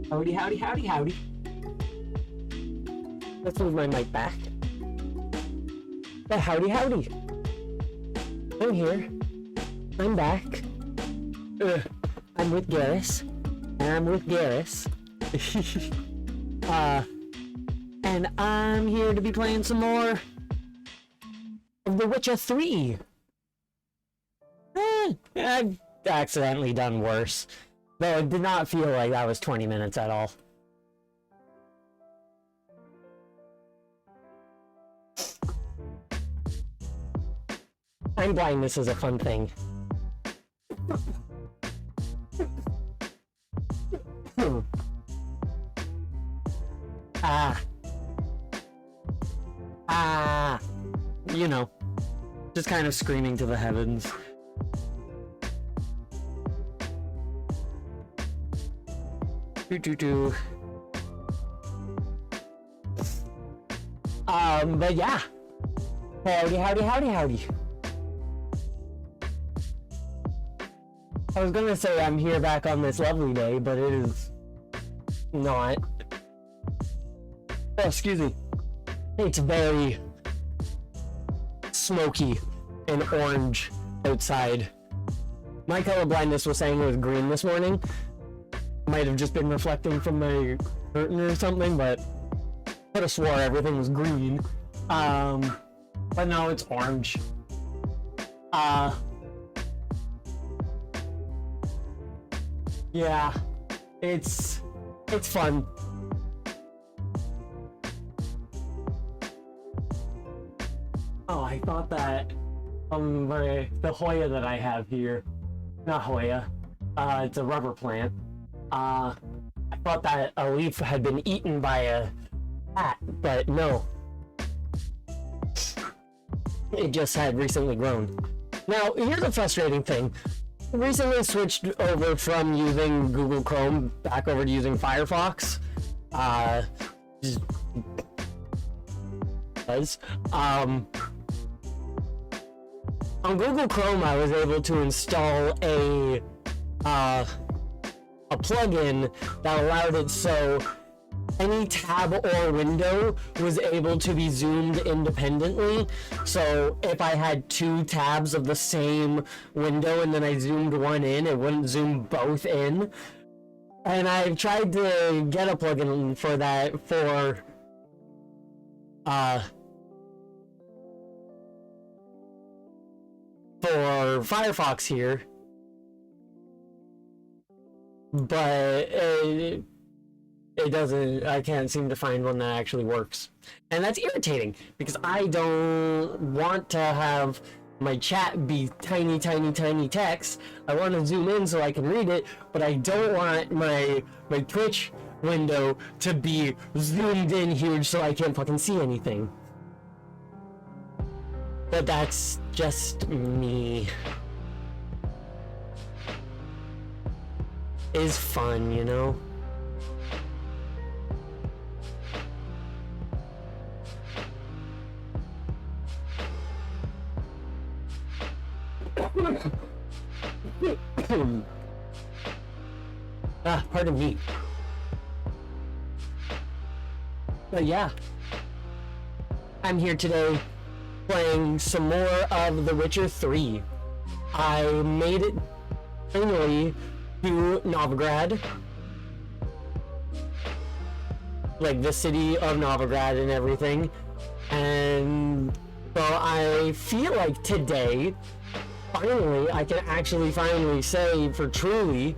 Howdy, howdy, howdy, howdy. Let's move my mic back. But howdy, howdy. I'm here. I'm back. I'm with Garrus. And I'm with Garrus. And I'm here to be playing some more of The Witcher 3. I've accidentally done worse. Though it did not feel like that was 20 minutes at all. I'm blind, this is a fun thing. You know, just kind of screaming to the heavens. But yeah. Howdy, howdy, howdy, howdy. I was gonna say I'm here back on this lovely day, but it is not. Oh, excuse me. It's very smoky and orange outside. My color blindness was saying it was green this morning. Might have just been reflecting from my curtain or something, but I could have swore everything was green. But no, it's orange. Yeah, it's fun. Oh, I thought that the Hoya that I have here, not Hoya, it's a rubber plant. I thought that a leaf had been eaten by a cat, but no. It just had recently grown. Now, here's a frustrating thing. Recently switched over from using Google Chrome back over to using Firefox. On Google Chrome, I was able to install a plugin that allowed it so any tab or window was able to be zoomed independently. So if I had two tabs of the same window and then I zoomed one in, it wouldn't zoom both in. And I've tried to get a plugin for that for Firefox here, but it doesn't, I can't seem to find one that actually works. And that's irritating because I don't want to have my chat be tiny, tiny, tiny text. I want to zoom in so I can read it, but I don't want my Twitch window to be zoomed in huge so I can't fucking see anything. But that's just me. Is fun, you know? Pardon me. But yeah, I'm here today playing some more of The Witcher 3. I made it finally to Novigrad, like the city of Novigrad and everything, and so I feel like today finally I can actually finally say for truly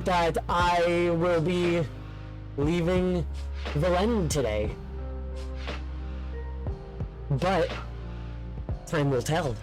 that I will be leaving Velen today, but time will tell.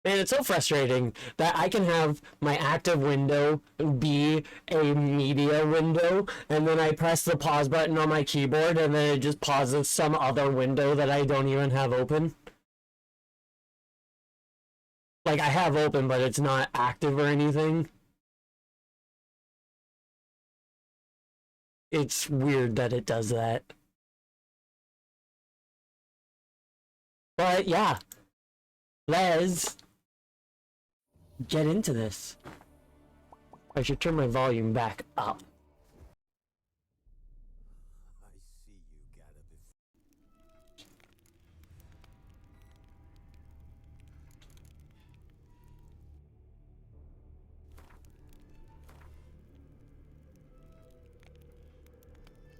Man, it's so frustrating that I can have my active window be a media window, and then I press the pause button on my keyboard, and then it just pauses some other window that I don't even have open. Like, I have open, but it's not active or anything. It's weird that it does that. But yeah, let's get into this. I should turn my volume back up.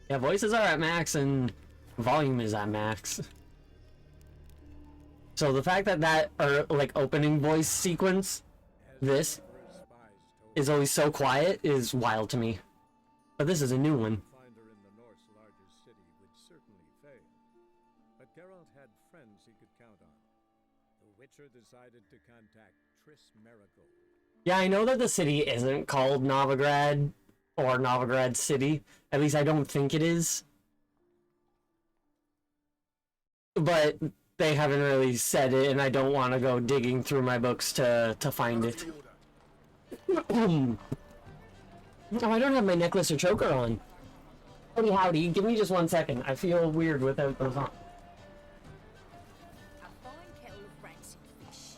Yeah, voices are at max and volume is at max. So the fact that like opening voice sequence, this, is always so quiet is wild to me. But this is a new one. Finder in the North's largest city would certainly fail. But Geralt had friends he could count on. The Witcher decided to contact Triss Merigold. Yeah, I know that the city isn't called Novigrad or Novigrad City. At least I don't think it is. But they haven't really said it, and I don't want to go digging through my books to find it. Oh, I don't have my necklace or choker on. Howdy, howdy. Give me just 1 second. I feel weird without those on. A fine kettle of rancid fish.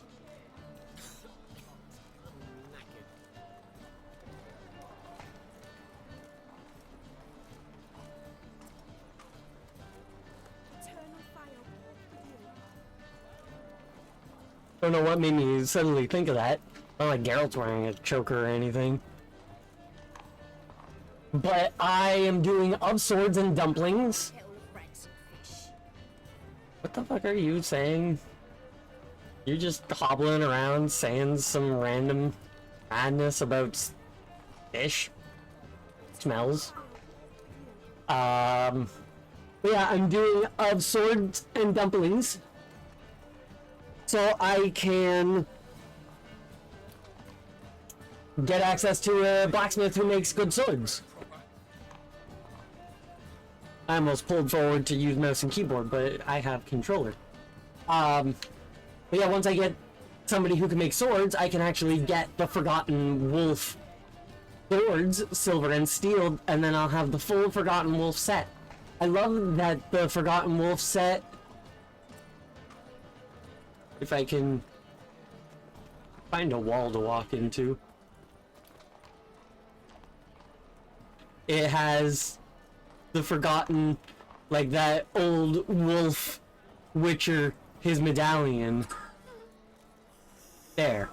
Eternal fire walk with you. Don't know what made me suddenly think of that. Not like Geralt's wearing a choker or anything. But I am doing of swords and dumplings. Kettle of rancid fish. What the fuck are you saying? You're just hobbling around saying some random madness about fish. Smells. But yeah, I'm doing of swords and dumplings. So I can get access to a blacksmith who makes good swords. I almost pulled forward to use mouse and keyboard, but I have controller. But yeah, once I get somebody who can make swords, I can actually get the Forgotten Wolf swords, silver and steel, and then I'll have the full Forgotten Wolf set. I love that the Forgotten Wolf set, if I can find a wall to walk into, it has the Forgotten, like that old wolf Witcher, his medallion. There.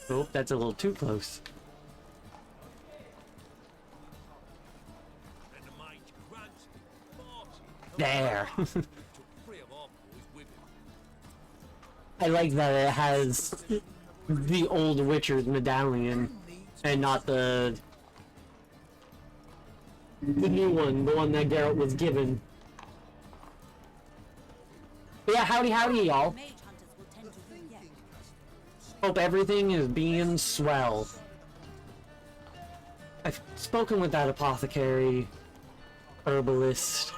Oh, that's a little too close. There. I like that it has the old Witcher's medallion and not the new one, the one that Geralt was given. But yeah, howdy howdy y'all. Mage hunters will tend to forget. Hope everything is being swell. I've spoken with that apothecary, herbalist.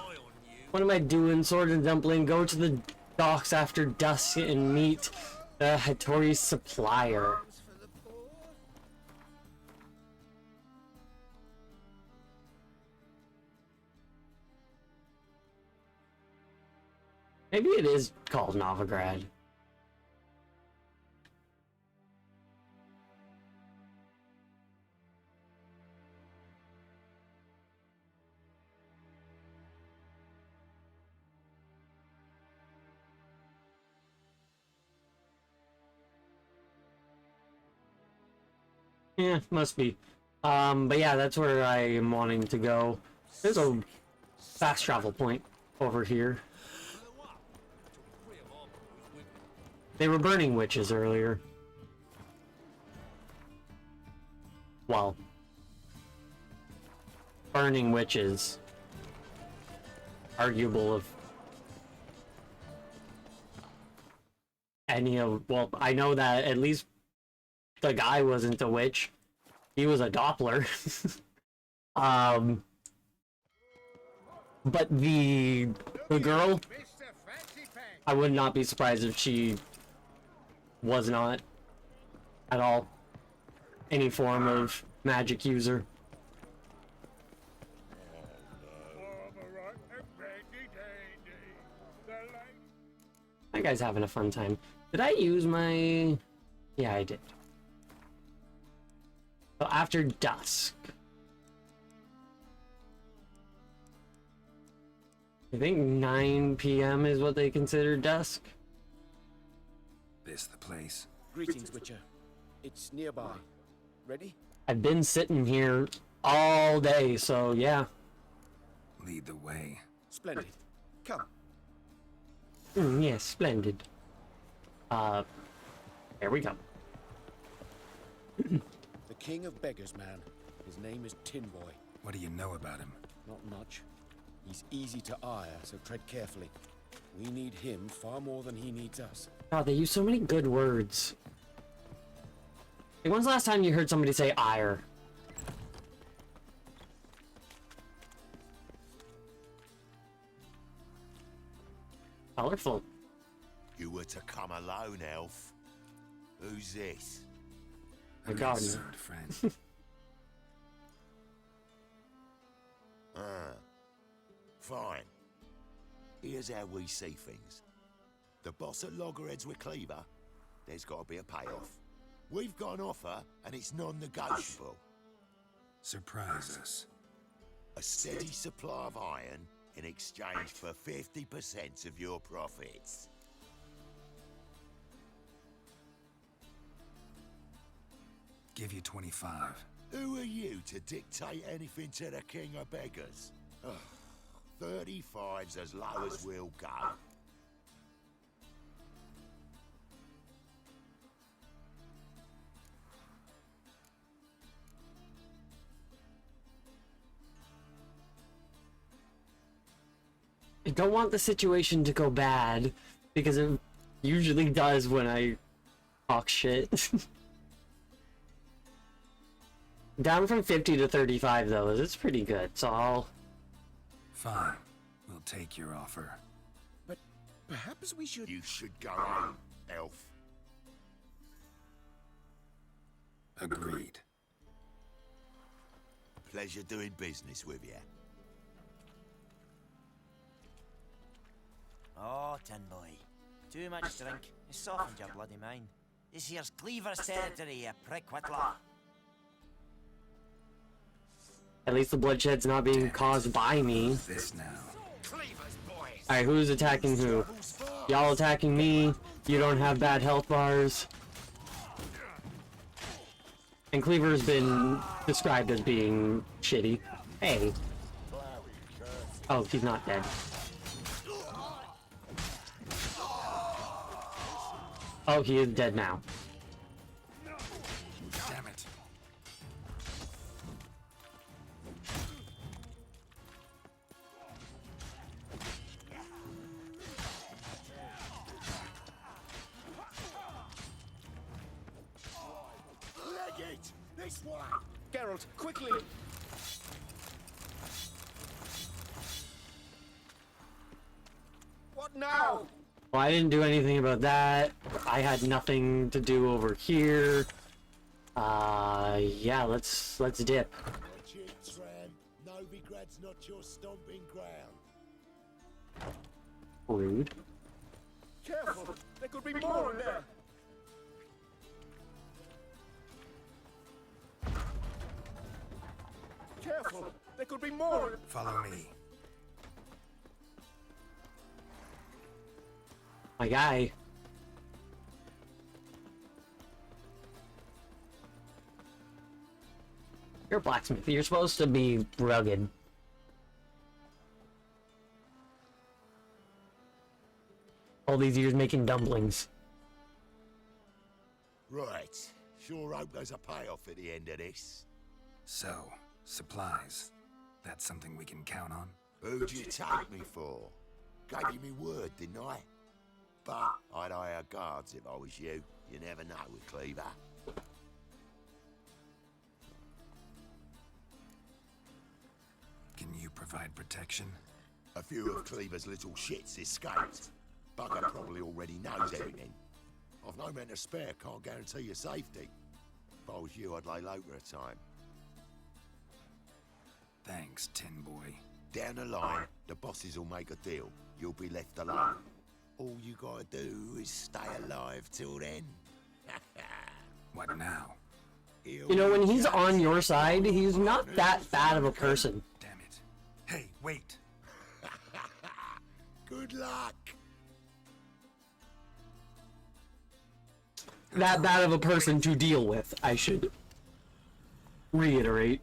What am I doing? Sword and dumpling. Go to the docks after dusk and meet the Hattori supplier. Maybe it is called Novigrad. Yeah, must be. But yeah, that's where I am wanting to go. There's a fast travel point over here. They were burning witches earlier. Well, burning witches. Arguable if any of, well, I know that at least the guy wasn't a witch. He was a Doppler. But the girl, I would not be surprised if she was not at all any form of magic user. That guy's having a fun time. Did I use my... Yeah, I did. So after dusk. I think 9 p.m. is what they consider dusk. This the place? Greetings, Witcher. It's nearby. Ready? I've been sitting here all day, so yeah. Lead the way. Splendid. Come. Yes, splendid. There we go. The King of Beggars, man. His name is Tinboy. What do you know about him? Not much. He's easy to ire, so tread carefully. We need him far more than he needs us. God, they use so many good words. Hey, when's the last time you heard somebody say ire? Colorful. You were to come alone, elf. Who's this? My gardener. Concerned friend. Fine. Here's how we see things. The boss at Loggerheads with Cleaver, there's got to be a payoff. We've got an offer, and it's non-negotiable. Surprise us. A steady supply of iron in exchange for 50% of your profits. Give you 25. Who are you to dictate anything to the King of Beggars? Ugh, 35's as low as we'll go. I don't want the situation to go bad, because it usually does when I talk shit. Down from 50 to 35 though, it's pretty good, so I'll... Fine. We'll take your offer. But perhaps we should... You should go home, elf. Agreed. Pleasure doing business with you. Oh, Tin Boy. Too much drink. It's softened your bloody mind. This here's Cleaver's territory, you prick whittler. At least the bloodshed's not being caused by me. This now. Alright, who's attacking who? Y'all attacking me. You don't have bad health bars. And Cleaver's been described as being shitty. Hey. Oh, he's not dead. Oh, he is dead now. Damn it. Leg it! This way! Geralt, quickly! What now? Well, I didn't do anything about that. I had nothing to do over here. Yeah, let's dip. Watch it, Tram. Novigrad's not your stomping ground. Rude. Careful! There could be more in there! Careful! There could be more! Follow me. My guy. You're a blacksmith. You're supposed to be rugged. All these years making dumplings. Right. Sure hope there's a payoff at the end of this. So, supplies. That's something we can count on? Who'd you take me for? Gave you me word, didn't I? But I'd hire guards if I was you. You never know with Cleaver. Can you provide protection? A few of Cleaver's little shits escaped. Bugger probably already knows everything. I've no men to spare, can't guarantee your safety. If I was you, I'd lay low for a time. Thanks, Tin Boy. Down the line, the bosses will make a deal. You'll be left alone. All you gotta do is stay alive till then. What now? You know, when he's on your side, he's not that bad of a person. Damn it. Hey, wait. Good luck. That bad of a person to deal with, I should reiterate.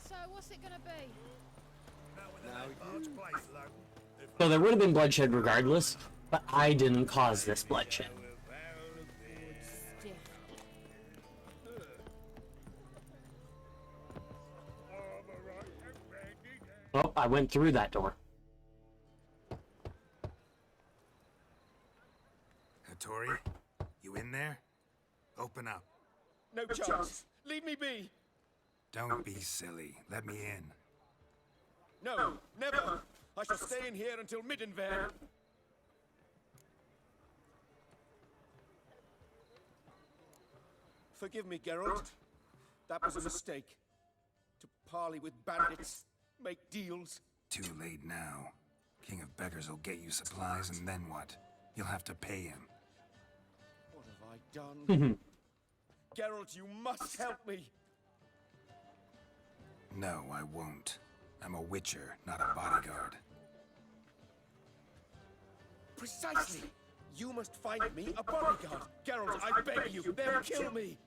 So what's it gonna be? So there would have been bloodshed regardless, but I didn't cause this bloodshed. Stiff. Oh, I went through that door. Hattori, you in there? Open up. No chance. Leave me be. Don't be silly. Let me in. No, never. I shall stay in here until Middenver. Forgive me, Geralt. That was a mistake. To parley with bandits, make deals. Too late now. King of Beggars will get you supplies, and then what? You'll have to pay him. What have I done? Geralt, you must help me. No, I won't. I'm a witcher, not a bodyguard. Precisely. You must find me a bodyguard. Geralt, I beg you, they'll kill me.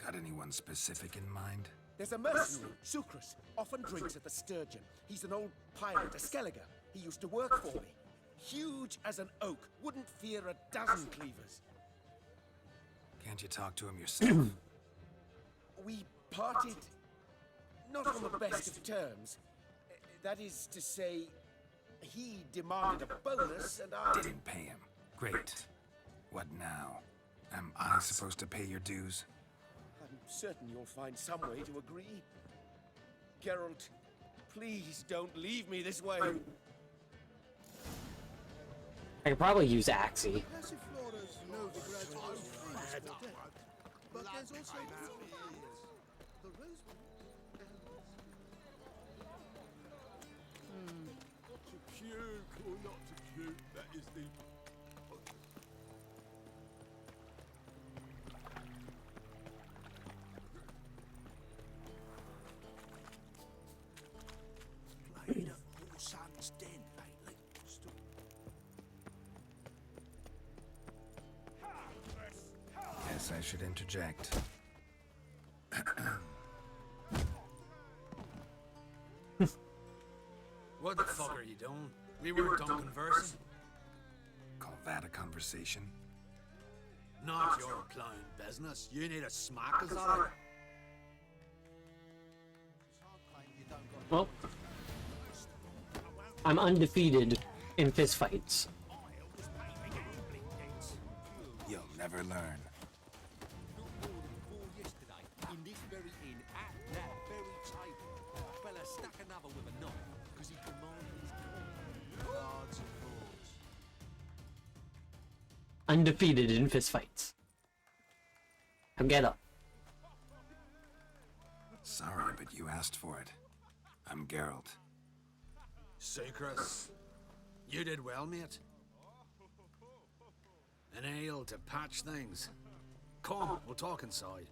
Got anyone specific in mind? There's a mercenary, Sucrus, often drinks at the Sturgeon. He's an old pirate, a Skelliger. He used to work for me. Huge as an oak, wouldn't fear a dozen cleavers. Can't you talk to him yourself? We parted not on the best of terms. That is to say, he demanded a bonus and I... Didn't pay him. Great. What now? Am I supposed to pay your dues? I'm certain you'll find some way to agree. Geralt, please don't leave me this way. I could probably use Axie. Passiflora's no grudge of freeze for death, but there's also the rosewood. To puke or not to puke, that is the... Played at Whoresun's Den lately. Guess I should interject. What the fuck are you doing? We weren't done conversing. Call that a conversation? Not your plowing business. You need a smack us at it. Well, I'm undefeated in fistfights. You'll never learn. In this very inn, at that very table, a fella stuck another with a knife because he commanded his coin. Cards and boards. Undefeated in fistfights. Now get up. Sorry, but you asked for it. I'm Geralt. Sucrus, you did well, mate. An ale to patch things. Come, we'll talk inside.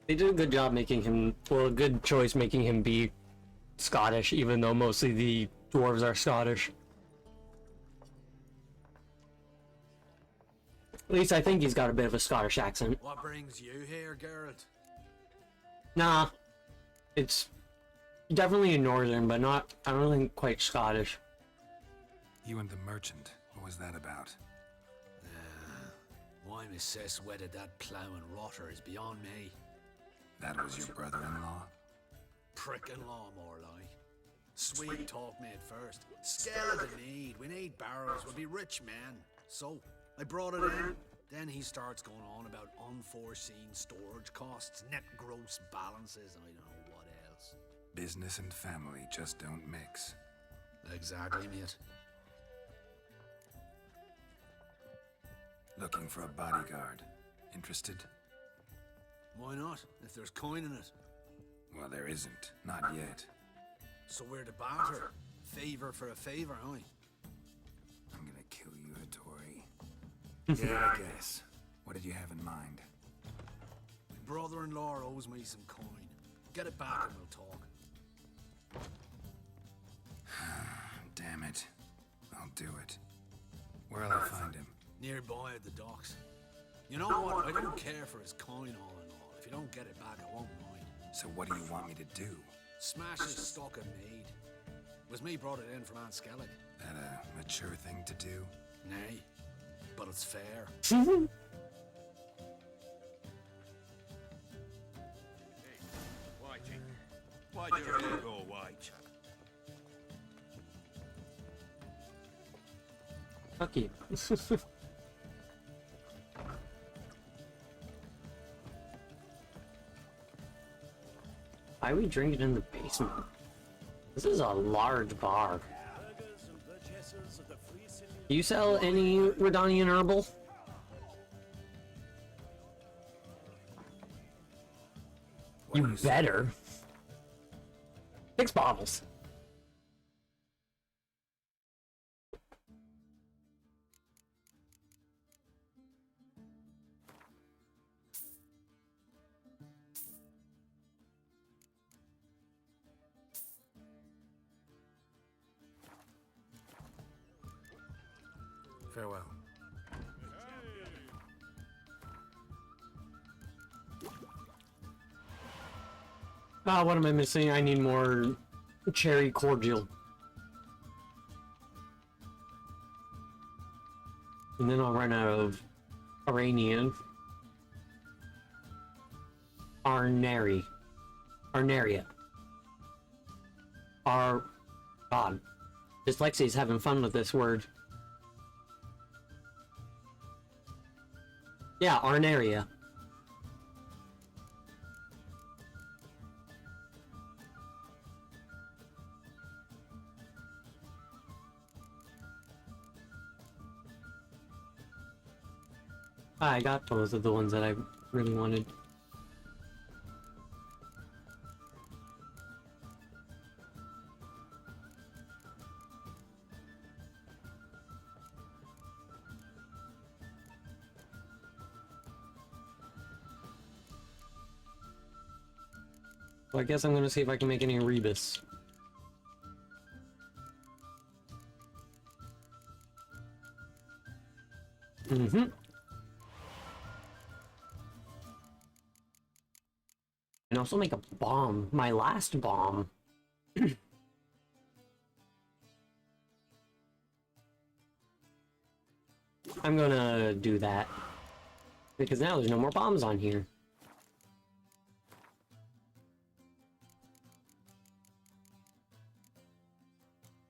They did a good job making him, well, a good choice making him be Scottish, even though mostly the dwarves are Scottish. At least I think he's got a bit of a Scottish accent. What brings you here, Geralt? Nah, it's definitely a northern, but not, I don't think quite Scottish. You and the merchant, what was that about? Why my sis wedded that ploughing rotter is beyond me. That was your brother-in-law? Prick-in-law, more like. Sweet talk me at first. Skeleton need. We need barrels. We'll be rich men. So, I brought it in. Then he starts going on about unforeseen storage costs, net gross balances, and I don't know what else. Business and family just don't mix. Exactly, mate. Looking for a bodyguard. Interested? Why not, if there's coin in it? Well, there isn't. Not yet. So we're to barter. Favor for a favor, aye? I'm gonna kill you, Hattori. Yeah, I guess. What did you have in mind? My brother-in-law owes me some coin. Get it back and we'll talk. Damn it. I'll do it. Where'll I find him? Nearby at the docks. You know what? I don't care for his coin all in all. If you don't get it back, I won't mind. So what do you want me to do? Smash his stock of mead. Was me brought it in from Aunt Skellig. That a mature thing to do? Nay, but it's fair. Whitey, why do you go white? Fuck you. Why are we drinking in the basement? This is a large bar. Do you sell any Redanian herbal? You better. 6 bottles. Farewell. Ah, what am I missing? I need more cherry cordial. And then I'll run out of Iranian. Arnaria. God. Dyslexia's having fun with this word. Yeah, Arnaria. I got those are the ones that I really wanted. So I guess I'm gonna see if I can make any rebus. Mm-hmm. And also make a bomb. My last bomb. I'm gonna do that. Because now there's no more bombs on here.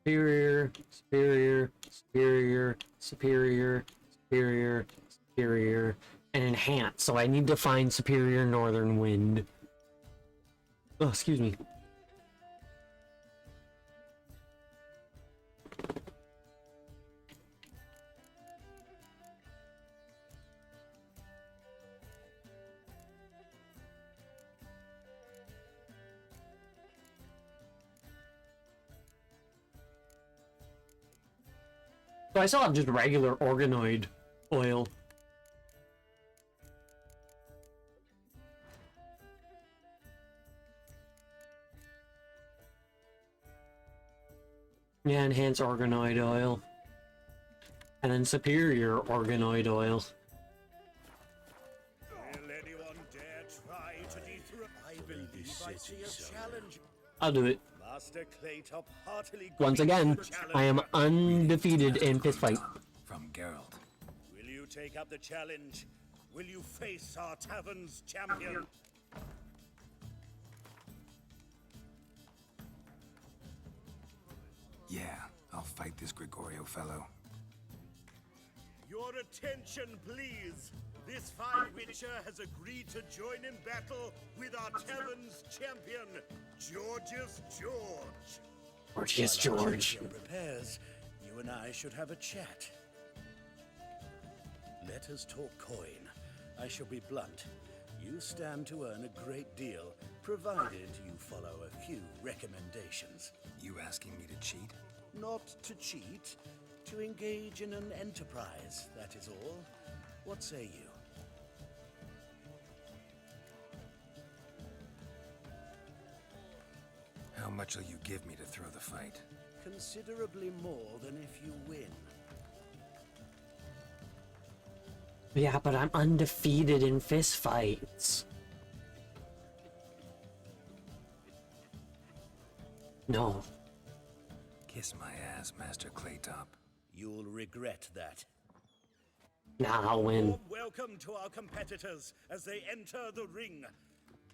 Superior, superior, superior, superior, superior, superior, and enhance. So I need to find superior northern wind. Oh, excuse me. So I still have just regular organoid oil. Yeah, enhanced organoid oil. And then superior organoid oil. Will anyone dare try to dethrone? I believe I see a challenge. I'll do it. Master Claytop heartily Once greets again, the challenge. I am undefeated in fistfight. From Geralt. Will you take up the challenge? Will you face our tavern's champion? Yeah, I'll fight this Gregorio fellow. Your attention, please. This fine witcher has agreed to join in battle with our tavern's champion, Georgius George. Georgius While our George. champion prepares, you and I should have a chat. Let us talk coin. I shall be blunt. You stand to earn a great deal, provided you follow a few recommendations. You asking me to cheat? Not to cheat, to engage in an enterprise, that is all. What say you? How much will you give me to throw the fight? Considerably more than if you win. Yeah, but I'm undefeated in fistfights. No. Kiss my ass, Master Claytop. You'll regret that. Nah, I'll win. Welcome to our competitors as they enter the ring.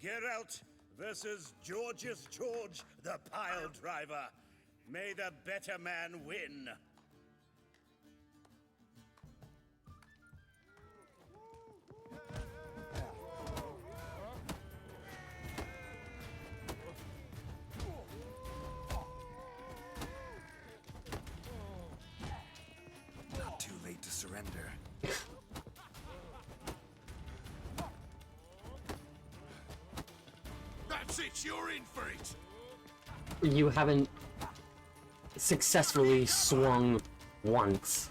Geralt versus Georgius George, the Pile Driver. May the better man win. Not too late to surrender. That's it, you're in for it. You haven't successfully swung once.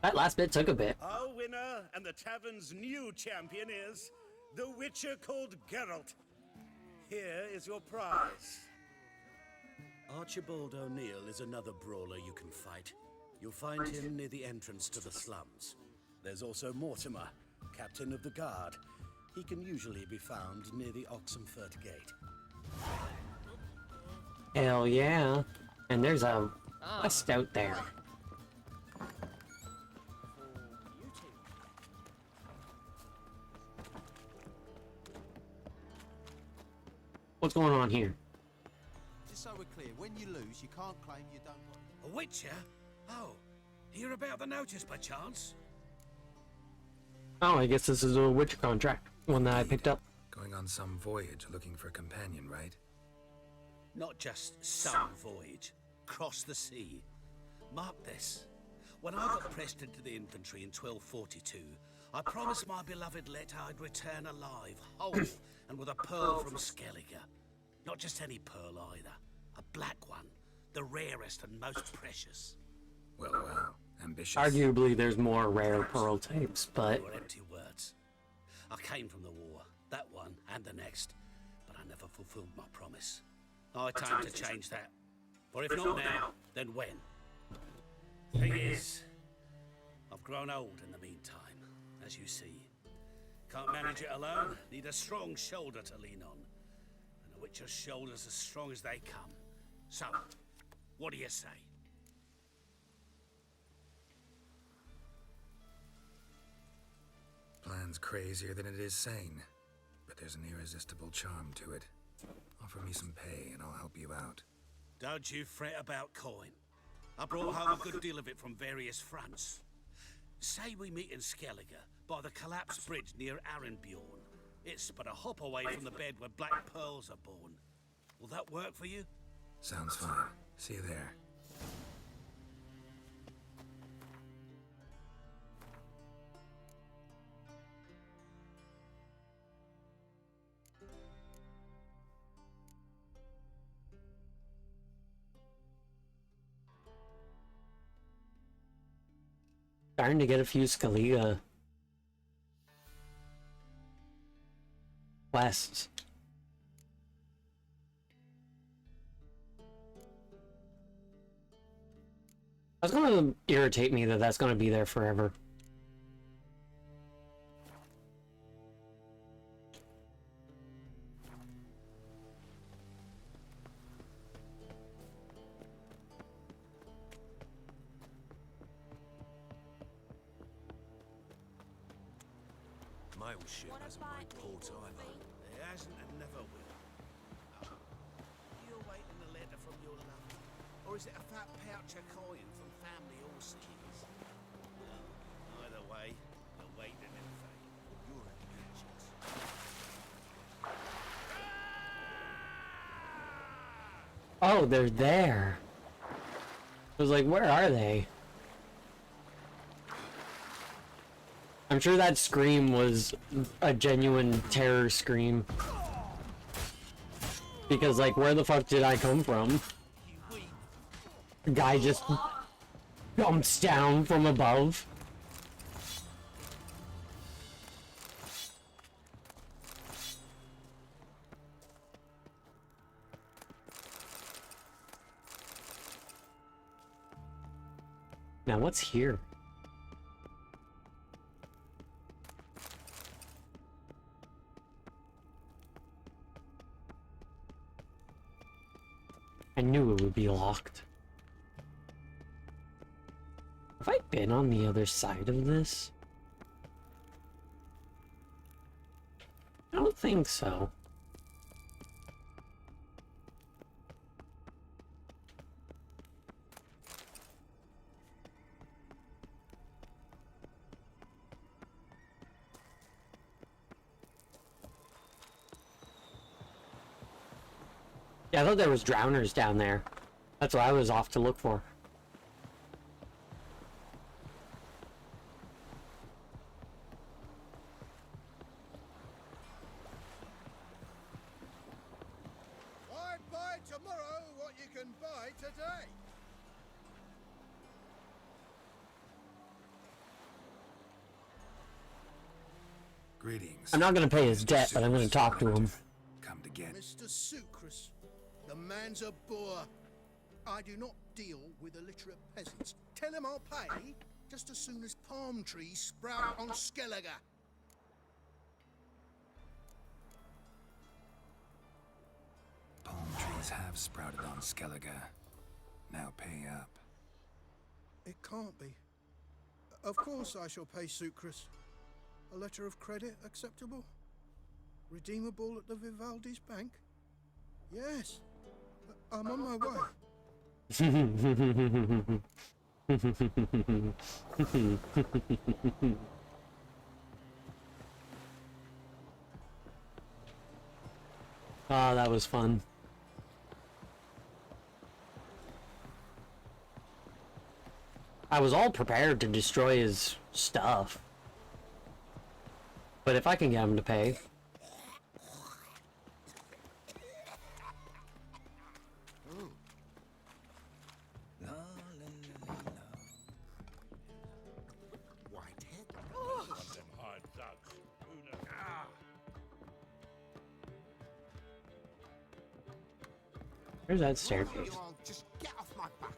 That last bit took a bit. Our winner and the tavern's new champion is the Witcher called Geralt. Here is your prize. Archibald O'Neill is another brawler you can fight. You'll find him near the entrance to the slums. There's also Mortimer, captain of the guard. He can usually be found near the Oxenfurt Gate. Hell yeah. And there's a stout there. What's going on here? Just so we're clear, when you lose, you can't claim you don't want. A Witcher? Oh, hear about the notice by chance? Oh, I guess this is a Witcher contract. One that I picked up. Going on some voyage looking for a companion, right? Not just some voyage. Cross the sea. Mark this. When I got pressed into the infantry in 1242, I promised my beloved Letta I'd return alive, whole, and with a pearl from Skellige. Not just any pearl either. A black one. The rarest and most precious. Well, ambitious. Arguably, there's more rare pearl types, but... They were empty words. I came from the war, that one and the next, but I never fulfilled my promise. I time to change that. For if not now, then when? Thing is, I've grown old in the meantime, as you see. Can't manage it alone, need a strong shoulder to lean on. And a Witcher's shoulders as strong as they come. So, what do you say? Plan's crazier than it is sane, but there's an irresistible charm to it. Offer me some pay and I'll help you out. Don't you fret about coin. I brought home a good deal of it from various fronts. Say we meet in Skellige, by the collapsed bridge near Arenbjorn. It's but a hop away from the bed where black pearls are born. Will that work for you? Sounds fine. See you there. Starting to get a few Skellige quests. That's gonna irritate me that that's gonna be there forever. Mail ship hasn't made port either. It hasn't and never will. You awaiting a letter from your lover? Or is it a fat pouch of coin from family Orsons? Either way, you're waiting in fate. You're Oh, they're there. I was like, where are they? I'm sure that scream was a genuine terror scream. Because, like, where the fuck did I come from? A guy just jumps down from above. Now, what's here? I knew it would be locked. Have I been on the other side of this? I don't think so. Yeah, I thought there was drowners down there. That's what I was off to look for. Why buy tomorrow what you can buy today? Greetings. I'm not gonna pay his debt, but I'm gonna talk to him. Come to get. Mr. Sucrus, the man's a boor. I do not deal with illiterate peasants. Tell him I'll pay just as soon as palm trees sprout on Skellige. Palm trees have sprouted on Skellige. Now pay up. It can't be. Of course I shall pay Sucrus. A letter of credit acceptable? Redeemable at the Vivaldi's bank? Yes. I'm on my way. Oh, that was fun. I was all prepared to destroy his stuff. But if I can get him to pay... Where's that staircase? Just get off my back.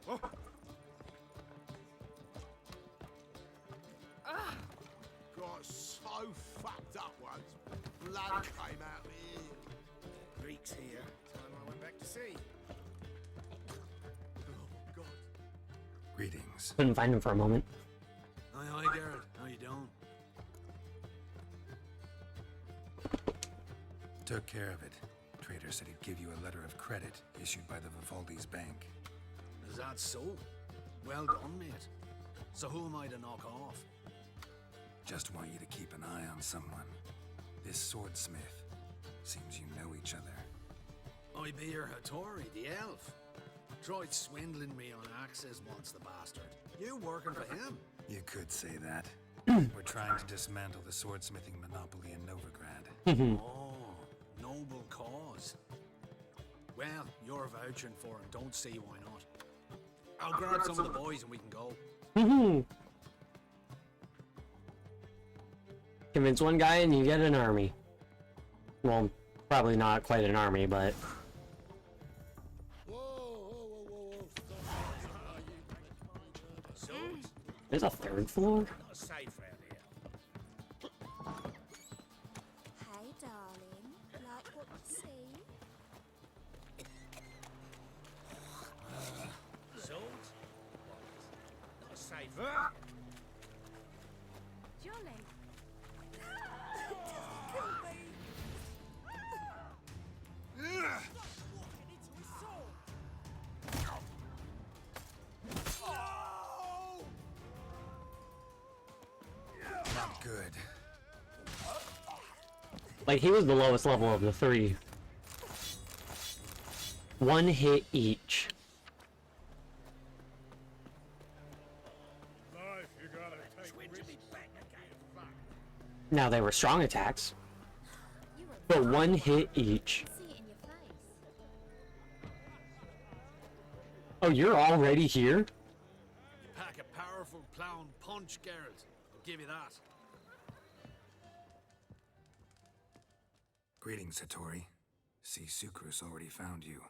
Oh. Got so fucked up once. Blood came out of me. Greeks here. Time I went back to sea. Oh, God. Greetings. Couldn't find him for a moment. Aye, aye, Garrett. How you doing? Took care of it. Trader said he'd give you a letter of credit issued by the Vivaldi's bank. Is that so? Well done, mate. So who am I to knock off? Just want you to keep an eye on someone. This swordsmith. Seems you know each other. I be your Hattori, the elf. Tried swindling me on axes once, the bastard. You working for him? You could say that. We're trying to dismantle the swordsmithing monopoly in Novigrad. Oh, noble cause. Well, you're vouching for him. Don't see why not. I'll grab some of the boys and we can go. Convince one guy and you get an army. Well, probably not quite an army, but... There's a third floor? Not safe round here. Hey, darling. Like what you see? Swords? Not safe. Jolly. Not good. Like, he was the lowest level of the three. 1 hit each. Life, you gotta take risks. Now, they were strong attacks, but 1 hit each. See it in your face. Oh, you're already here? You pack a powerful plowing punch, Geralt. I'll give you that. Greetings, Hattori. See, Sukrus already found you.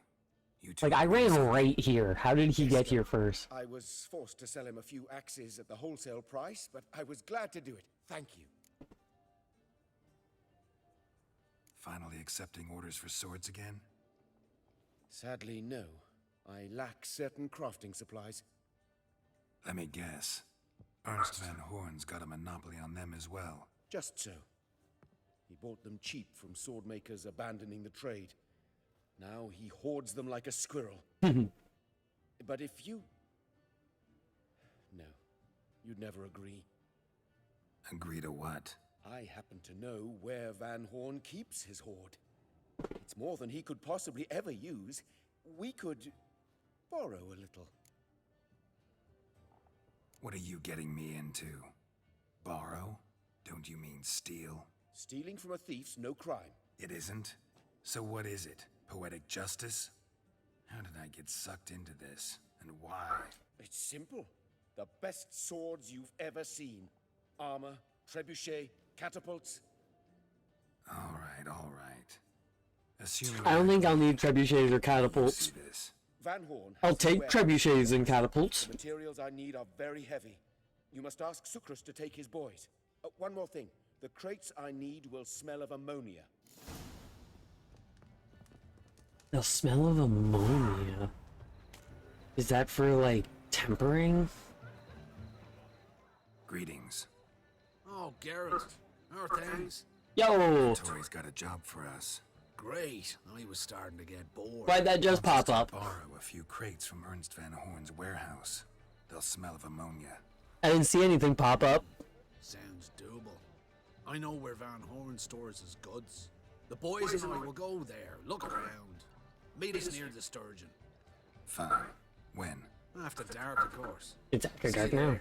You Like, I ran right here. How did he get here first? I was forced to sell him a few axes at the wholesale price, but I was glad to do it. Thank you. Finally accepting orders for swords again? Sadly, no. I lack certain crafting supplies. Let me guess. Ernst Van Horn's got a monopoly on them as well. Just so. He bought them cheap from sword makers abandoning the trade. Now he hoards them like a squirrel. But if you... No. You'd never agree. Agree to what? I happen to know where Van Horn keeps his hoard. It's more than he could possibly ever use. We could borrow a little. What are you getting me into? Borrow? Don't you mean steal? Stealing from a thief's no crime. It isn't? So what is it? Poetic justice? How did I get sucked into this? And why? It's simple. The best swords you've ever seen. Armor, trebuchet, catapults. All right. Assuming I don't think I'll need trebuchets or catapults. see this. Van Horn. I'll has a take warehouse. trebuchets and catapults. The materials I need are very heavy. You must ask Sukrus to take his boys. One more thing. The crates I need will smell of ammonia. The smell of ammonia. Is that for, like, tempering? Greetings. Oh, Geralt. How are things? Yo! Tori's got a job for us. Great. I was starting to get bored. Why'd that just pop up? Borrow a few crates from Ernst Van Horn's warehouse. They'll smell of ammonia. I didn't see anything pop up. Sounds doable. I know where Van Horn stores his goods. The boys and I will go there, look around. Meet us near the Sturgeon. Fine. When? After dark, of course. It's after dark now.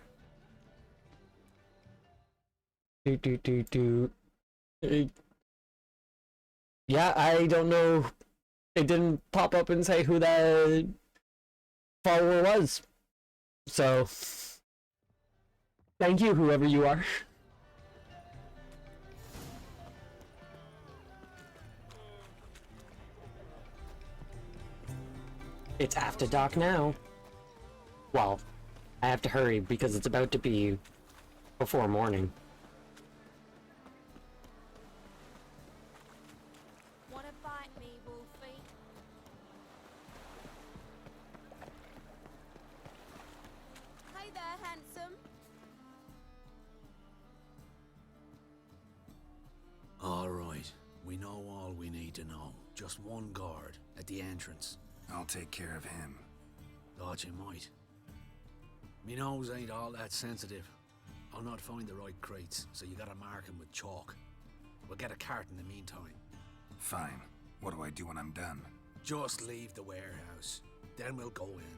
Yeah, I don't know. It didn't pop up and say who that follower was. So, thank you, whoever you are. It's after dark now. Well, I have to hurry because it's about to be before morning. Wanna bite me, Wolfie? Hey there, handsome. All right. We know all we need to know. Just one guard at the entrance. I'll take care of him. Thought you might. Me nose ain't all that sensitive. I'll not find the right crates, so you gotta mark 'em with chalk. We'll get a cart in the meantime. Fine. What do I do when I'm done? Just leave the warehouse. Then we'll go in.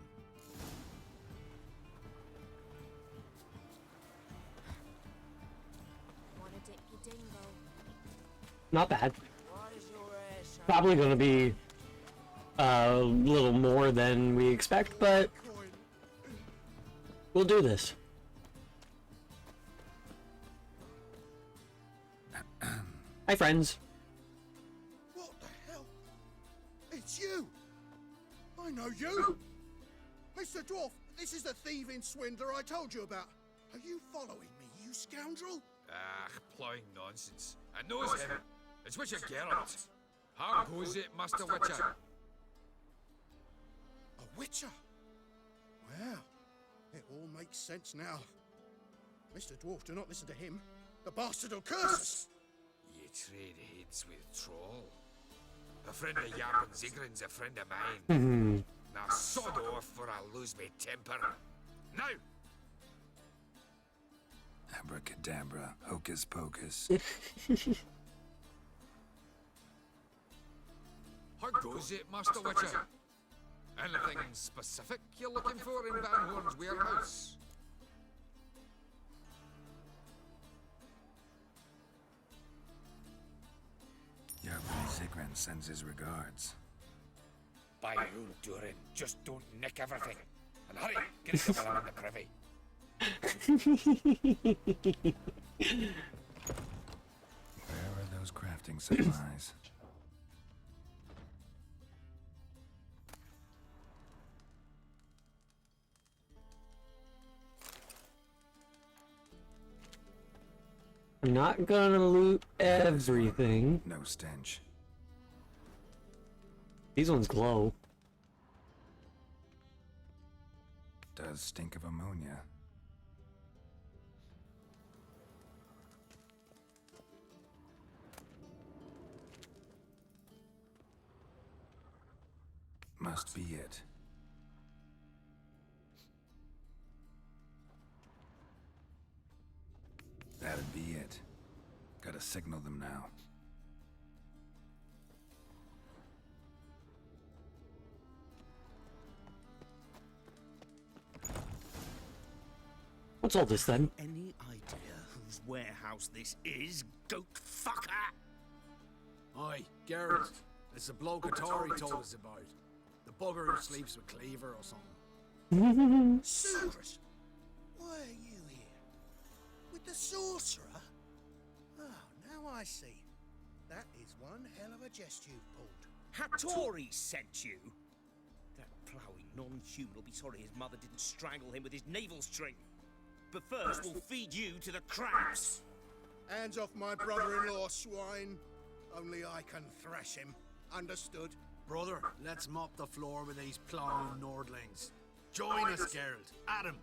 Wanna dip your dingle? Not bad. What is your ass? Probably gonna be a little more than we expect, but we'll do this. Hi, friends. What the hell? It's you! I know you! Mr. Dwarf, this is the thieving swindler I told you about. Are you following me, you scoundrel? Ah, plowing nonsense. I knows him. It's Witcher Geralt. How goes it, Master Witcher? A witcher? Well, it all makes sense now. Mr. Dwarf, do not listen to him. The bastard will curse us! Ye trade heads with troll. A friend of Yap and Zigrin's a friend of mine. Now sod off or I'll lose my temper. Now! Abracadabra, hocus pocus. How goes it, Master Witcher? Anything specific you're looking for in Van Horn's warehouse? Yarpen Zigran sends his regards. By rule, Durin, just don't nick everything. And hurry, get it to in the privy. Where are those crafting supplies? I'm not gonna loot everything. No stench. These ones glow. Does stink of ammonia. Must be it. That'd be it. Gotta signal them now. What's all this then? Any idea whose warehouse this is, goat fucker? Aye, Geralt. It's the bloke Atari told us about. The bugger who sleeps with Cleaver or something. Sucrus, why are you here? With the sorcerer? Oh, now I see. That is one hell of a jest you've pulled. Hattori sent you? That ploughing non-human will be sorry his mother didn't strangle him with his navel string. But first, we'll feed you to the crabs. Hands off my brother-in-law, swine. Only I can thrash him. Understood? Brother, let's mop the floor with these plowing Nordlings. Join us, Geralt. Adam.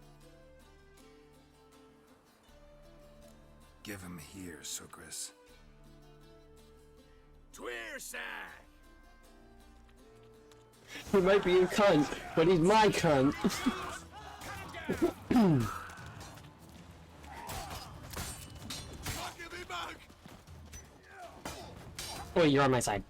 Give him here, Sucrus. Tweerside! He might be a cunt, but he's my cunt. Oh, you're on my side.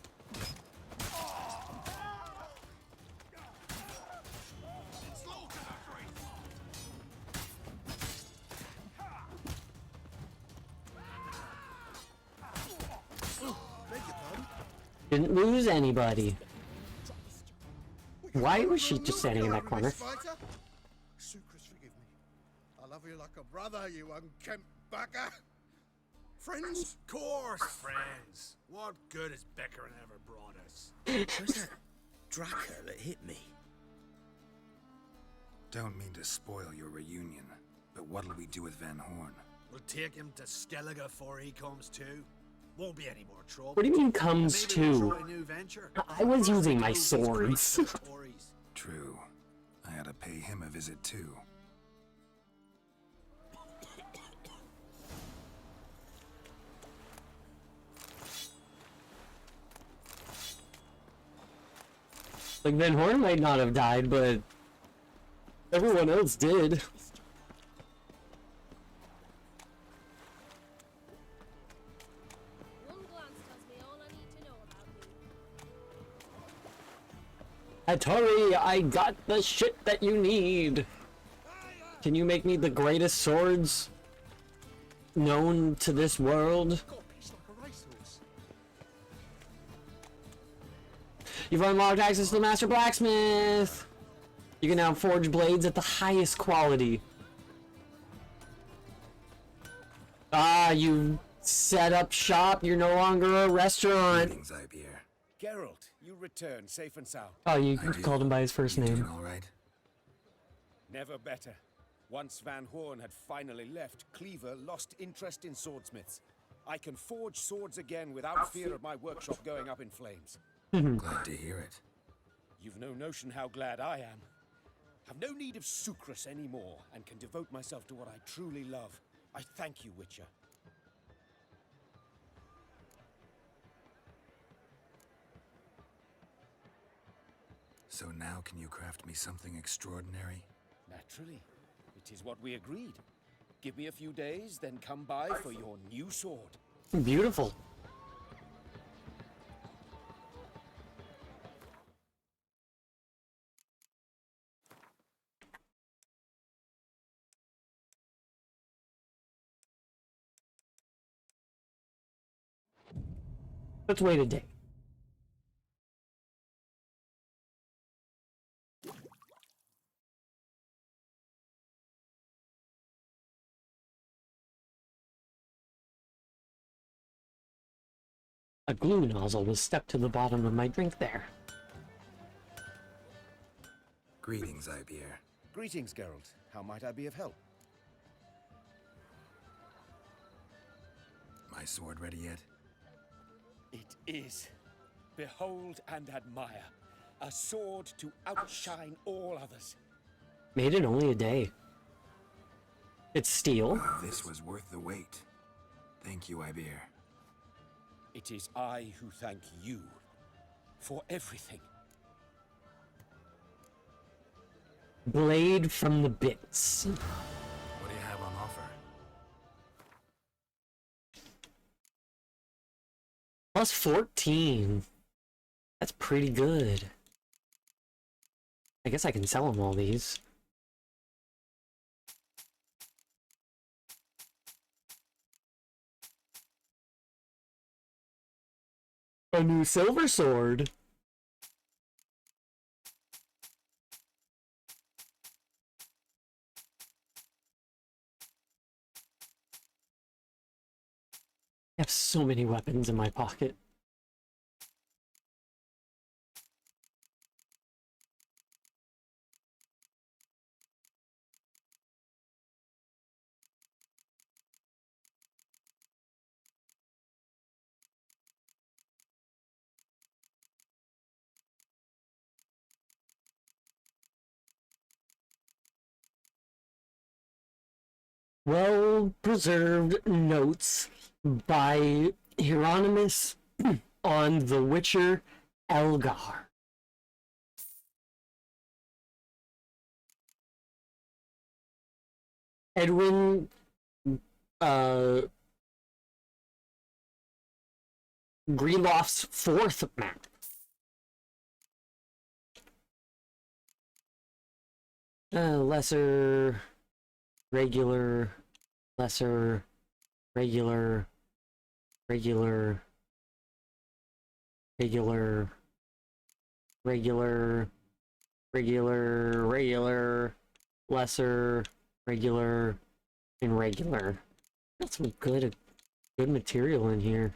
Didn't lose anybody. Why was she just standing in that corner? Sucrus, forgive me. I love you like a brother, you unkempt bugger. Friends? Of course, friends. What good has Beckerin ever brought us? Where's that Dracker that hit me? Don't mean to spoil your reunion, but what'll we do with Van Horn? We'll take him to Skellige before he comes to. Won't be any more trouble. What do you mean comes Maybe we'll to? try a new venture. I was using my swords. True. I ought to pay him a visit too. Like, Van Horn might not have died, but everyone else did. One glance tells me all I need to know about you. Hattori, I got the shit that you need. Can you make me the greatest swords known to this world? You've unlocked access to the Master Blacksmith. You can now forge blades at the highest quality. Ah, you set up shop. You're no longer a restaurant. Greetings, Ibeer. Geralt, you return safe and sound. Oh, you called him by his first name. Doing all right? Never better. Once Van Horn had finally left, Cleaver lost interest in swordsmiths. I can forge swords again without fear of my workshop going up in flames. Glad to hear it. You've no notion how glad I am. Have no need of Sucrus anymore, and can devote myself to what I truly love. I thank you, Witcher. So now can you craft me something extraordinary? Naturally. It is what we agreed. Give me a few days, then come by for your new sword. Beautiful. Let's wait a day. A glue nozzle was stuck to the bottom of my drink there. Greetings, Ibeer. Greetings, Geralt. How might I be of help? My sword ready yet? It is. Behold and admire. A sword to outshine all others. Made it only a day. It's steel. This was worth the wait. Thank you, Ibeer. It is I who thank you for everything. Blade from the bits. What do you have on offer? Plus 14. That's pretty good. I guess I can sell them all these. A new silver sword. I have so many weapons in my pocket. Well-preserved notes by Hieronymus on The Witcher Elgar. Edwin Greloff's fourth map. Lesser, regular, lesser, regular, regular, regular, regular, regular, regular, lesser, regular, and regular. Got some good material in here.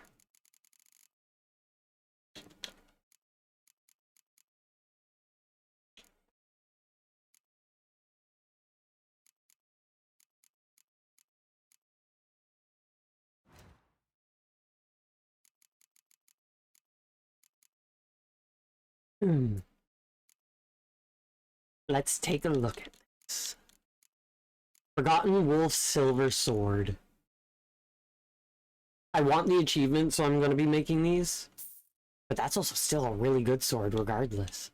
Let's take a look at this. Forgotten Wolf Silver Sword. I want the achievement, so I'm going to be making these. But that's also still a really good sword, regardless.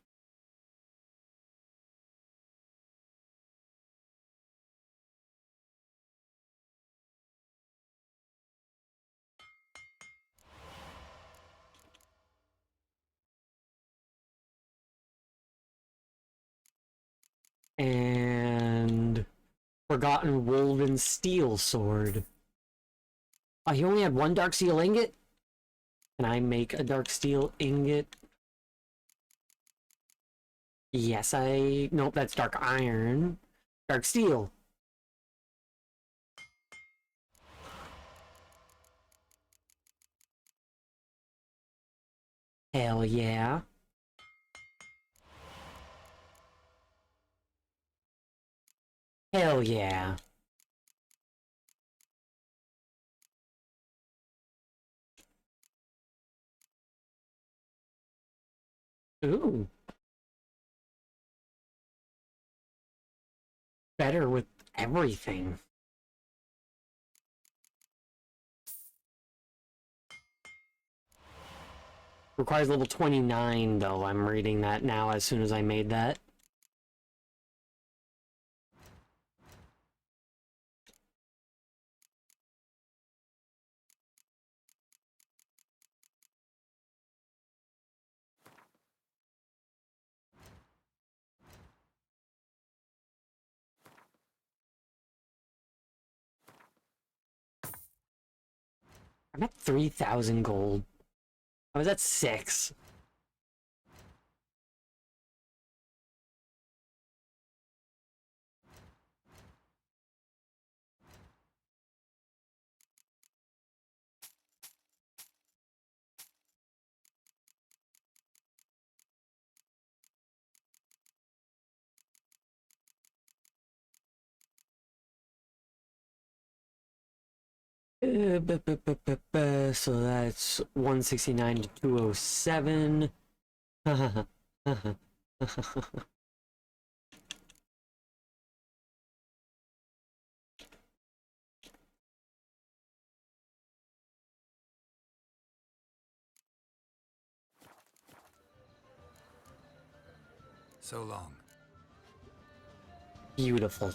And Forgotten Woven Steel Sword. Oh, he only had one Dark Steel Ingot? Can I make a Dark Steel Ingot? Yes, nope, that's Dark Iron. Dark Steel. Hell yeah. Hell yeah. Ooh. Better with everything. Requires level 29 though. I'm reading that now as soon as I made that. I'm at 3,000 gold. I was at 6. So that's 169 to 207. So long. Beautiful.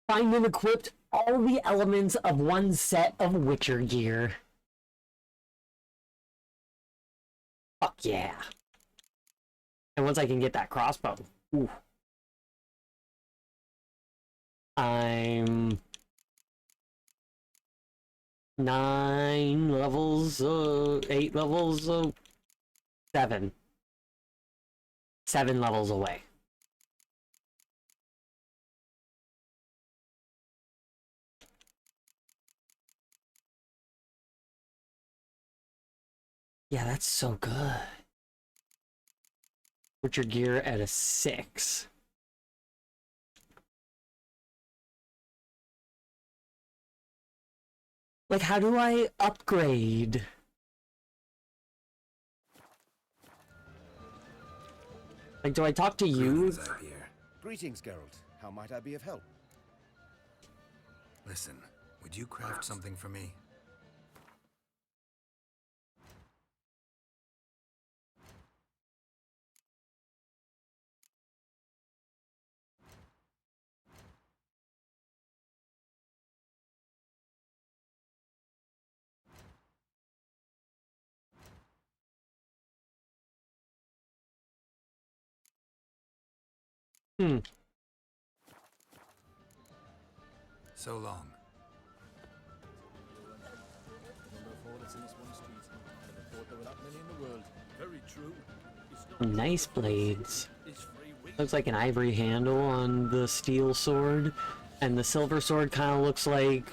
Find and equipped all the elements of one set of Witcher gear. Fuck yeah. And once I can get that crossbow, ooh. I'm 9 levels, 8 levels, 7. 7 levels away. Yeah, that's so good. Put your gear at a 6. Like, how do I upgrade? Like, do I talk to you? Greetings, Geralt. How might I be of help? Listen, would you craft something for me? So long. Nice blades. Looks like an ivory handle on the steel sword, and the silver sword kind of looks like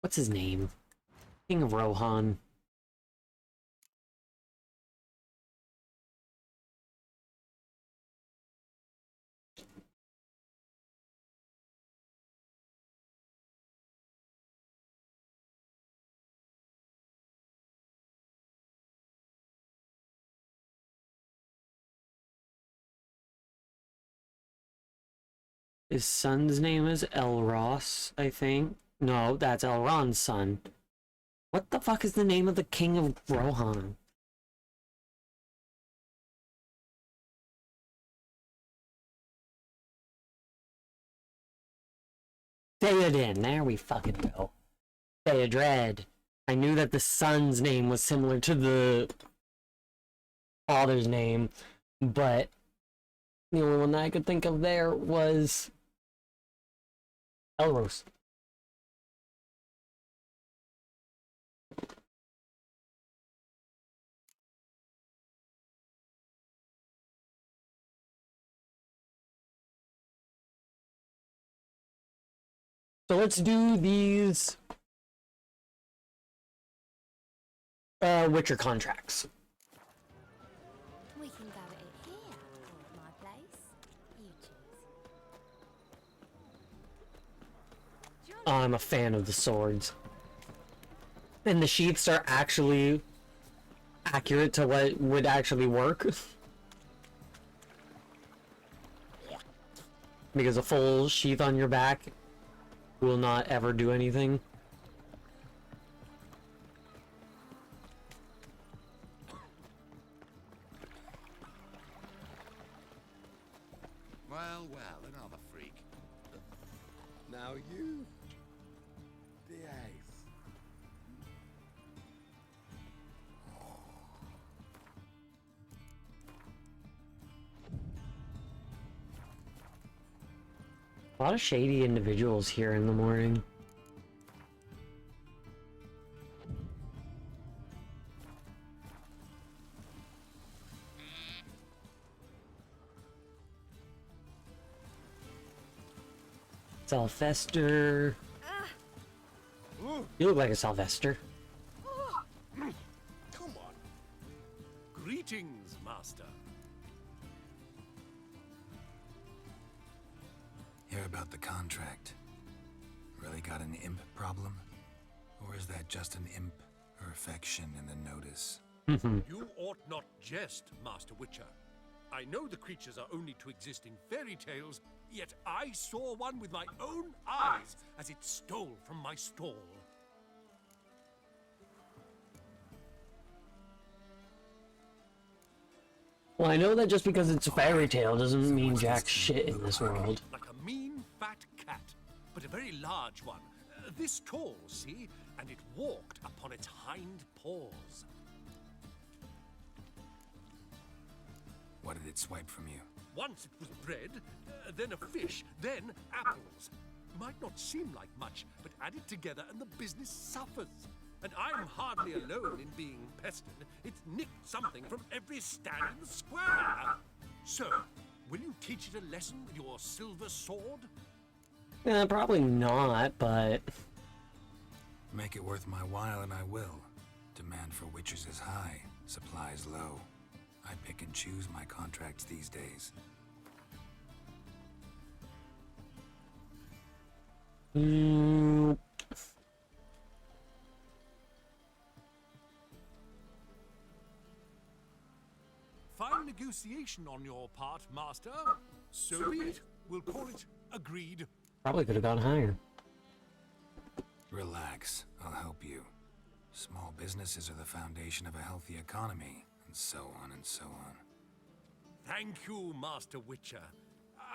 what's his name? King of Rohan. His son's name is Elros, I think. No, that's Elrond's son. What the fuck is the name of the King of Rohan? Theoden, there we fucking go. Theodred. I knew that the son's name was similar to the father's name, but the only one that I could think of there was Elros. So let's do these Witcher contracts. We can go at it here, or at my place. You choose. I'm a fan of the swords. And the sheaths are actually accurate to what would actually work. Because a full sheath on your back will not ever do anything. Well, another freak. Now you behave. A lot of shady individuals here in the morning. Sylvester. You look like a Sylvester. Come on. Greetings, Master. Hear about the contract. Really got an imp problem? Or is that just an imp perfection in the notice? You ought not jest, Master Witcher. I know the creatures are only to exist in fairy tales, yet I saw one with my own eyes as it stole from my stall. Well, I know that just because it's a fairy tale doesn't mean jack shit in this world. Like a mean, fat cat, but a very large one. This tall, see? And it walked upon its hind paws. What did it swipe from you? Once it was bread, then a fish, then apples. Might not seem like much, but add it together and the business suffers. And I'm hardly alone in being pestered. It's nicked something from every stand in the square. So, will you teach it a lesson with your silver sword? Probably not, but... Make it worth my while and I will. Demand for witches is high, supplies low. I pick and choose my contracts these days. Fine negotiation on your part, Master. So be it. We'll call it agreed. Probably could have gone higher. Relax, I'll help you. Small businesses are the foundation of a healthy economy, and so on and so on. Thank you, Master Witcher.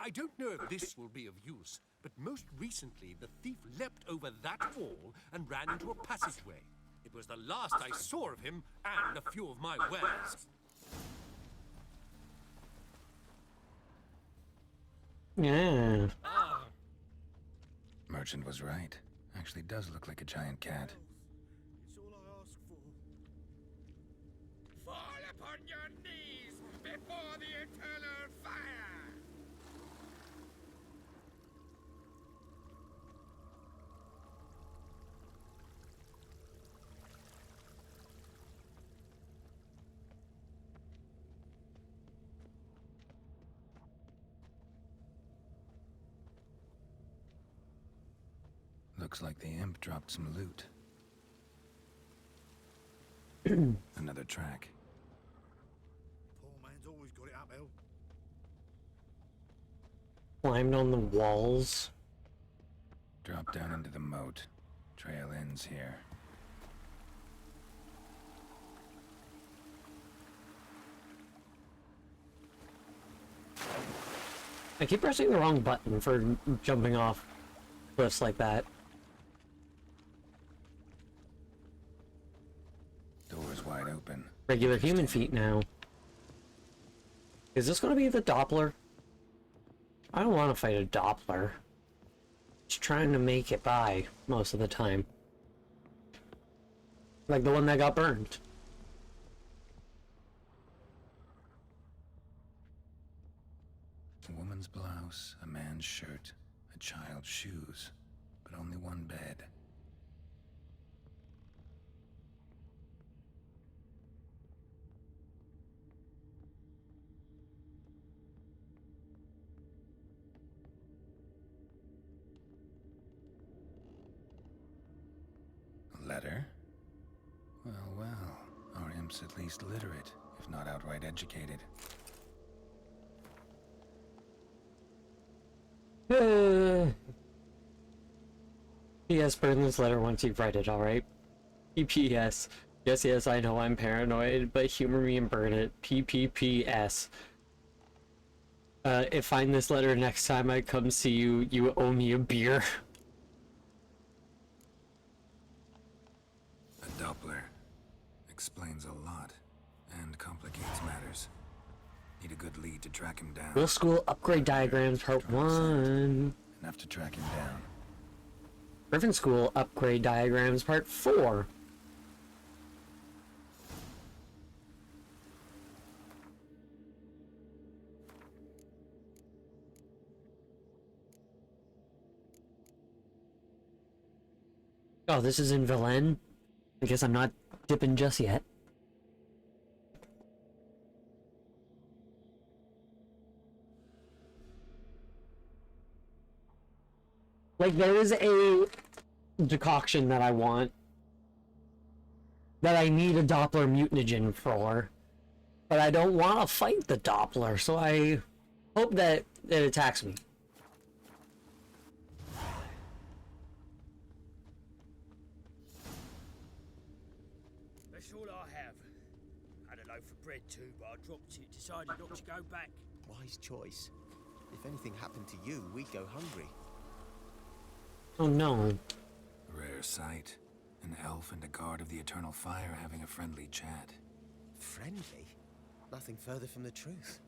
I don't know if this will be of use, but most recently the thief leapt over that wall and ran into a passageway. It was the last I saw of him and a few of my wares. Yeah. Merchant was right. Actually does look like a giant cat. It's all I ask for. Fall upon your knees before the eternal fire! Looks like the imp dropped some loot. Another track. Poor man's always got it uphill. Climbed on the walls. Drop down into the moat. Trail ends here. I keep pressing the wrong button for jumping off cliffs like that. Doors wide open. Regular human feet now. Is this gonna be the Doppler? I don't want to fight a Doppler. Just trying to make it by most of the time. Like the one that got burned. A woman's blouse, a man's shirt, a child's shoes, but only one bed. A letter? Well, well, our imp's at least literate, if not outright educated. P.S. Burn this letter once you've read it, alright? P.P.S. Yes, I know I'm paranoid, but humor me and burn it. P.P.P.S. If find this letter next time I come see you, you owe me a beer. A Doppler. Explains a lot, and complicates matters. Need a good lead to track him down. Middle school upgrade diagrams part 1. enough to track him down. Griffin School Upgrade Diagrams Part 4. Oh, this is in Villain? I guess I'm not dipping just yet. Like, there is a decoction that I want. That I need a Doppler mutagen for. But I don't want to fight the Doppler, so I hope that it attacks me. That's all I have. Had a loaf of bread too, but I dropped it. Decided not to go back. Wise choice. If anything happened to you, we'd go hungry. Oh no. Rare sight. An elf and a guard of the Eternal Fire having a friendly chat. Friendly? Nothing further from the truth.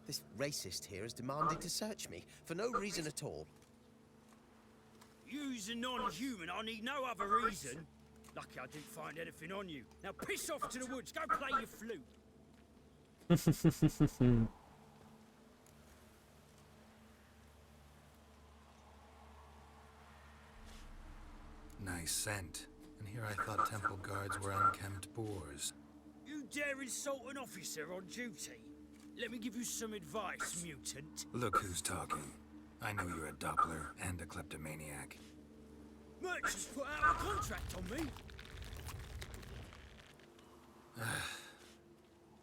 This racist here has demanded to search me, for no reason at all. You's a non-human. I need no other reason. Lucky I didn't find anything on you. Now piss off to the woods. Go play your flute. Nice scent. And here I thought temple guards were unkempt boors. You dare insult an officer on duty? Let me give you some advice, mutant. Look who's talking. I know you're a Doppler and a kleptomaniac. Merchants put out a contract on me.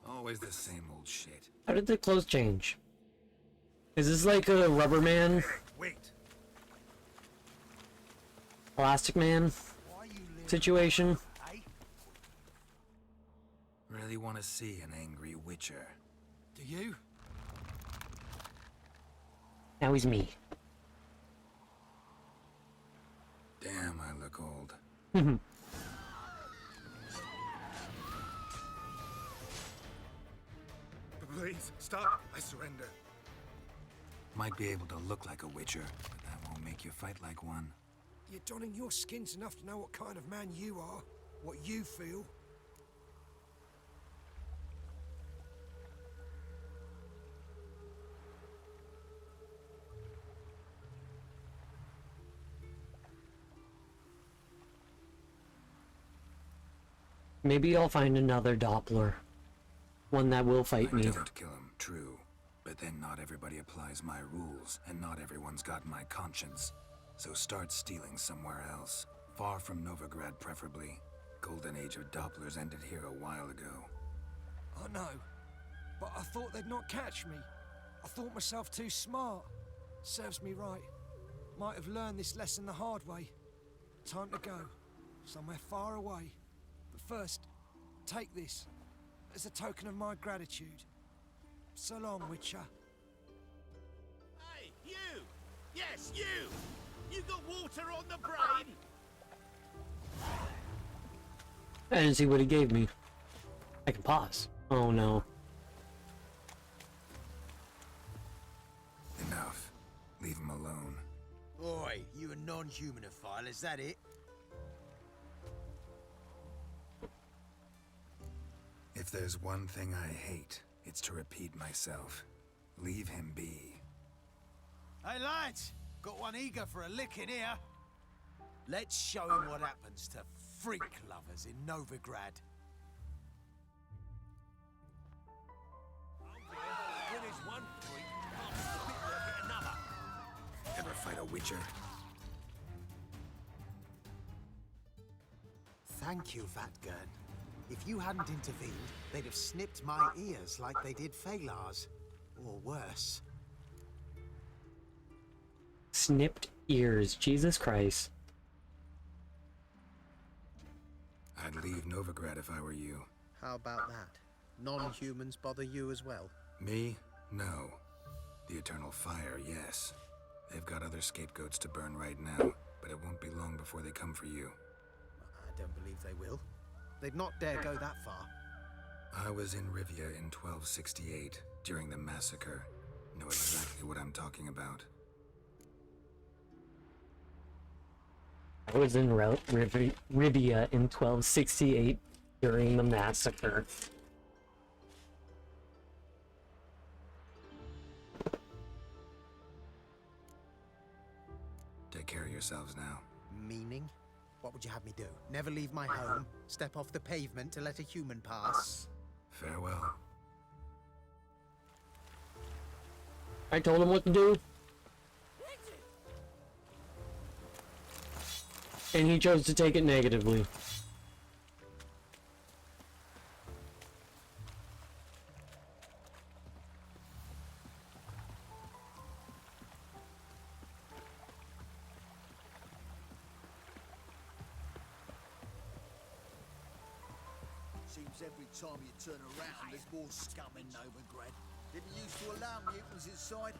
Always the same old shit. How did the clothes change? Is this like a Rubber Man? Wait. Elastic Man situation? Really want to see an angry witcher. Do you? Now he's me. Damn, I look old. Please, stop. I surrender. Might be able to look like a witcher, but that won't make you fight like one. You're donning your skins enough to know what kind of man you are, what you feel. Maybe I'll find another Doppler. One that will fight I me. don't kill him, true. But then not everybody applies my rules, and not everyone's got my conscience. So start stealing somewhere else. Far from Novigrad, preferably. Golden age of Dopplers ended here a while ago. I know, but I thought they'd not catch me. I thought myself too smart. Serves me right. Might have learned this lesson the hard way. Time to go. Somewhere far away. But first, take this. As a token of my gratitude. So long, Witcher. Hey, you! Yes, you! You got water on the brain? I didn't see what he gave me. I can pause. Oh no. Enough. Leave him alone. Oi, you a non-humanophile, is that it? If there's one thing I hate, it's to repeat myself. Leave him be. Hey lads, got one eager for a licking here. Let's show him what happens to freak lovers in Novigrad. When there's one freak, half the bit work at another. Ever fight a witcher? Thank you, Vatgern. If you hadn't intervened, they'd have snipped my ears like they did Phalar's. Or worse. Snipped ears. Jesus Christ. I'd leave Novigrad if I were you. How about that? Non-humans bother you as well? Me? No. The Eternal Fire, yes. They've got other scapegoats to burn right now, but it won't be long before they come for you. I don't believe they will. They'd not dare go that far. I was in Rivia in 1268, during the massacre. Know exactly what I'm talking about. I was in Rivia in 1268 during the massacre. Take care of yourselves now. Meaning? What would you have me do? Never leave my home? Step off the pavement to let a human pass? Farewell. I told him what to do. And he chose to take it negatively. Seems every time you turn around, there's more scum in Novigrad. Didn't used to allow mutants inside.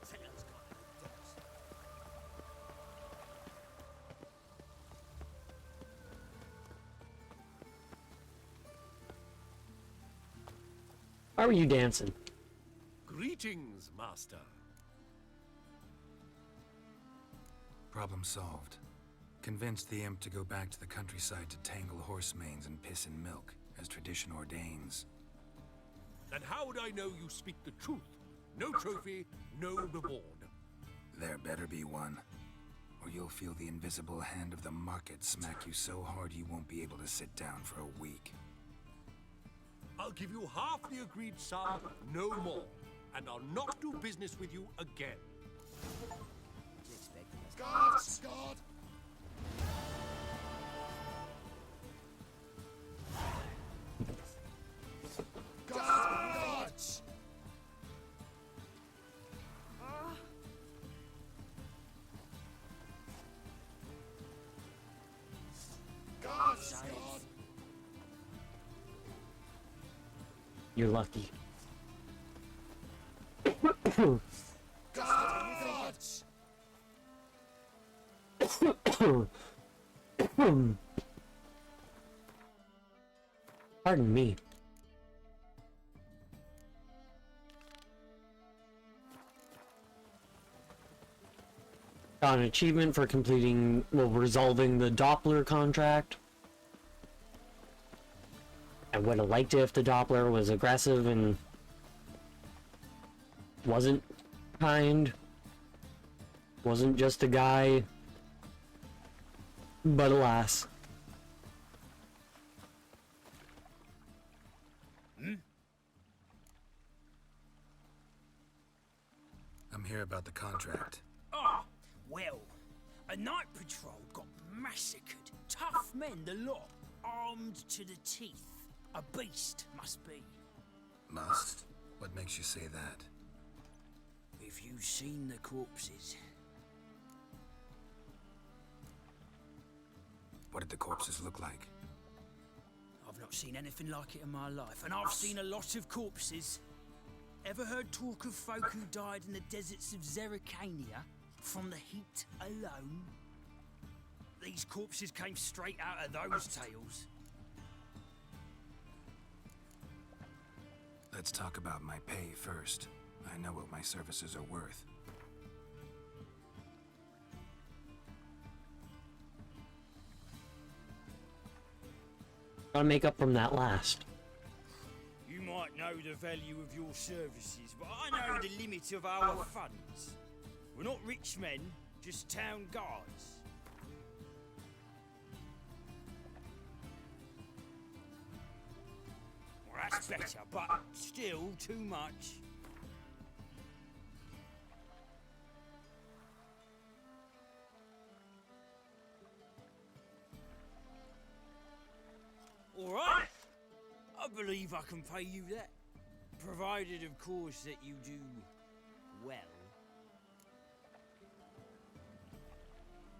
Town's got no depths. How are you dancing? Greetings, Master. Problem solved. Convinced the imp to go back to the countryside to tangle horse manes and piss in milk, as tradition ordains. And how would I know you speak the truth? No trophy, no reward. There better be one, or you'll feel the invisible hand of the market smack you so hard you won't be able to sit down for a week. I'll give you half the agreed sum, no more. And I'll not do business with you again. Guard! Guard! Guards! Guards! Guard! You're lucky. Guards! Pardon me. Got an achievement for completing, well, resolving the Doppler contract. I would have liked it if the Doppler was aggressive and wasn't kind. Wasn't just a guy. But alas. I'm here about the contract. Ah, well, a night patrol got massacred. Tough men, the lot, armed to the teeth. A beast, must be. Must? What makes you say that? If you've seen the corpses. What did the corpses look like? I've not seen anything like it in my life, and I've seen a lot of corpses. Ever heard talk of folk who died in the deserts of Zerrikania from the heat alone? These corpses came straight out of those tales. Let's talk about my pay first. I know what my services are worth. Gotta make up from that last. You might know the value of your services, but I know the limit of our funds. We're not rich men, just town guards. Well, that's better, but still too much. All right. I believe I can pay you that. Provided, of course, that you do well.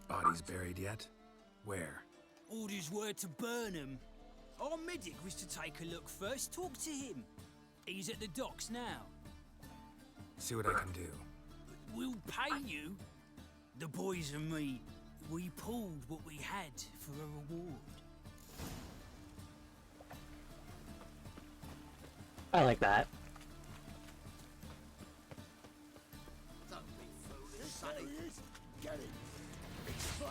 Bodies buried yet? Where? Orders were to burn them. Our medic was to take a look first. Talk to him. He's at the docks now. See what I can do. We'll pay you. The boys and me, we pulled what we had for a reward. I like that. Don't be foolish, Sonny. Get it!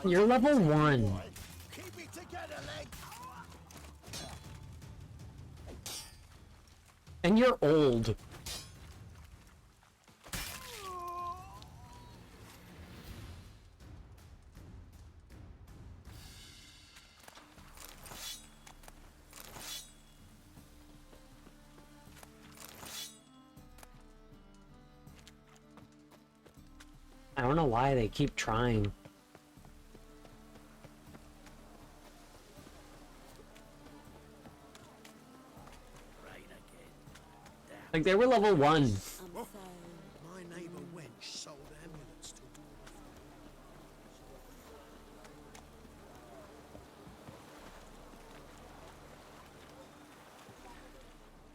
You're level 1. Keep it together, leg. And you're old. I don't know why they keep trying. Like, they were level 1. My neighbour Wench sold amulets to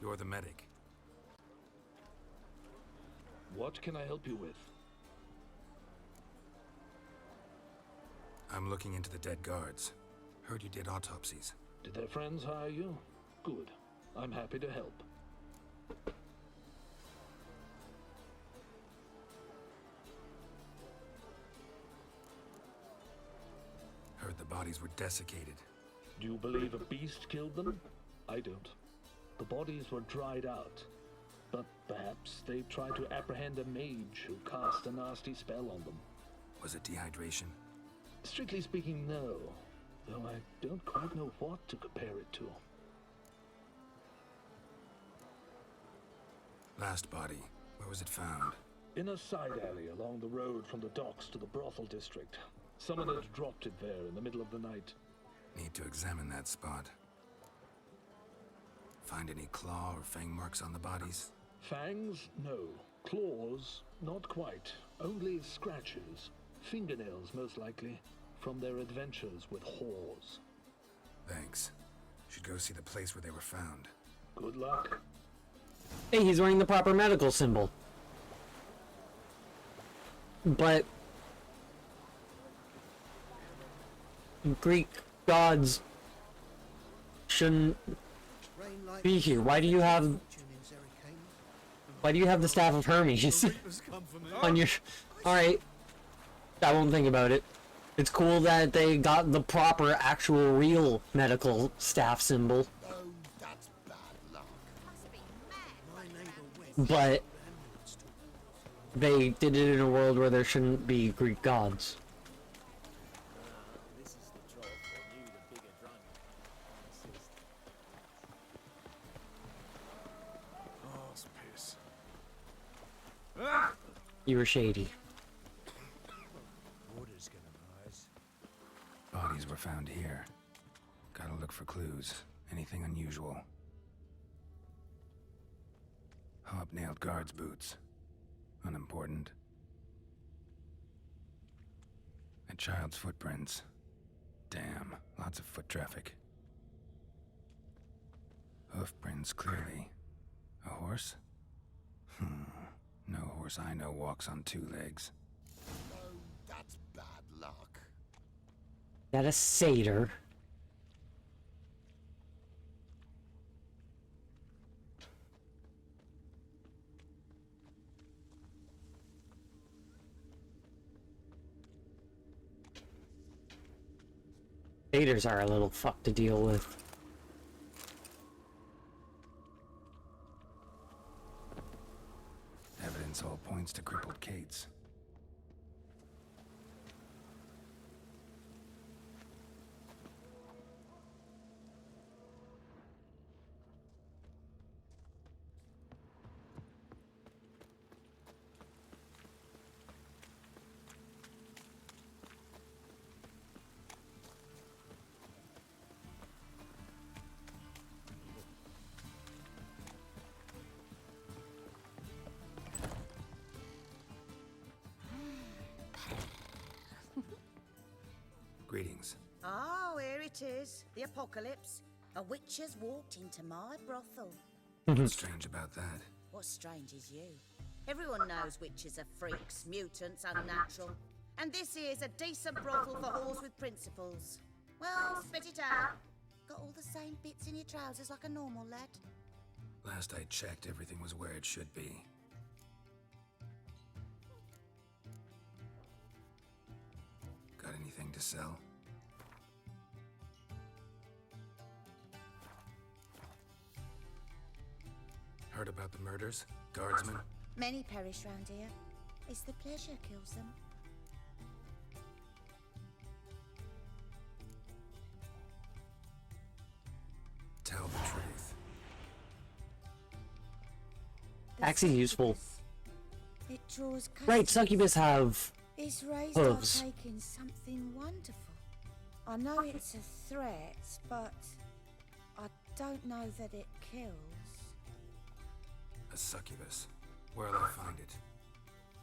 You're the medic. What can I help you with? I'm looking into the dead guards. Heard you did autopsies. Did their friends hire you? Good. I'm happy to help. Heard the bodies were desiccated. Do you believe a beast killed them? I don't. The bodies were dried out. But perhaps they tried to apprehend a mage who cast a nasty spell on them. Was it dehydration? Strictly speaking, no. Though I don't quite know what to compare it to. Last body, where was it found? In a side alley along the road from the docks to the brothel district. Someone had dropped it there in the middle of the night. Need to examine that spot. Find any claw or fang marks on the bodies? Fangs? No. Claws? Not quite. Only scratches. Fingernails, most likely. From their adventures with whores. Thanks. Should go see the place where they were found. Good luck. Hey, he's wearing the proper medical symbol. But Greek gods shouldn't be here. Why do you have the staff of Hermes on your... Alright. I won't think about it. It's cool that they got the proper, actual, real medical staff symbol. But they did it in a world where there shouldn't be Greek gods. You were shady. Bodies were found here. Gotta look for clues. Anything unusual. Hobnailed guards' boots. Unimportant. A child's footprints. Damn, lots of foot traffic. Hoof prints, clearly. A horse? No horse I know walks on 2 legs. Oh, that's bad luck. That a satyr. Satyrs are a little fuck to deal with. Evidence all points to crippled Kates. Greetings. Oh, here it is. The apocalypse. A witch has walked into my brothel. What's strange about that? What's strange is you. Everyone knows witches are freaks, mutants, unnatural. And this here's a decent brothel for whores with principles. Well, spit it out. Got all the same bits in your trousers like a normal lad. Last I checked, everything was where it should be. Got anything to sell? Heard about the murders? Guardsmen? Many perish round here. It's the pleasure kills them. Tell the truth. Actually useful. It draws Right, customers. succubus have It's raised hooves. on taking something wonderful. I know it's a threat, but I don't know that it kills. A succubus. Where'll I find it?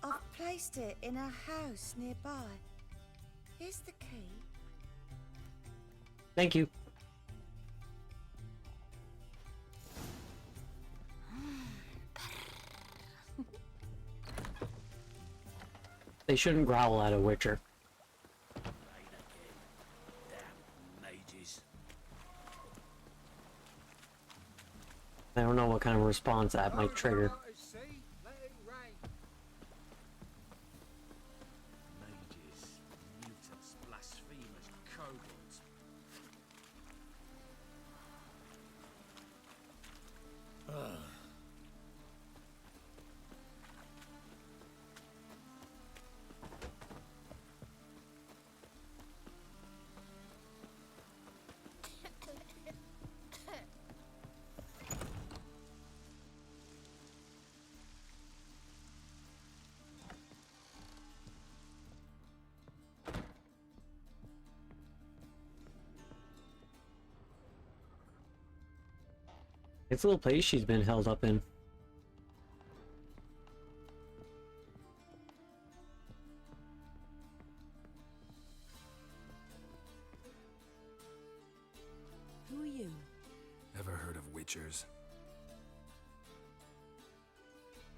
I've placed it in a house nearby. Here's the key. Thank you. They shouldn't growl at a Witcher. Mages. I don't know what kind of response that might trigger. Mages, mutants, blasphemers, kobolds. It's a little place she's been held up in. Who are you? Ever heard of witchers?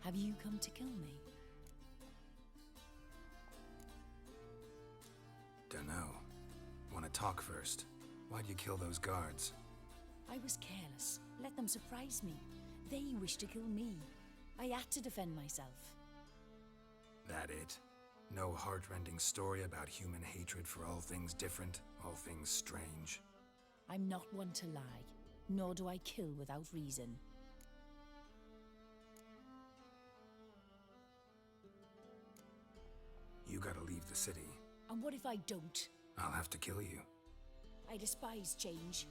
Have you come to kill me? Dunno. Wanna talk first? Why'd you kill those guards? I was careless. Let them surprise me. They wished to kill me. I had to defend myself. That it? No heartrending story about human hatred for all things different, all things strange? I'm not one to lie, nor do I kill without reason. You gotta leave the city. And what if I don't? I'll have to kill you. I despise change.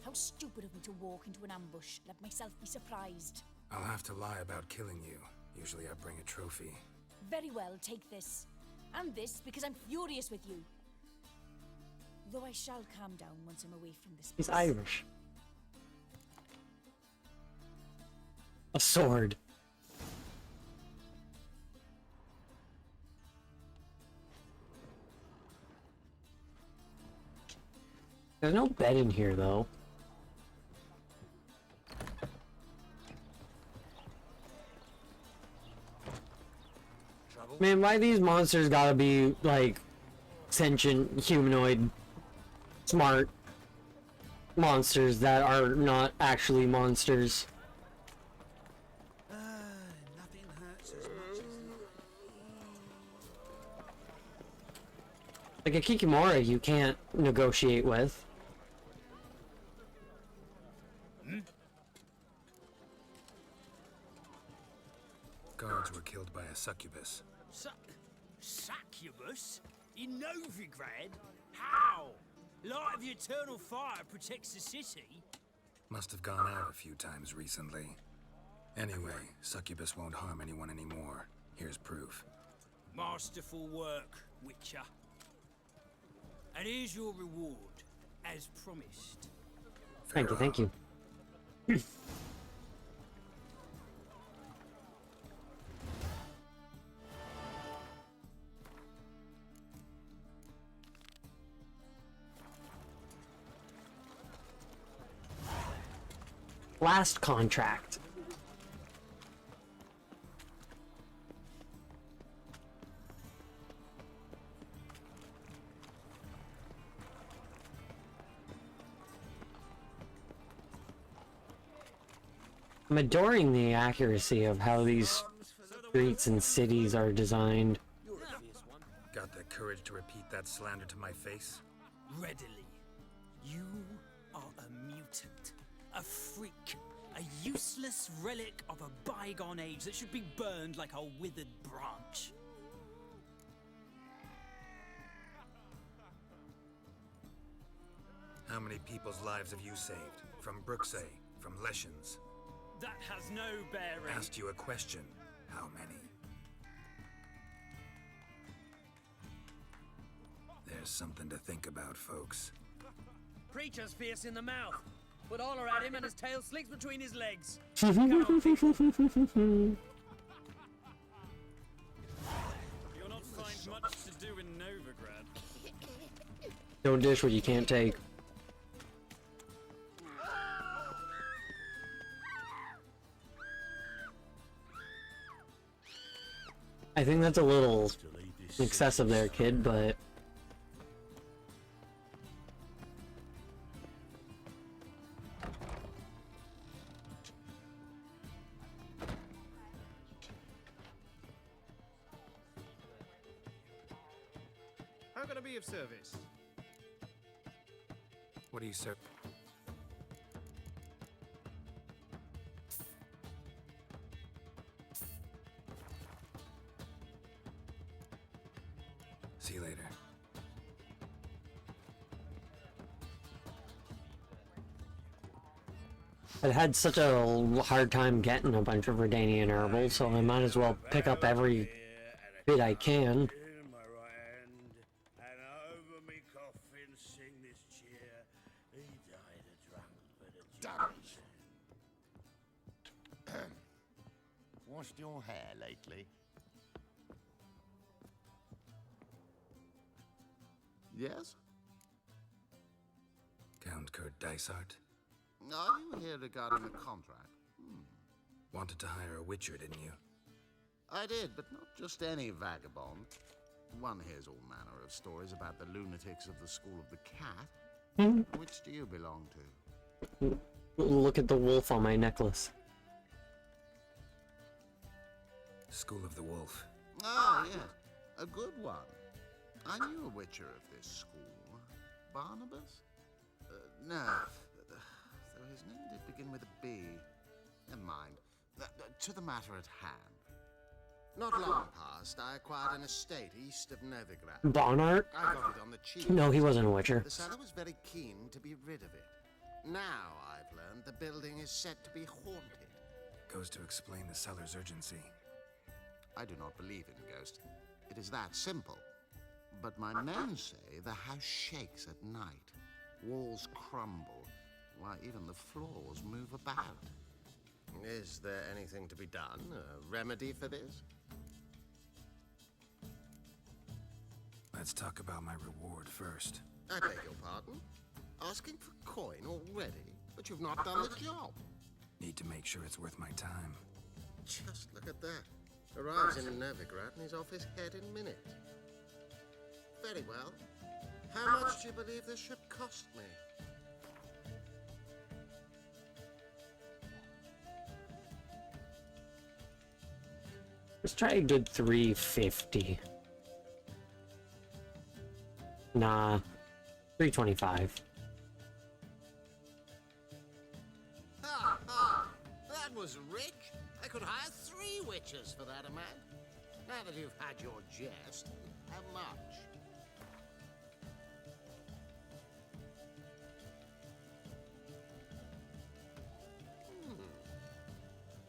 How stupid of me to walk into an ambush, let myself be surprised. I'll have to lie about killing you. Usually I bring a trophy. Very well, take this. And this, because I'm furious with you. Though I shall calm down once I'm away from this He's place. Irish. A sword. There's no bed in here, though. Man, why these monsters gotta be, like, sentient, humanoid, smart monsters that are not actually monsters? Nothing hurts as much as Like a Kikimora you can't negotiate with. Guards were killed by a succubus. Succubus? In Novigrad? How? Light of the Eternal Fire protects the city? Must have gone out a few times recently. Anyway, succubus won't harm anyone anymore. Here's proof. Masterful work, Witcher. And here's your reward, as promised. Thank you, thank you. Last contract. I'm adoring the accuracy of how these streets and cities are designed. Got got the courage to repeat that slander to my face? Readily. You are a mutant, a freak, a useless relic of a bygone age that should be burned like a withered branch. How many people's lives have you saved? From Brooksay, from Leshens? That has no bearing. Asked you a question. How many? There's something to think about, folks. Preacher's fierce in the mouth. Put holler at him and his tail slinks between his legs. You'll not find much to do in Novigrad. Don't dish what you can't take. I think that's a little excessive there, kid, but... How can I be of service? What do you serve? See you later. I've had such a hard time getting a bunch of Redanian herbals, so I might as well pick up every bit I can. Washed your hair lately? Yes? Count Kurt Dysart? Are you here regarding a contract? Wanted to hire a witcher, didn't you? I did, but not just any vagabond. One hears all manner of stories about the lunatics of the School of the Cat. Which do you belong to? Look at the wolf on my necklace. School of the Wolf. Ah, yes. A good one. I knew a witcher of this school. Barnabas? No. Though his name did begin with a B. Never mind. To the matter at hand. Not long past, I acquired an estate east of Novigrad. Barnard? I got it on the cheap. No, he wasn't a witcher. The seller was very keen to be rid of it. Now, I've learned the building is said to be haunted. Goes to explain the seller's urgency. I do not believe in ghosts. It is that simple. But my men say the house shakes at night. Walls crumble. Why, even the floors move about. Is there anything to be done? A remedy for this? Let's talk about my reward first. I beg your pardon? Asking for coin already? But you've not done the job. Need to make sure it's worth my time. Just look at that. Arrives in Novigrad and he's off his head in minutes. Very well. How much do you believe this ship cost me? Let's try a good 350. Nah, 325. Ha ha! That was rich. I could hire 3 witches for that amount. Now that you've had your jest, how much?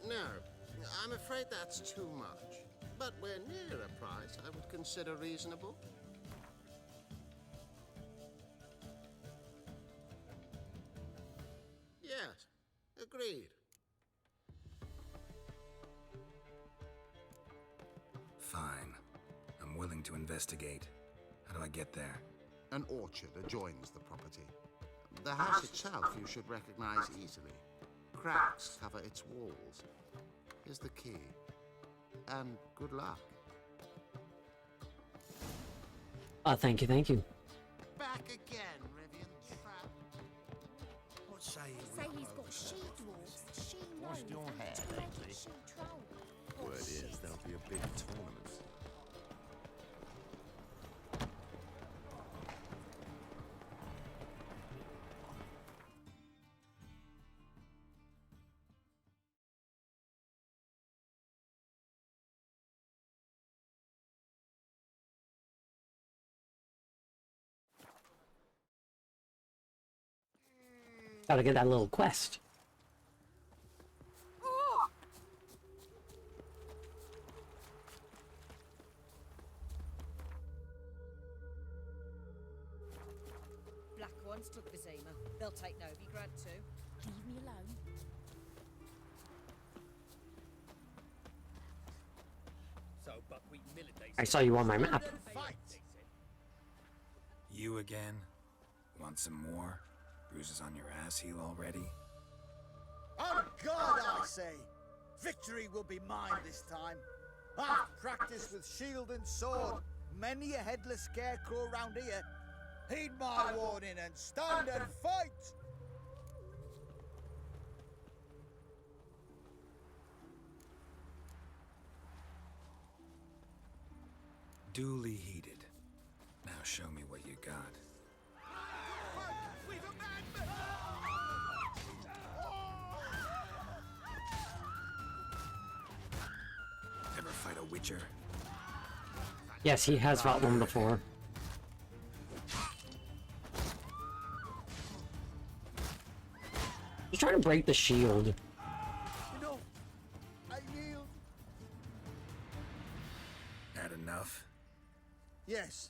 No, I'm afraid that's too much. But we're near a price I would consider reasonable. Yes, agreed. Fine. I'm willing to investigate. How do I get there? An orchard adjoins the property. The house itself you should recognize easily. Cracks cover its walls. Here's the key. And good luck. Thank you, thank you. Back again, Rivian Trap. What say you? Say he's got she-dwarfs, Washed your hair lately? she-troll. Word is there'll be a big tournament. Gotta get that little quest. Black ones took Vizima. They'll take Novigrad too. Leave me alone. So buckwheat millet, they I say. saw you on my map. You again? Want some more? Bruises on your ass heel already? On God, I say! Victory will be mine this time. I've practiced with shield and sword. Many a headless scarecrow round here. Heed my warning and stand and fight! Duly heeded. Now show me what you got. Ever fight a witcher? Yes, he has fought one before. He's trying to break the shield. No, I yield. Had enough? Yes,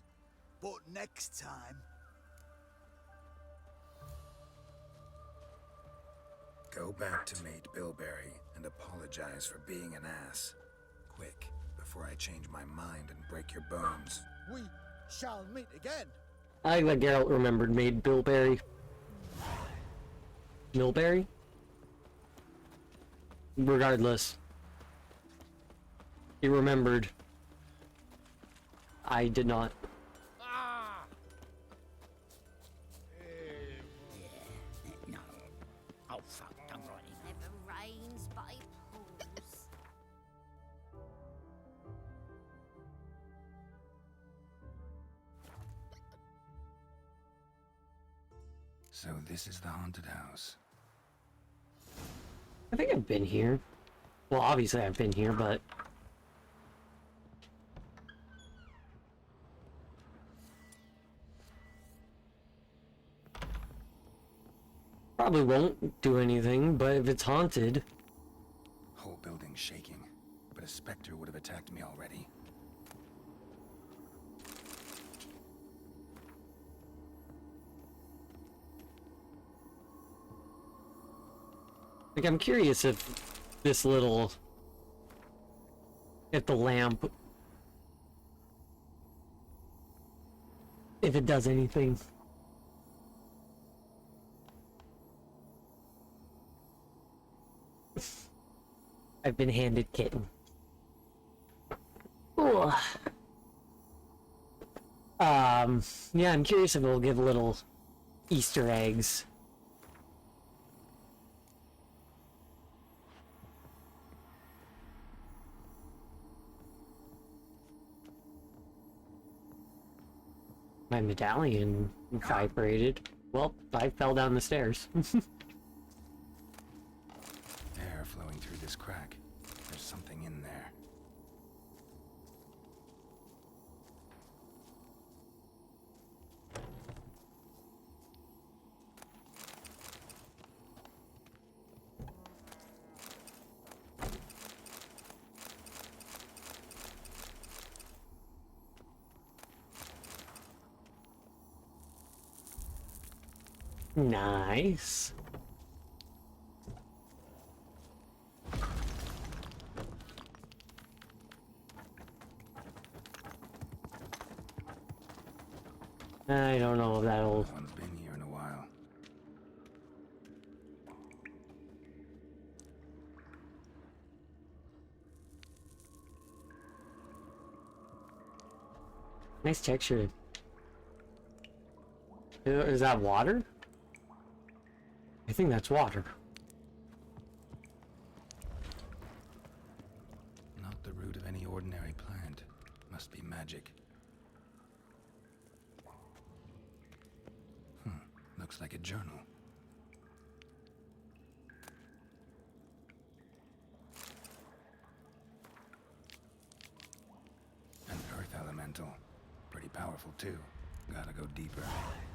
but next time. Go back to Mate Bilberry and apologize for being an ass. Quick, before I change my mind and break your bones. We shall meet again. I like that Geralt remembered made Bilberry. Milberry? Regardless. He remembered. I did not. No. Oh, fuck. Don't write it. Never rains but it pours. So this is the haunted house. I think I've been here. Well, obviously I've been here, but... Probably won't do anything, but if it's haunted... Whole building shaking, but a specter would have attacked me already. Like, I'm curious if this little... If the lamp... If it does anything. I've been handed kitten. Ooh. Yeah, I'm curious if it'll give little Easter eggs. My medallion vibrated. Well, I fell down the stairs. Air flowing through this crack. There's something in there. Nice. I don't know if that'll... No one's been here in a while. Nice texture. Is that water? I think that's water. Not the root of any ordinary plant. Must be magic. Looks like a journal. An earth elemental. Pretty powerful too. Gotta go deeper.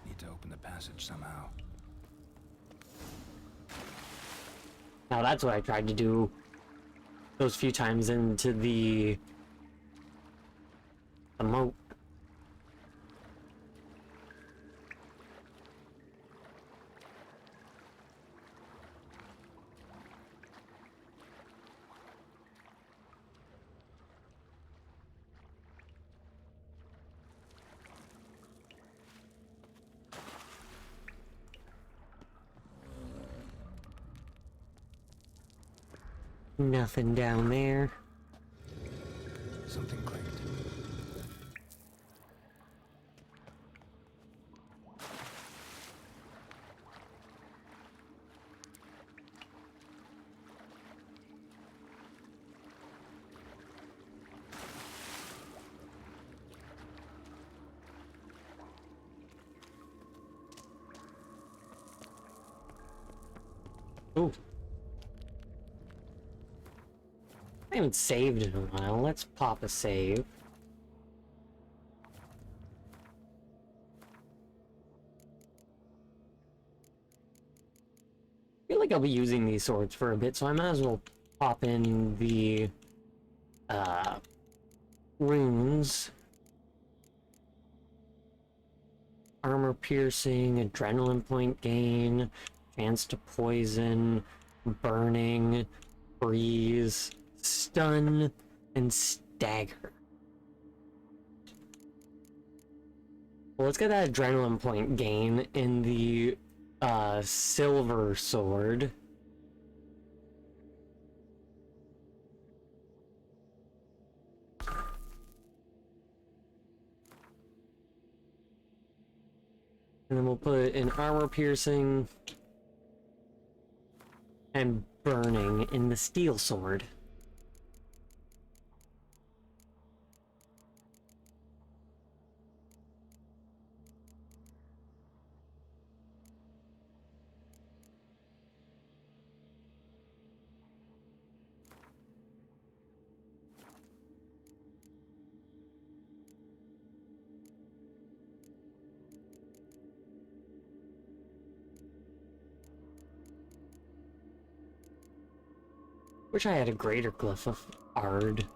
Need to open the passage somehow. Now that's what I tried to do those few times into the moat. Nothing down there. Something clicked. Ooh. I haven't saved in a while. Let's pop a save. I feel like I'll be using these swords for a bit, so I might as well pop in the runes. Armor piercing, adrenaline point gain, chance to poison, burning, freeze, stun, and stagger. Well, let's get that adrenaline point gain in the silver sword. And then we'll put an armor piercing and burning in the steel sword. Wish I had a greater glyph of Ard.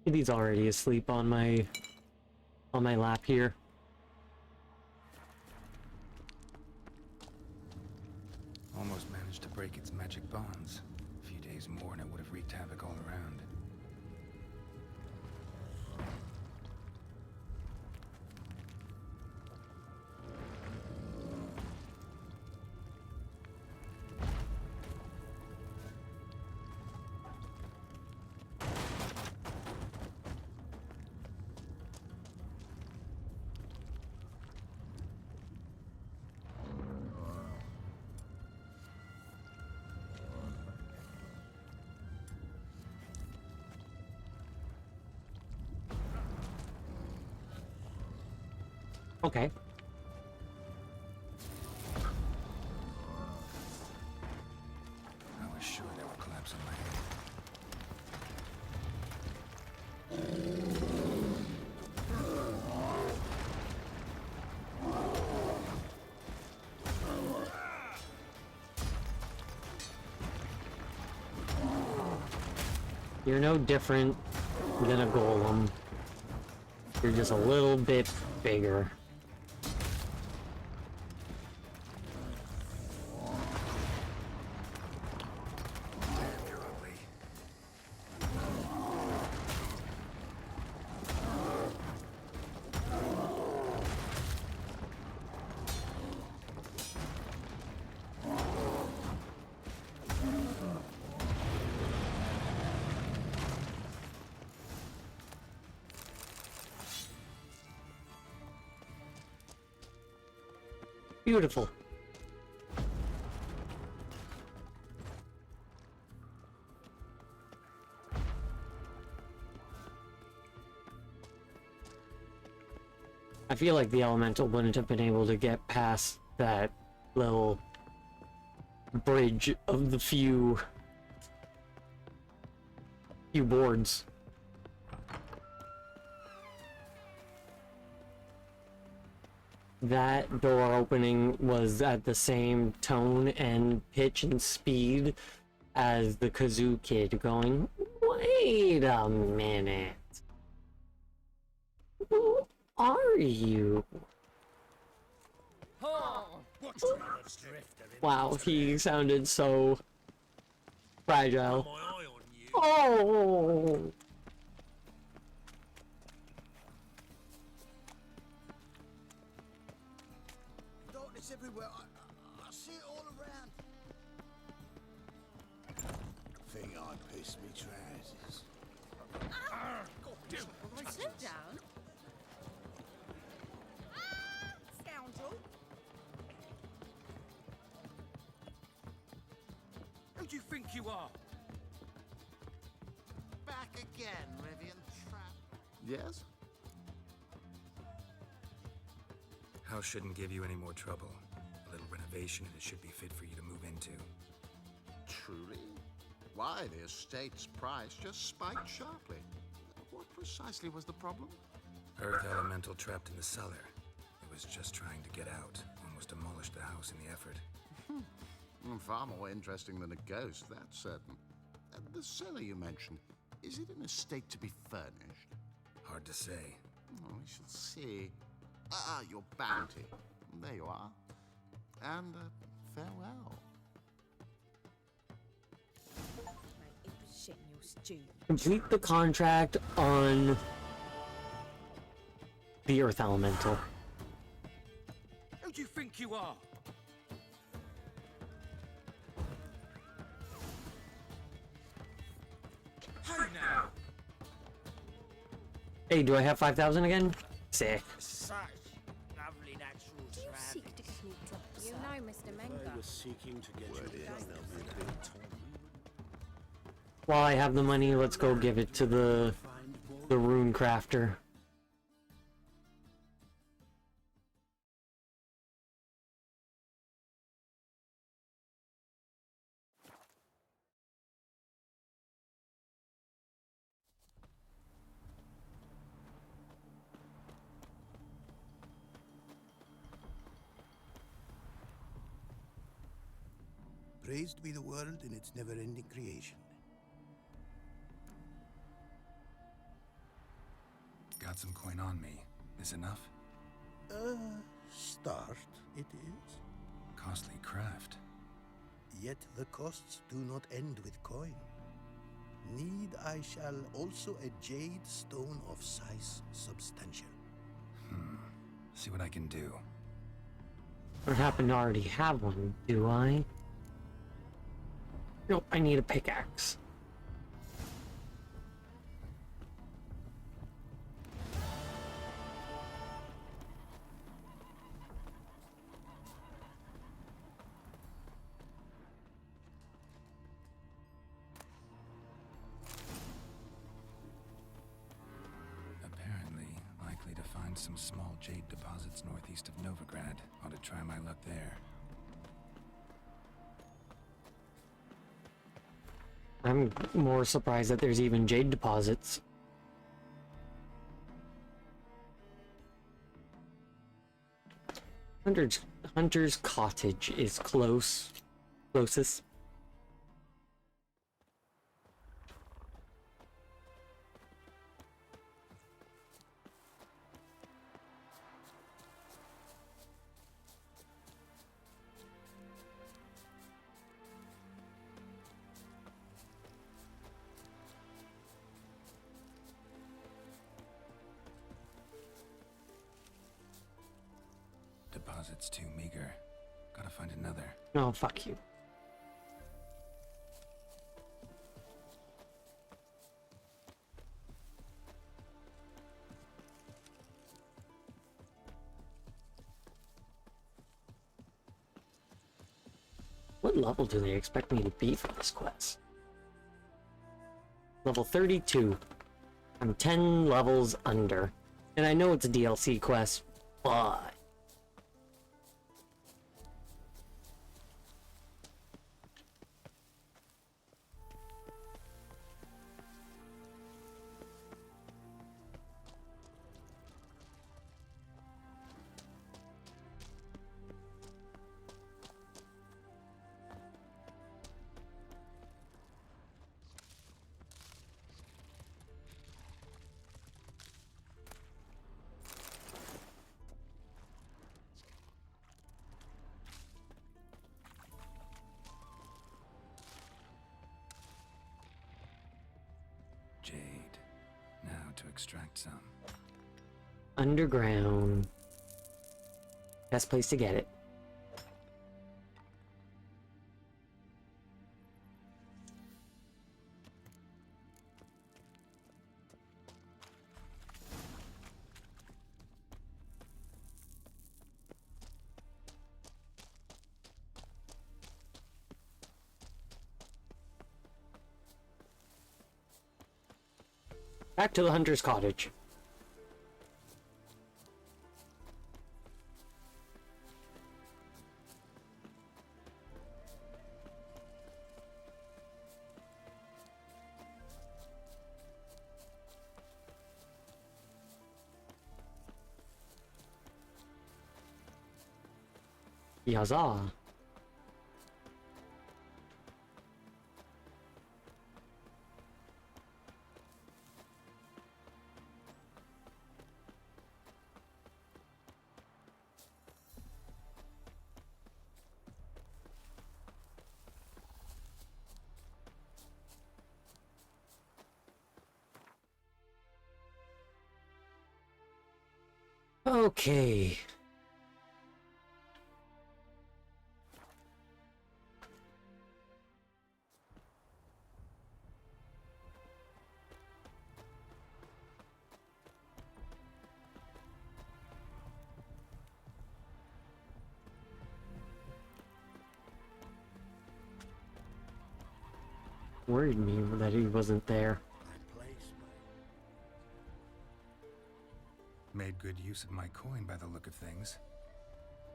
He's already asleep on my lap here. Almost managed to break its magic bonds. A few days more and it would have wreaked havoc all around. Okay. I was sure they were collapsing my You're no different than a golem. You're just a little bit bigger. Beautiful. I feel like the elemental wouldn't have been able to get past that little bridge of the few boards. That door opening was at the same tone and pitch and speed as the kazoo kid going, "Wait a minute. Who are you?" Wow, he sounded so fragile. Oh! Darkness everywhere. I see it all around. Think I pissed me trousers. Slow down. Scoundrel. Who do you think you are? Back again, Rivian Trap. Yes? House shouldn't give you any more trouble. A little renovation and it should be fit for you to move into. Truly? Why, the estate's price just spiked sharply. What precisely was the problem? Earth elemental trapped in the cellar. It was just trying to get out. Almost demolished the house in the effort. Far more interesting than a ghost, that's certain. The cellar you mentioned, is it in a state to be furnished? Hard to say. Oh, we shall see. Your bounty. There you are. And farewell. Shit in your stew. Complete the contract on the Earth Elemental. Who do you think you are? Hey now! Hey, do I have 5,000 again? Sick. Such lovely natural Do you seek to sneak up, You know, Mr. Menga. Seeking to get While I have the money, let's go give it to the rune crafter. Praised be the world in its never-ending creation. Got some coin on me. Is enough? Start it is. Costly craft. Yet the costs do not end with coin. Need I shall also a jade stone of size substantial. See what I can do. I don't happen to already have one, do I? Nope, I need a pickaxe. Apparently, likely to find some small jade deposits northeast of Novigrad. Ought to try my luck there. I'm more surprised that there's even jade deposits. Hunter's Cottage is closest. Deposit's too meager. Gotta find another. No, fuck you. What level do they expect me to be for this quest? Level 32. I'm 10 levels under. And I know it's a DLC quest, But Jade. Now to extract some. underground. Best place to get it. Back to the hunter's cottage. Yaza. Okay. Worried me that he wasn't there. Made good use of my coin by the look of things.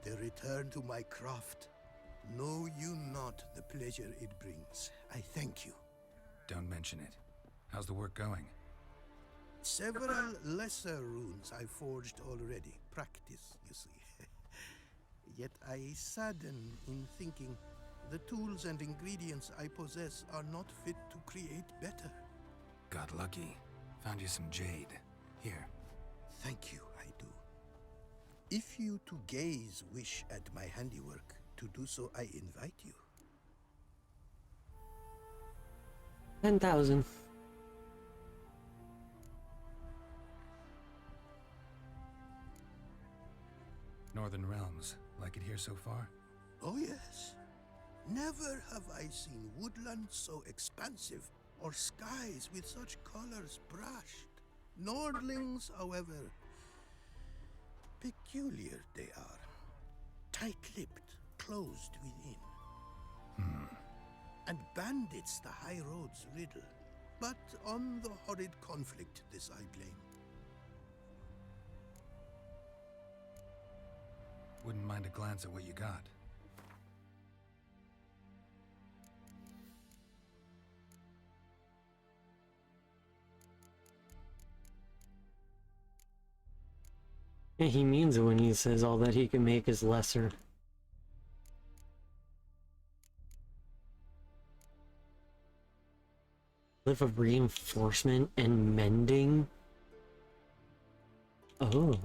The return to my craft. Know you not the pleasure it brings. I thank you. Don't mention it. How's the work going? Several lesser runes I forged already. Practice, you see. Yet I sadden in thinking the tools and ingredients I possess are not fit to create better. Got lucky. Found you some jade. Here. Thank you, I do. If you to gaze wish at my handiwork, to do so I invite you. 10,000. Northern Realms. Like it here so far? Oh yes. Never have I seen woodlands so expansive, or skies with such colors brushed. Nordlings, however, peculiar they are. Tight-lipped, closed within. And bandits the high roads riddle. But on the horrid conflict this I blame. Wouldn't mind a glance at what you got. Yeah, he means it when he says all that he can make is lesser. Live of reinforcement and mending? Oh.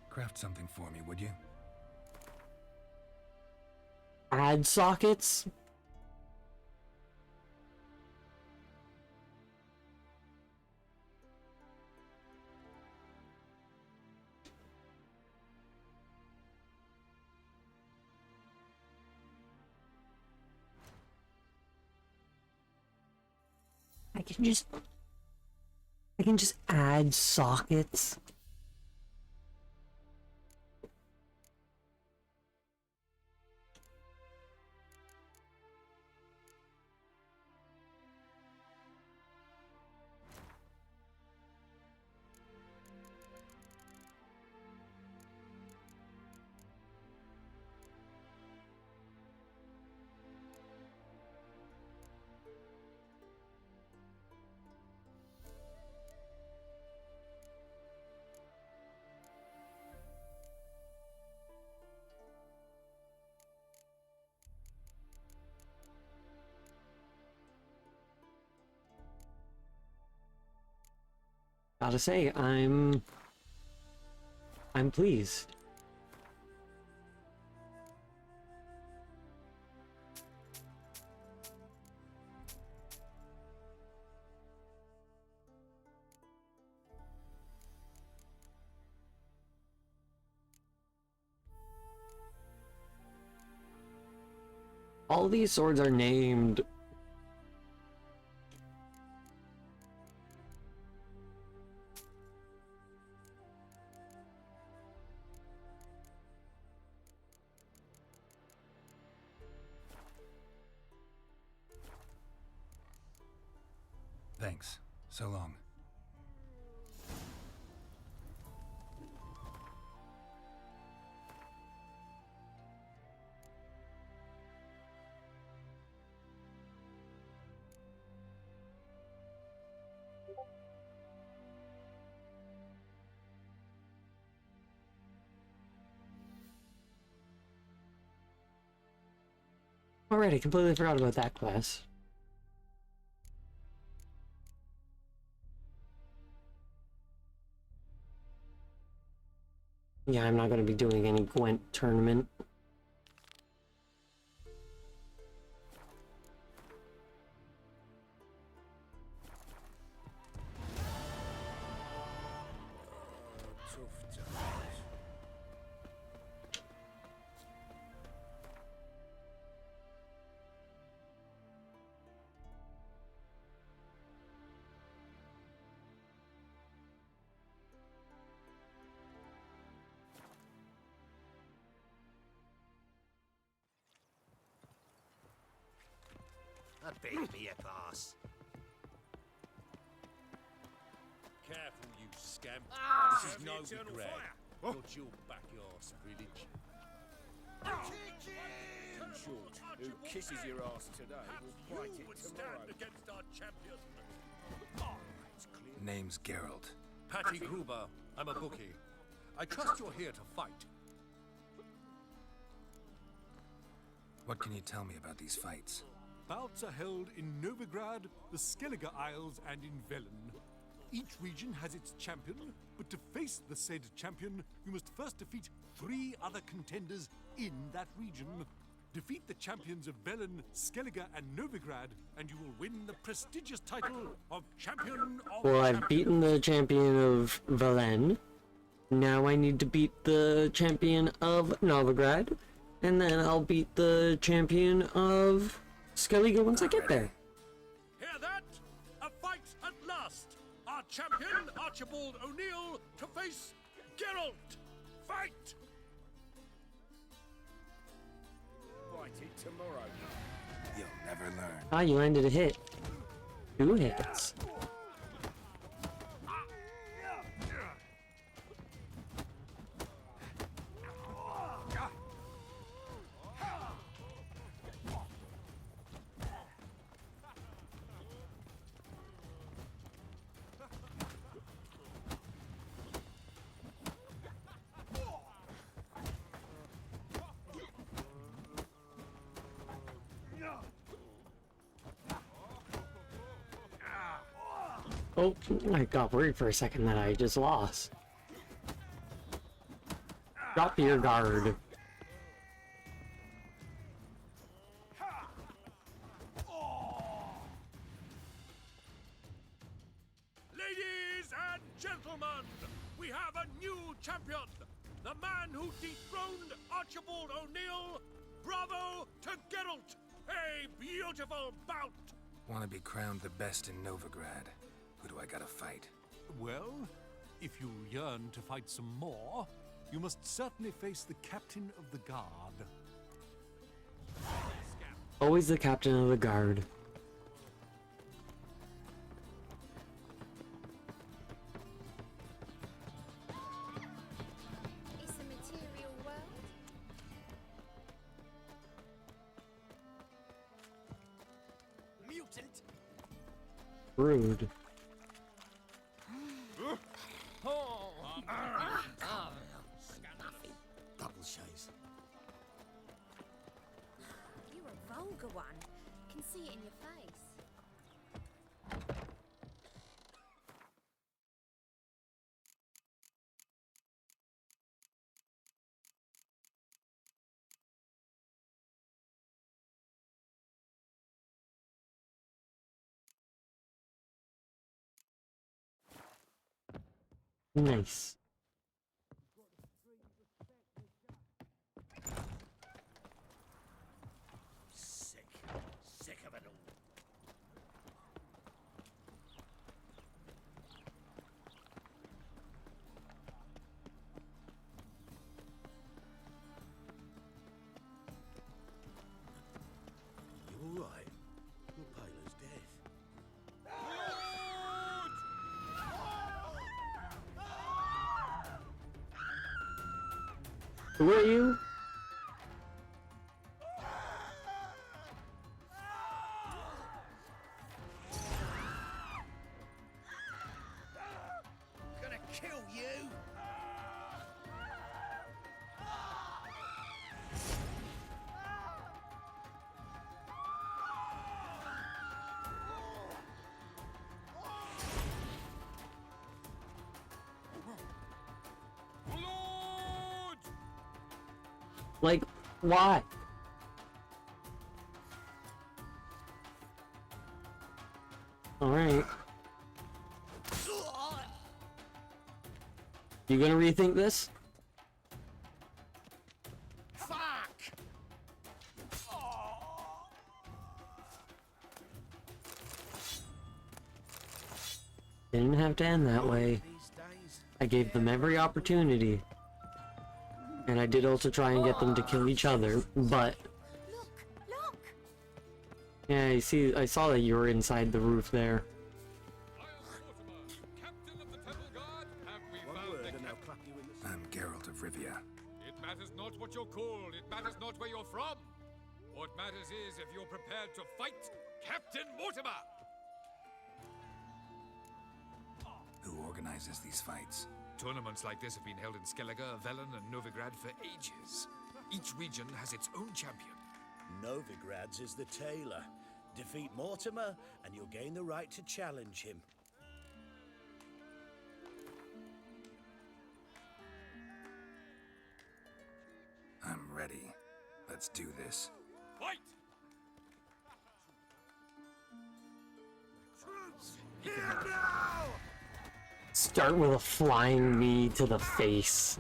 Craft something for me, would you? Add sockets? I can just add sockets. Gotta say, I'm pleased. All these swords are named. Thanks. So long. Alright, I completely forgot about that class. Yeah, I'm not going to be doing any Gwent tournament. A bit be a pass. Careful, you scamp. Ah, this is the no eternal regret. fire. Not your backyard's village. In short, who kisses your ass today will bite You would it stand tomorrow. against our champion. Name's Geralt. Patty Gruber, I'm a bookie. I trust you're here to fight. What can you tell me about these fights? Bouts are held in Novigrad, the Skellige Isles, and in Velen. Each region has its champion, but to face the said champion, you must first defeat 3 other contenders in that region. Defeat the champions of Velen, Skellige, and Novigrad, and you will win the prestigious title of Champion of Well, I've Champions. beaten the champion of Valen. Now I need to beat the champion of Novigrad. And then I'll beat the champion of Skellige once I get there. Hear that? A fight at last! Our champion, Archibald O'Neill, to face Geralt! Fight! Bite it tomorrow. You'll never learn. Ah, you landed a hit. 2 hits. Oh, I got worried for a second that I just lost. Drop your guard. Ladies and gentlemen, we have a new champion! The man who dethroned Archibald O'Neill! Bravo to Geralt! A beautiful bout! Want to be crowned the best in Novigrad? Who do I gotta fight? Well, if you yearn to fight some more, you must certainly face the captain of the guard. Always the captain of the guard. It's a material world. Mutant! Rude. Double shades. You're a vulgar one. Can see it in your face. Nice. Sick of it all. You all right? Your Paler's dead. Who are you? Gonna kill you! Like, why? Alright. You gonna rethink this? Fuck! Didn't have to end that way. I gave them every opportunity. And I did also try and get them to kill each other, but... Yeah, you see, I saw that you were inside the roof there. I'm Geralt of Rivia. It matters not what you're called, it matters not where you're from. What matters is if you're prepared to fight Captain Mortimer! Who organizes these fights? Tournaments like this have been held in Skellige, Velen, and Novigrad for ages. Each region has its own champion. Novigrad's is the tailor. Defeat Mortimer, and you'll gain the right to challenge him. I'm ready. Let's do this. Fight! Troops, here now! Start with a flying knee to the face.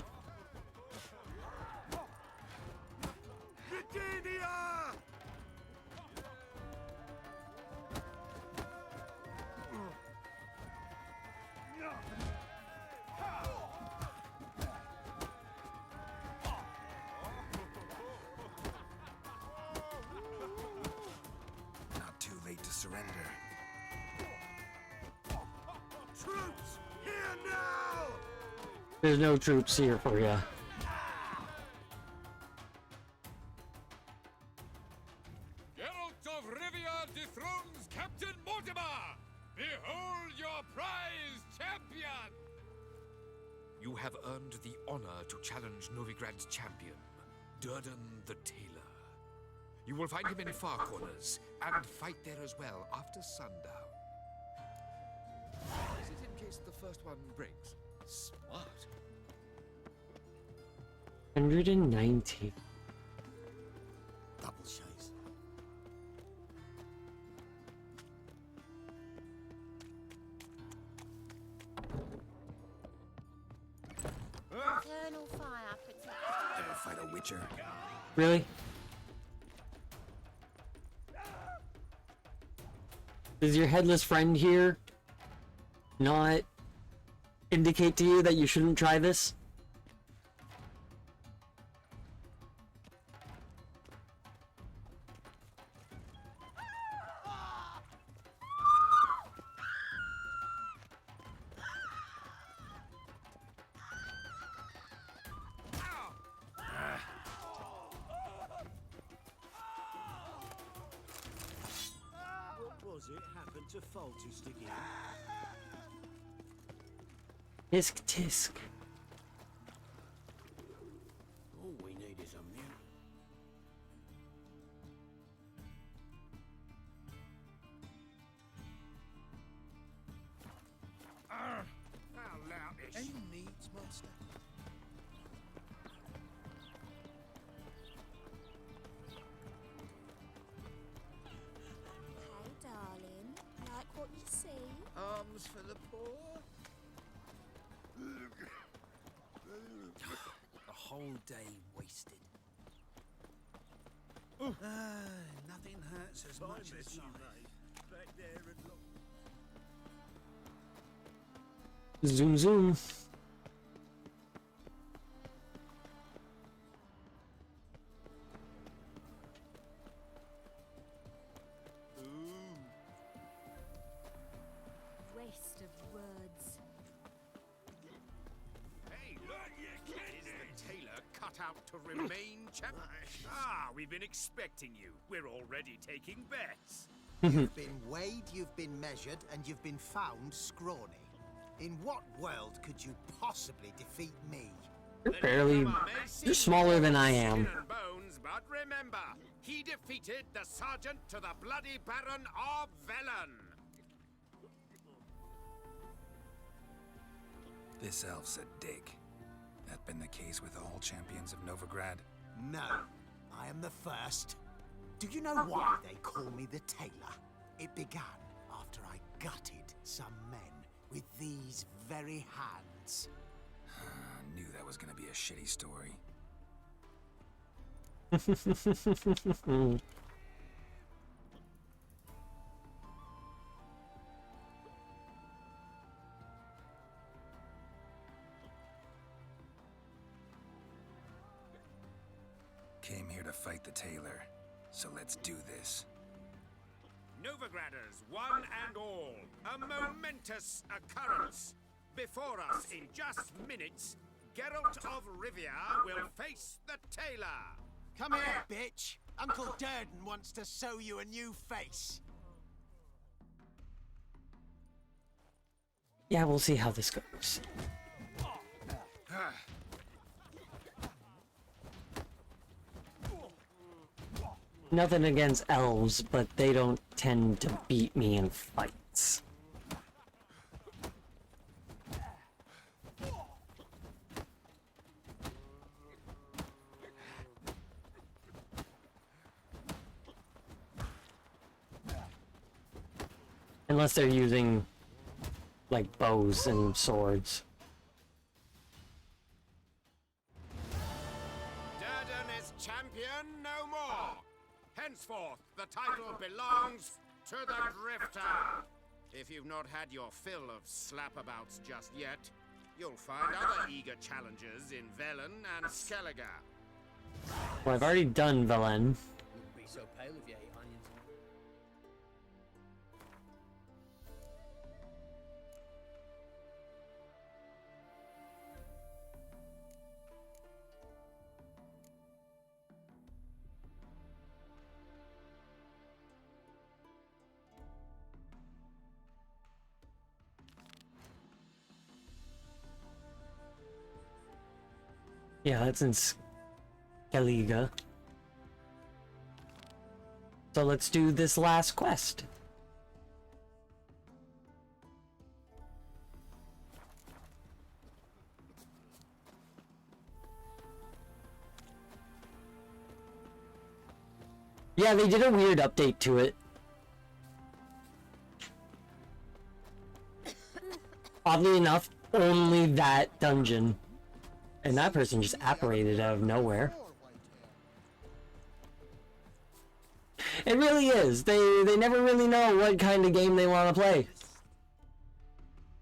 Not too late to surrender. Troops, here now! There's no troops here for ya. Geralt of Rivia dethrones Captain Mortimer! Behold your prize champion! You have earned the honor to challenge Novigrad's champion, Durden the Tailor. You will find him in Far Corners, and fight there as well after sundown. Is it in case the first one breaks? Smart. 190. Double chase. Eternal fire protects. Ever fight a witcher? Really? Does your headless friend here not indicate to you that you shouldn't try this? What was it happened to faulty sticking? Tisk tisk. All we need is a mute. How loutish. Any needs, master? Hey, darling. Like what you see? Arms for the poor? whole day wasted. Nothing hurts as much as life. Back there and look. Zoom, zoom. Waste of words. Hey, look! Is the tailor cut out to remain champ? Ah, we've been expecting you. We're already taking bets. You've been weighed, you've been measured, and you've been found scrawny. In what world could you possibly defeat me? You're smaller than I am. Skin and bones, but remember, he defeated the sergeant to the bloody Baron of Velen. This elf's a dick. That been the case with all champions of Novigrad? No, I am the first. Do you know why they call me the Tailor? It began after I gutted some men with these very hands. I knew that was gonna be a shitty story. Came here to fight the tailor, so let's do this. Novigraders, one and all, a momentous occurrence. Before us, in just minutes, Geralt of Rivia will face the tailor. Come here, bitch! Uncle Durden wants to sew you a new face. Yeah, we'll see how this goes. Nothing against elves, but they don't tend to beat me in fights. Unless they're using, like, bows and swords. Durden is champion no more. Henceforth, the title belongs to the Drifter. If you've not had your fill of slapabouts just yet, you'll find other eager challengers in Velen and Skellige. Well, I've already done Velen. Wouldn't be so pale if you ate onions. Yeah, that's in Skellige. So let's do this last quest. Yeah, they did a weird update to it. Oddly enough, only that dungeon. And that person just apparated out of nowhere. It really is. They never really know what kind of game they want to play.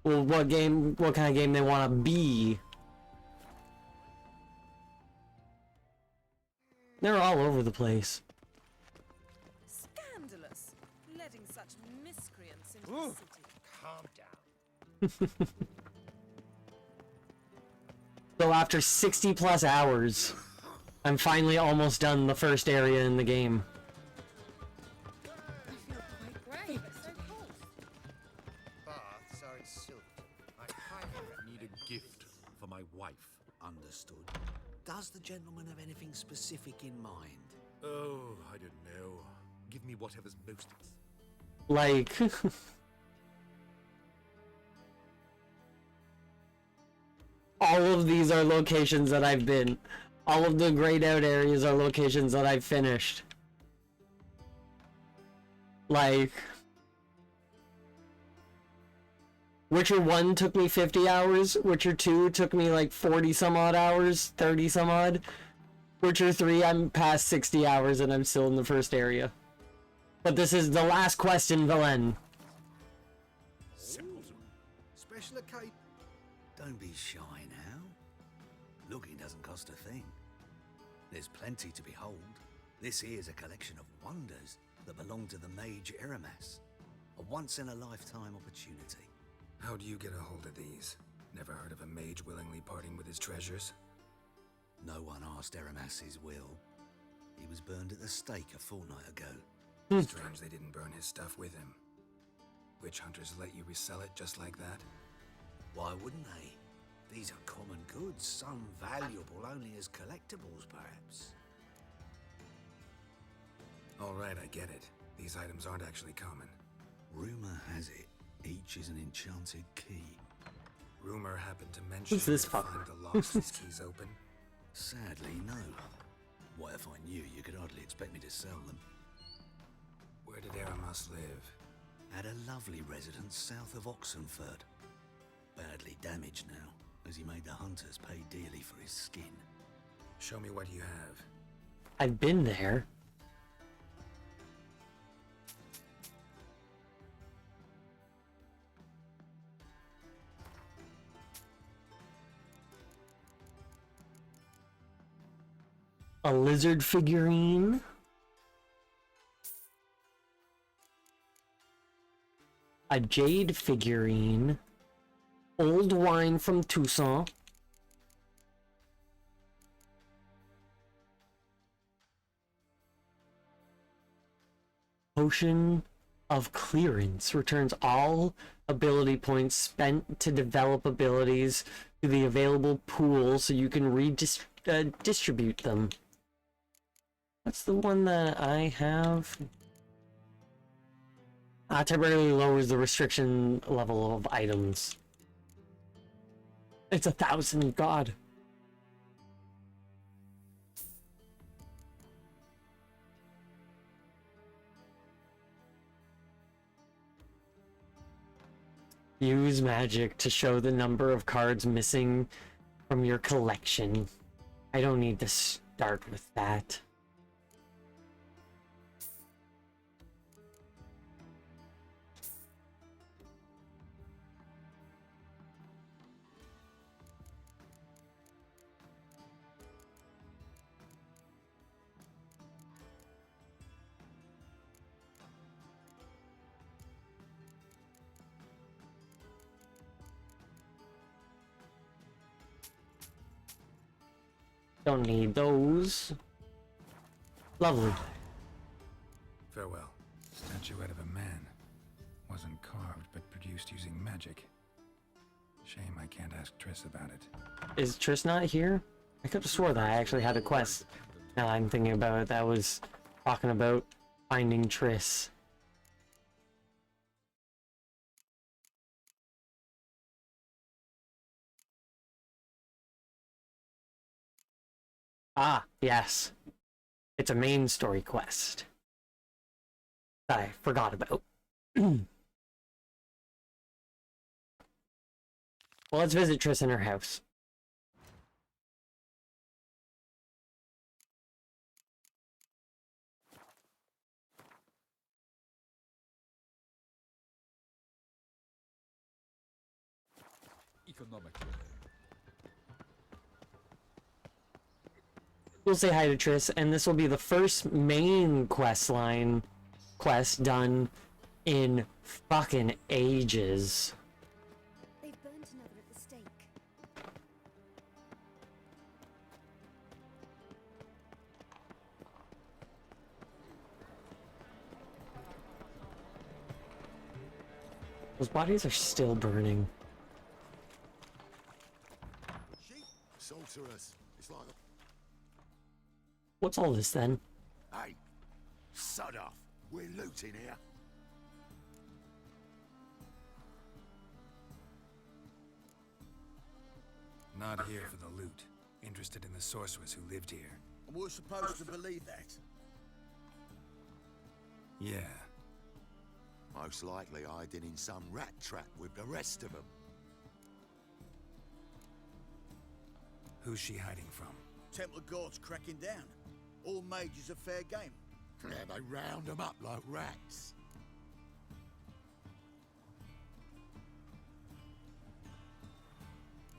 Well, what kind of game they want to be. They're all over the place. Scandalous. Letting such miscreants into the city. Calm down. So after 60 plus hours, I'm finally almost done the first area in the game. I feel quite brave. It's so cold. Baths are in Silverton. I highly Need a gift for my wife. Understood. Does the gentleman have anything specific in mind? Oh, I don't know. Give me whatever's most... Like... all of these are locations that I've been. All of the grayed out areas are locations that I've finished. Like... Witcher 1 took me 50 hours. Witcher 2 took me like 40 some odd hours, 30 some odd. Witcher 3, I'm past 60 hours and I'm still in the first area. But this is the last quest in Velen. Simpleton. Special occasion. Don't be shy now. Looking doesn't cost a thing. There's plenty to behold. This here's a collection of wonders that belong to the mage Eramas. A once-in-a-lifetime opportunity. How do you get a hold of these? Never heard of a mage willingly parting with his treasures? No one asked Eramas his will. He was burned at the stake a fortnight ago. Strange they didn't burn his stuff with him. Witch hunters let you resell it just like that? Why wouldn't they? These are common goods, some valuable only as collectibles, perhaps. All right, I get it. These items aren't actually common. Rumor has it, each is an enchanted key. Rumor happened to mention Who's this find fucker? the locks these keys open. Sadly, no. What if I knew you could hardly expect me to sell them? Where did Eramas live? At a lovely residence south of Oxenford. Badly damaged now, as he made the hunters pay dearly for his skin. Show me what you have. I've been there. A lizard figurine. A jade figurine. Old wine from Toussaint. Potion of Clearance returns all ability points spent to develop abilities to the available pool so you can distribute them. What's the one that I have? Temporarily lowers the restriction level of items. It's 1,000, God. Use magic to show the number of cards missing from your collection. I don't need to start with that. Don't need those. Lovely. Farewell. Statuette of a man. Wasn't carved, but produced using magic. Shame I can't ask Triss about it. Is Triss not here? I could have swore that I actually had a quest. Now I'm thinking about it, that was talking about finding Triss. Ah, yes. It's a main story quest that I forgot about. Well, let's visit Triss in her house. Economic. We'll say hi to Triss, and this will be the first main quest done in fucking ages. They've burnt another at the stake. Those bodies are still burning. Sorceress. It's like a... What's all this then? Hey, sod off. We're looting here. Not here for the loot. Interested in the sorceress who lived here. And we're supposed to believe that. Yeah. Most likely hiding in some rat trap with the rest of them. Who's she hiding from? Temple Guard's cracking down. All mages are fair game. Yeah, they round them up like rats.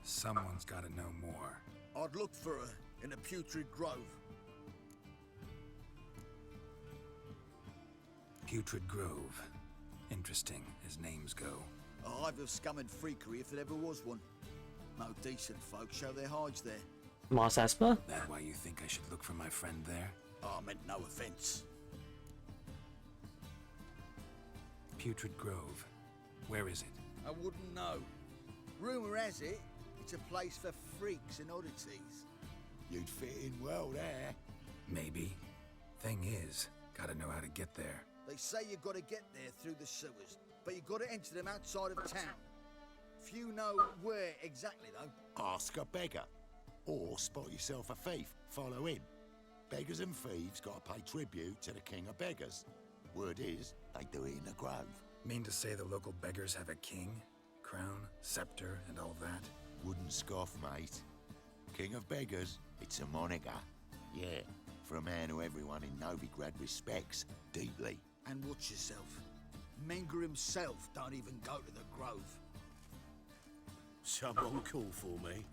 Someone's gotta know more. I'd look for her in a putrid grove. Putrid Grove. Interesting, as names go. A hive of scum and freakery if there ever was one. No decent folk show their hides there. Mos Espa? That why you think I should look for my friend there? I meant no offense. Putrid Grove. Where is it? I wouldn't know. Rumour has it, it's a place for freaks and oddities. You'd fit in well there. Maybe. Thing is, gotta know how to get there. They say you've got to get there through the sewers, but you've got to enter them outside of town. Few know where exactly, though. Ask a beggar. Or spot yourself a thief. Follow him. Beggars and thieves gotta pay tribute to the king of beggars. Word is, they do it in the grove. Mean to say the local beggars have a king, crown, scepter, and all that? Wouldn't scoff, mate. King of beggars, it's a moniker. Yeah, for a man who everyone in Novigrad respects deeply. And watch yourself. Menger himself don't even go to the grove. Someone call for me.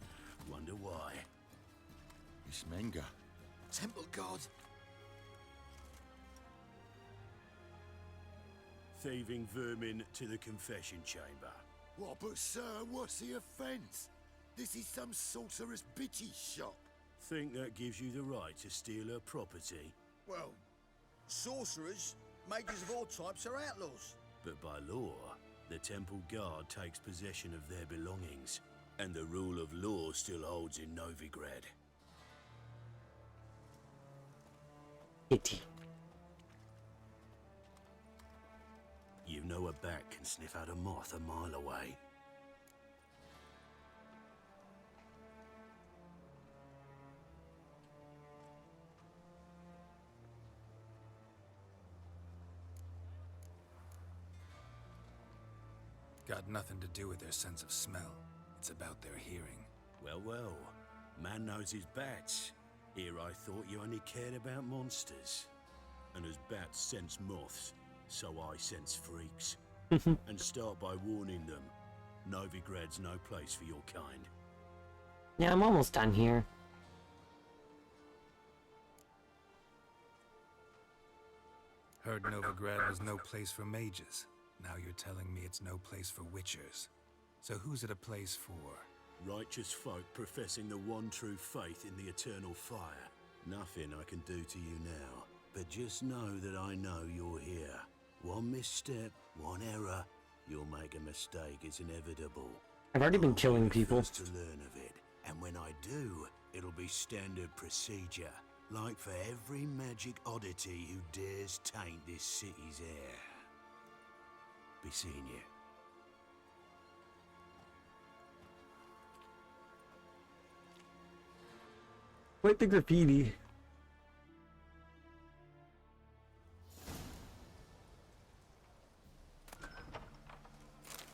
Wonder why. It's Menger. Temple Guard. Thieving vermin to the confession chamber. What, but sir, what's the offence? This is some sorcerer's bitchy shop. Think that gives you the right to steal her property? Well, sorcerers, mages of all types are outlaws. But by law, the Temple Guard takes possession of their belongings, and the rule of law still holds in Novigrad. Itty. You know a bat can sniff out a moth a mile away. Got nothing to do with their sense of smell. It's about their hearing. Well, well. Man knows his bats. Here I thought you only cared about monsters. And as bats sense moths, so I sense freaks. And start by warning them. Novigrad's no place for your kind. Yeah, I'm almost done here. Heard Novigrad was no place for mages. Now you're telling me it's no place for witchers. So who's it a place for? Righteous folk professing the one true faith in the eternal fire. Nothing I can do to you now. But just know that I know you're here. One misstep, one error, you'll make a mistake. It's inevitable. I've already been killing people. First to learn of it. And when I do, it'll be standard procedure. Like for every magic oddity who dares taint this city's air. Be seeing you. Quite the graffiti.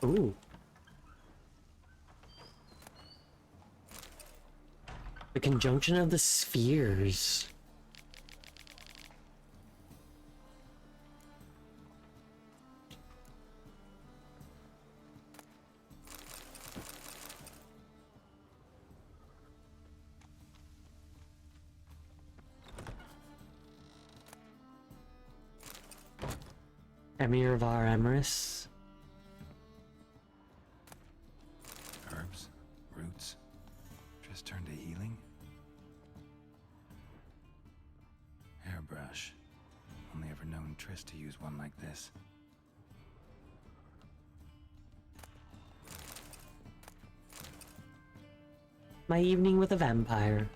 Ooh. The conjunction of the spheres. Emir Var Emrys. Herbs, roots, just turn to healing. Hairbrush. Only ever known Triss to use one like this. My evening with a vampire.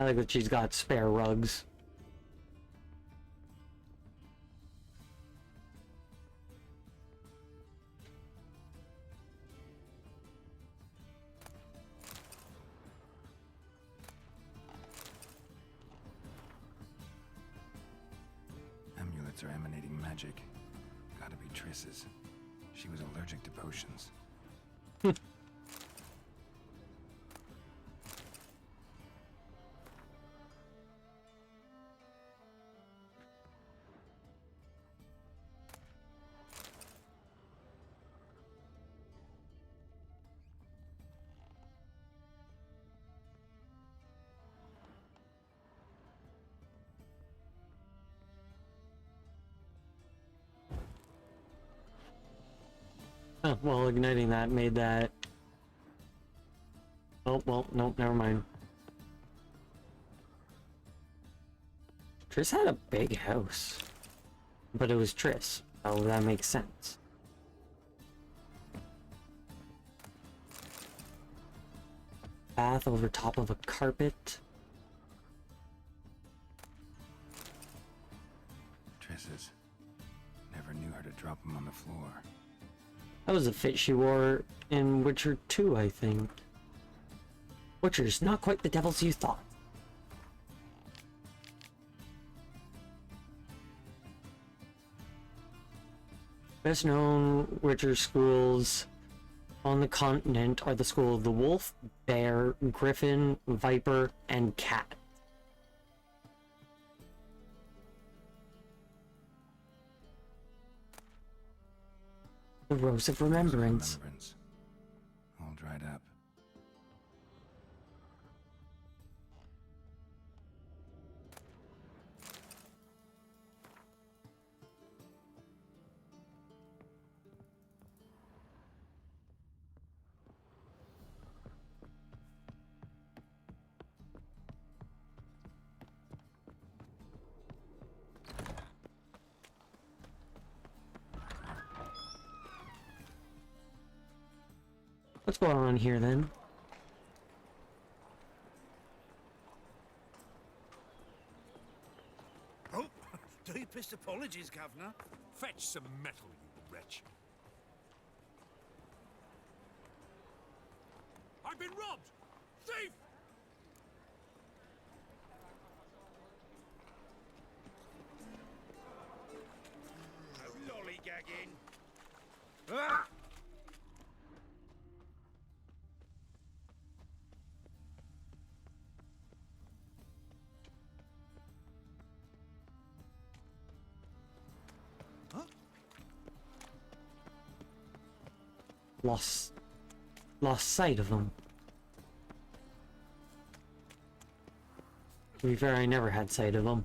I like that she's got spare rugs. Amulets are emanating magic magic. Gotta be Triss's. She was allergic to potions. Oh, well, igniting that made that... Oh, well, nope, never mind. Triss had a big house. But it was Triss, so that makes sense. Bath over top of a carpet. Triss's. Never knew her to drop them on the floor. That was a fit she wore in Witcher 2, I think. Witcher's not quite the devils you thought. Best known Witcher schools on the continent are the school of the wolf, bear, griffin, viper, and cat. The Rose of Remembrance. All dried up. What's going on here then? Oh, deepest apologies, Governor. Fetch some metal, you wretch. I've been robbed! Thief! No lollygagging. Ah! Lost sight of them. To be fair, I never had sight of them.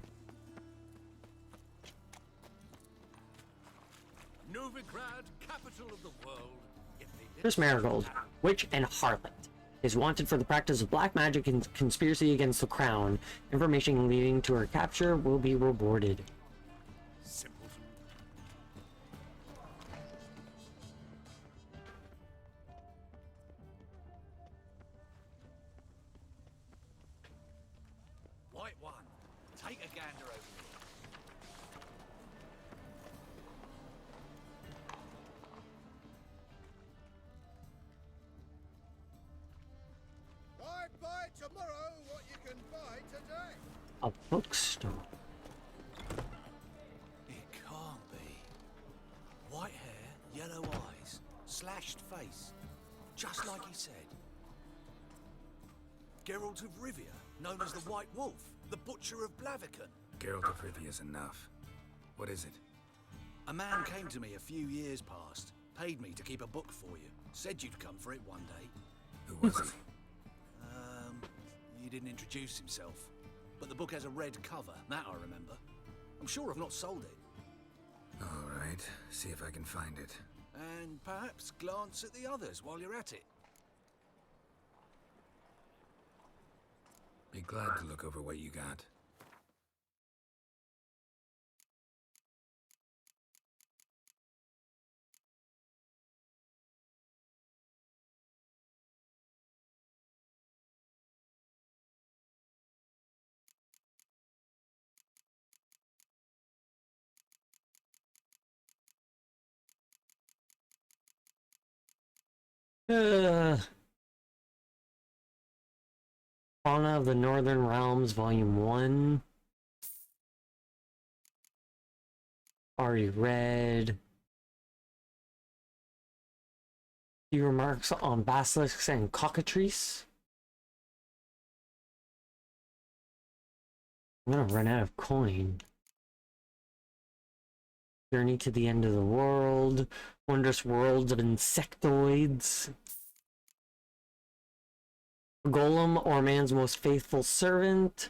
Novigrad, capital of the world. Triss Merigold, witch and harlot, is wanted for the practice of black magic and conspiracy against the crown. Information leading to her capture will be rewarded. Simpleton. White one, take a gander over here. Buy tomorrow what you can buy today. A bookstore. It can't be. White hair, yellow eyes, slashed face. Just like he said. Geralt of Rivia, known as the White Wolf, the Butcher of Blaviken. Geralt of Rivia's enough. What is it? A man came to me a few years past, paid me to keep a book for you, said you'd come for it one day. Who was he? He didn't introduce himself, but the book has a red cover, that I remember. I'm sure I've not sold it. All right, see if I can find it. And perhaps glance at the others while you're at it. Be glad to look over what you got. Fauna of the Northern Realms, Volume 1. Already read. Few remarks on basilisks and cockatrices. I'm gonna run out of coin. Journey to the end of the world. Wondrous worlds of insectoids. Golem, or man's most faithful servant.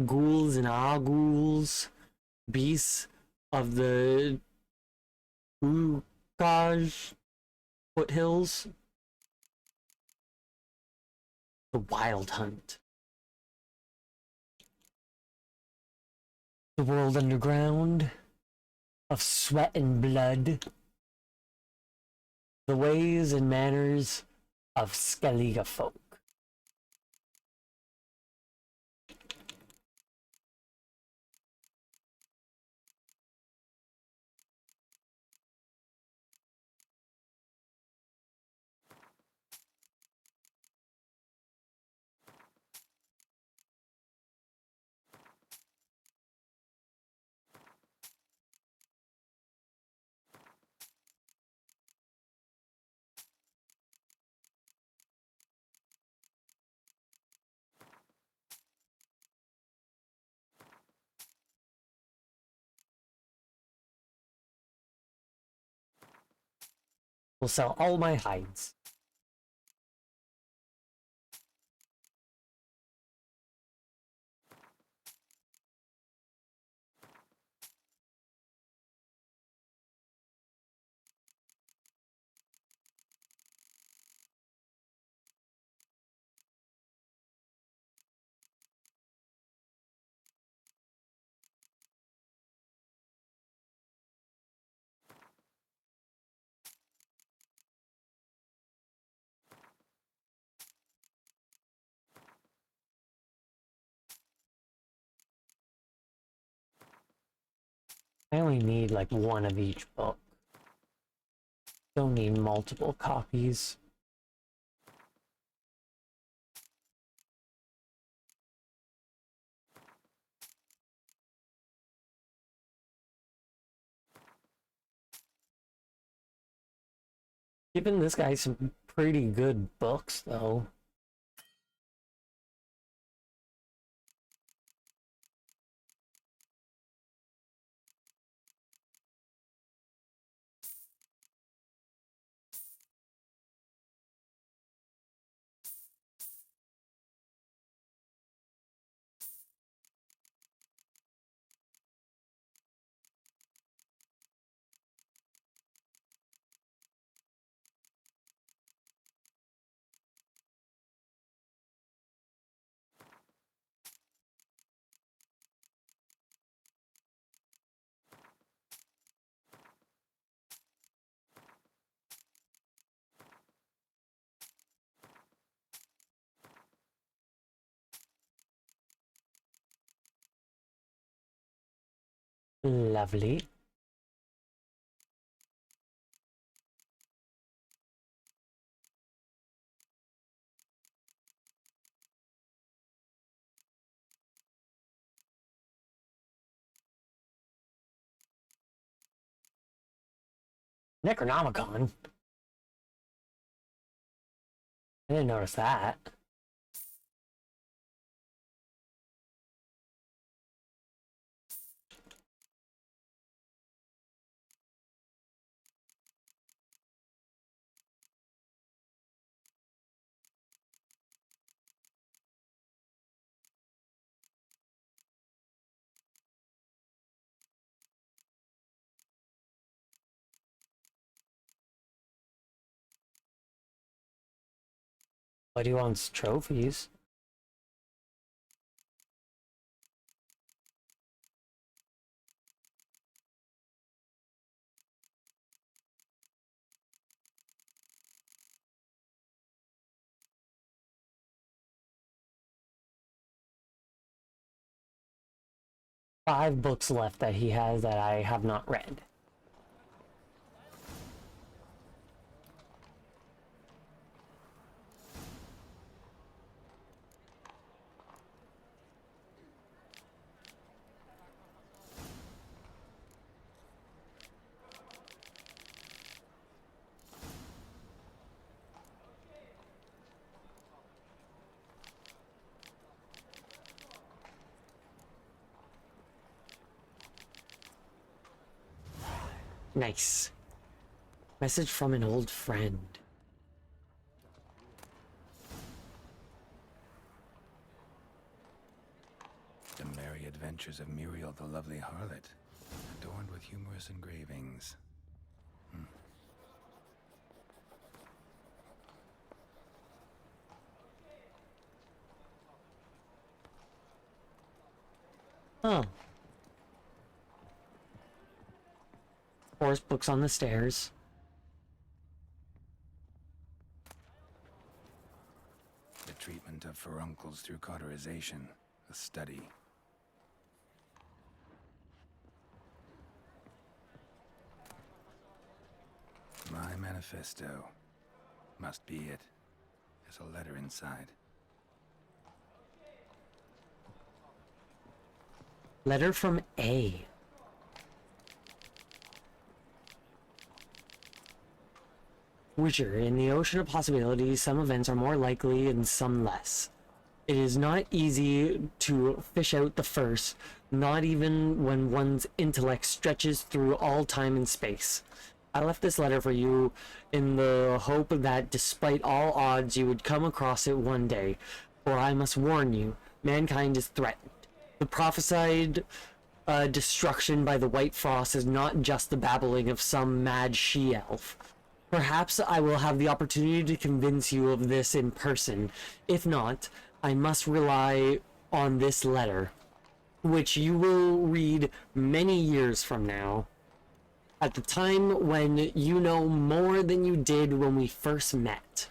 Ghouls and ghouls. Beasts of the Ukaj foothills. The Wild Hunt. The world underground. Of sweat and blood. The ways and manners of Skellige folk. Will sell all my hides. I only need like one of each book. Don't need multiple copies. Giving this guy some pretty good books though. Lovely. Necronomicon? I didn't notice that. But he wants trophies. Five books left that he has that I have not read. Nice. Message from an old friend. The merry adventures of Muriel the lovely harlot, adorned with humorous engravings. Huh. Force books on the stairs. The treatment of furuncles through cauterization, a study. My manifesto. Must be it. There's a letter inside. Letter from A. Witcher, in the ocean of possibilities, some events are more likely and some less. It is not easy to fish out the first, not even when one's intellect stretches through all time and space. I left this letter for you in the hope that despite all odds you would come across it one day, for I must warn you, mankind is threatened. The prophesied destruction by the White Frost is not just the babbling of some mad she-elf. Perhaps I will have the opportunity to convince you of this in person. If not, I must rely on this letter, which you will read many years from now, at the time when you know more than you did when we first met.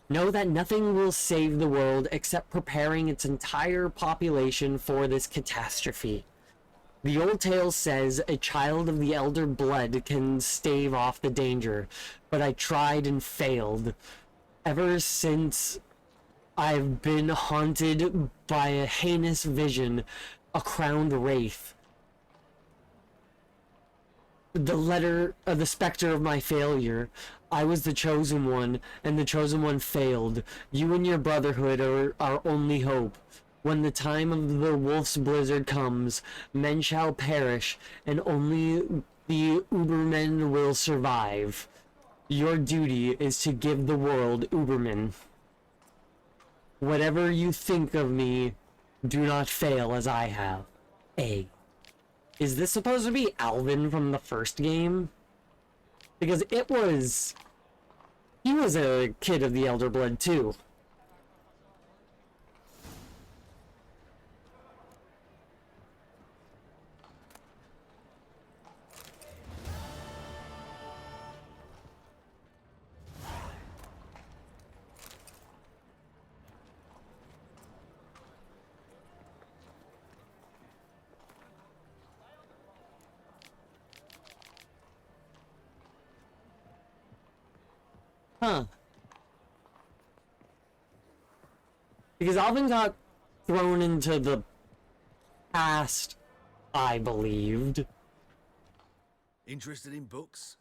Know that nothing will save the world except preparing its entire population for this catastrophe. The old tale says a child of the elder blood can stave off the danger, but I tried and failed. Ever since I've been haunted by a heinous vision, a crowned wraith. The letter of the specter of my failure. I was the chosen one, and the chosen one failed. You and your brotherhood are our only hope. When the time of the wolf's blizzard comes, men shall perish, and only the Ubermen will survive. Your duty is to give the world Ubermen. Whatever you think of me, do not fail as I have. A. Is this supposed to be Alvin from the first game? Because it was... He was a kid of the Elder Blood too. Huh. Because Alvin got thrown into the past, I believed. Interested in books?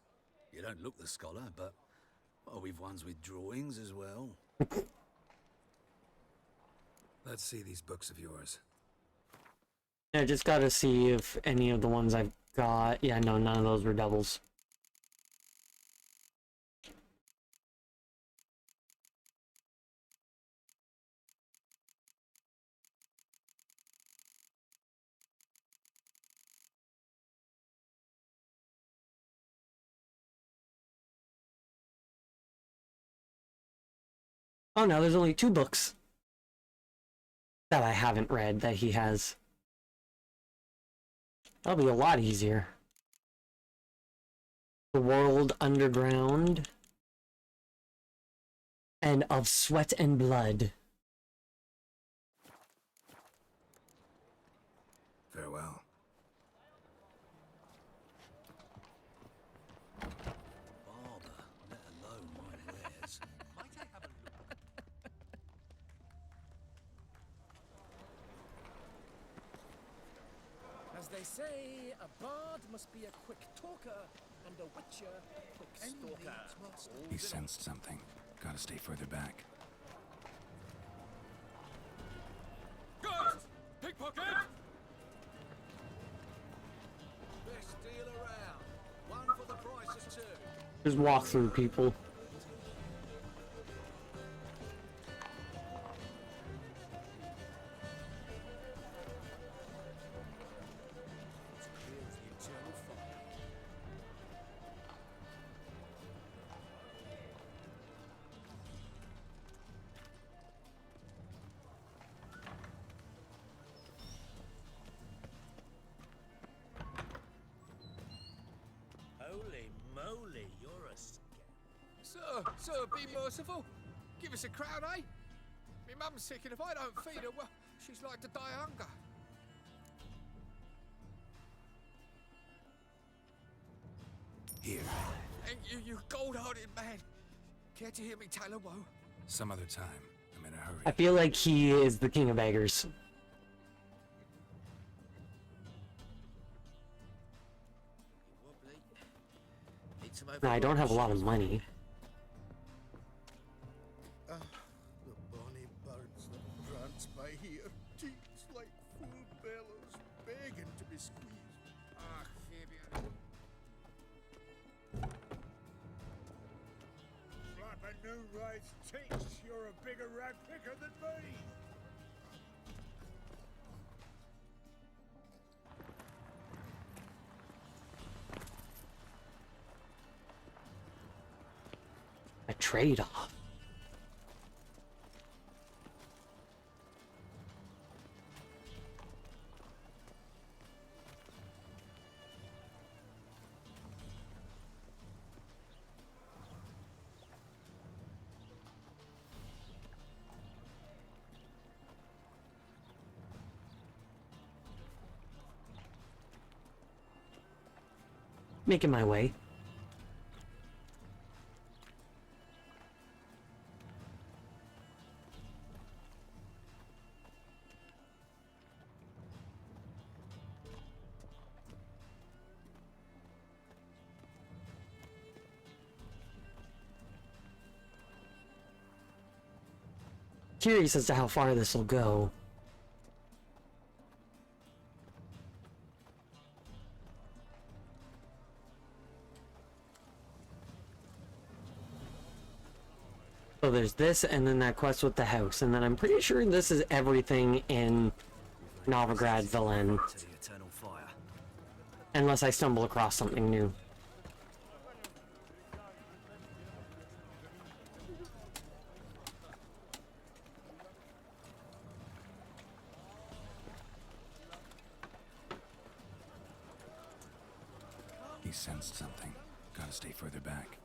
You don't look the scholar, but we've ones with drawings as well. Let's see these books of yours. I just gotta see if any of the ones I've got... Yeah, no, none of those were doubles. Oh no, there's only 2 books that I haven't read that he has. That'll be a lot easier. The World Underground and Of Sweat and Blood. Farewell. Barber, let alone my wares. Might I have a look? As they say, a bard must be a quick talker, and a witcher a quick stalker. He sensed something. Gotta stay further back. Guards! Pickpocket! Best deal around. Just walk through people. Holy moly, you're a Sir, be merciful. Give us a crown, eh? Me mum's sick, and if I don't feed her, well, she's like to die of hunger. Here. And you gold-hearted man. Care to hear me tell a woe? Some other time. I'm in a hurry. I feel like he is the king of beggars. Now, I don't have a lot of money. The bonny birds that prance by here, cheeks like full bellows, begging to be squeezed. Ah, Fabian. Flapping new ride's teats, you're a bigger rat picker than me. A trade-off. Making my way. Curious as to how far this will go. So there's this, and then that quest with the house, and then I'm pretty sure this is everything in Novigrad Villain. Unless I stumble across something new. He sensed something. Gotta stay further back.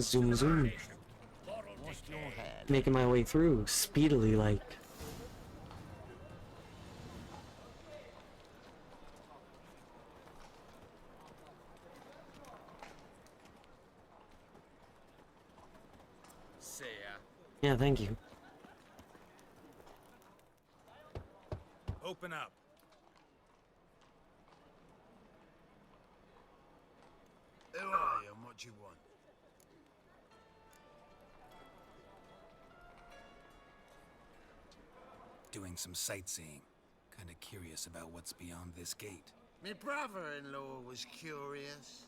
Zoom zoom. Making my way through, speedily like. See ya. Yeah, thank you. Open up. Who are you and what do you want? Doing some sightseeing. Kinda curious about what's beyond this gate. My brother-in-law was curious.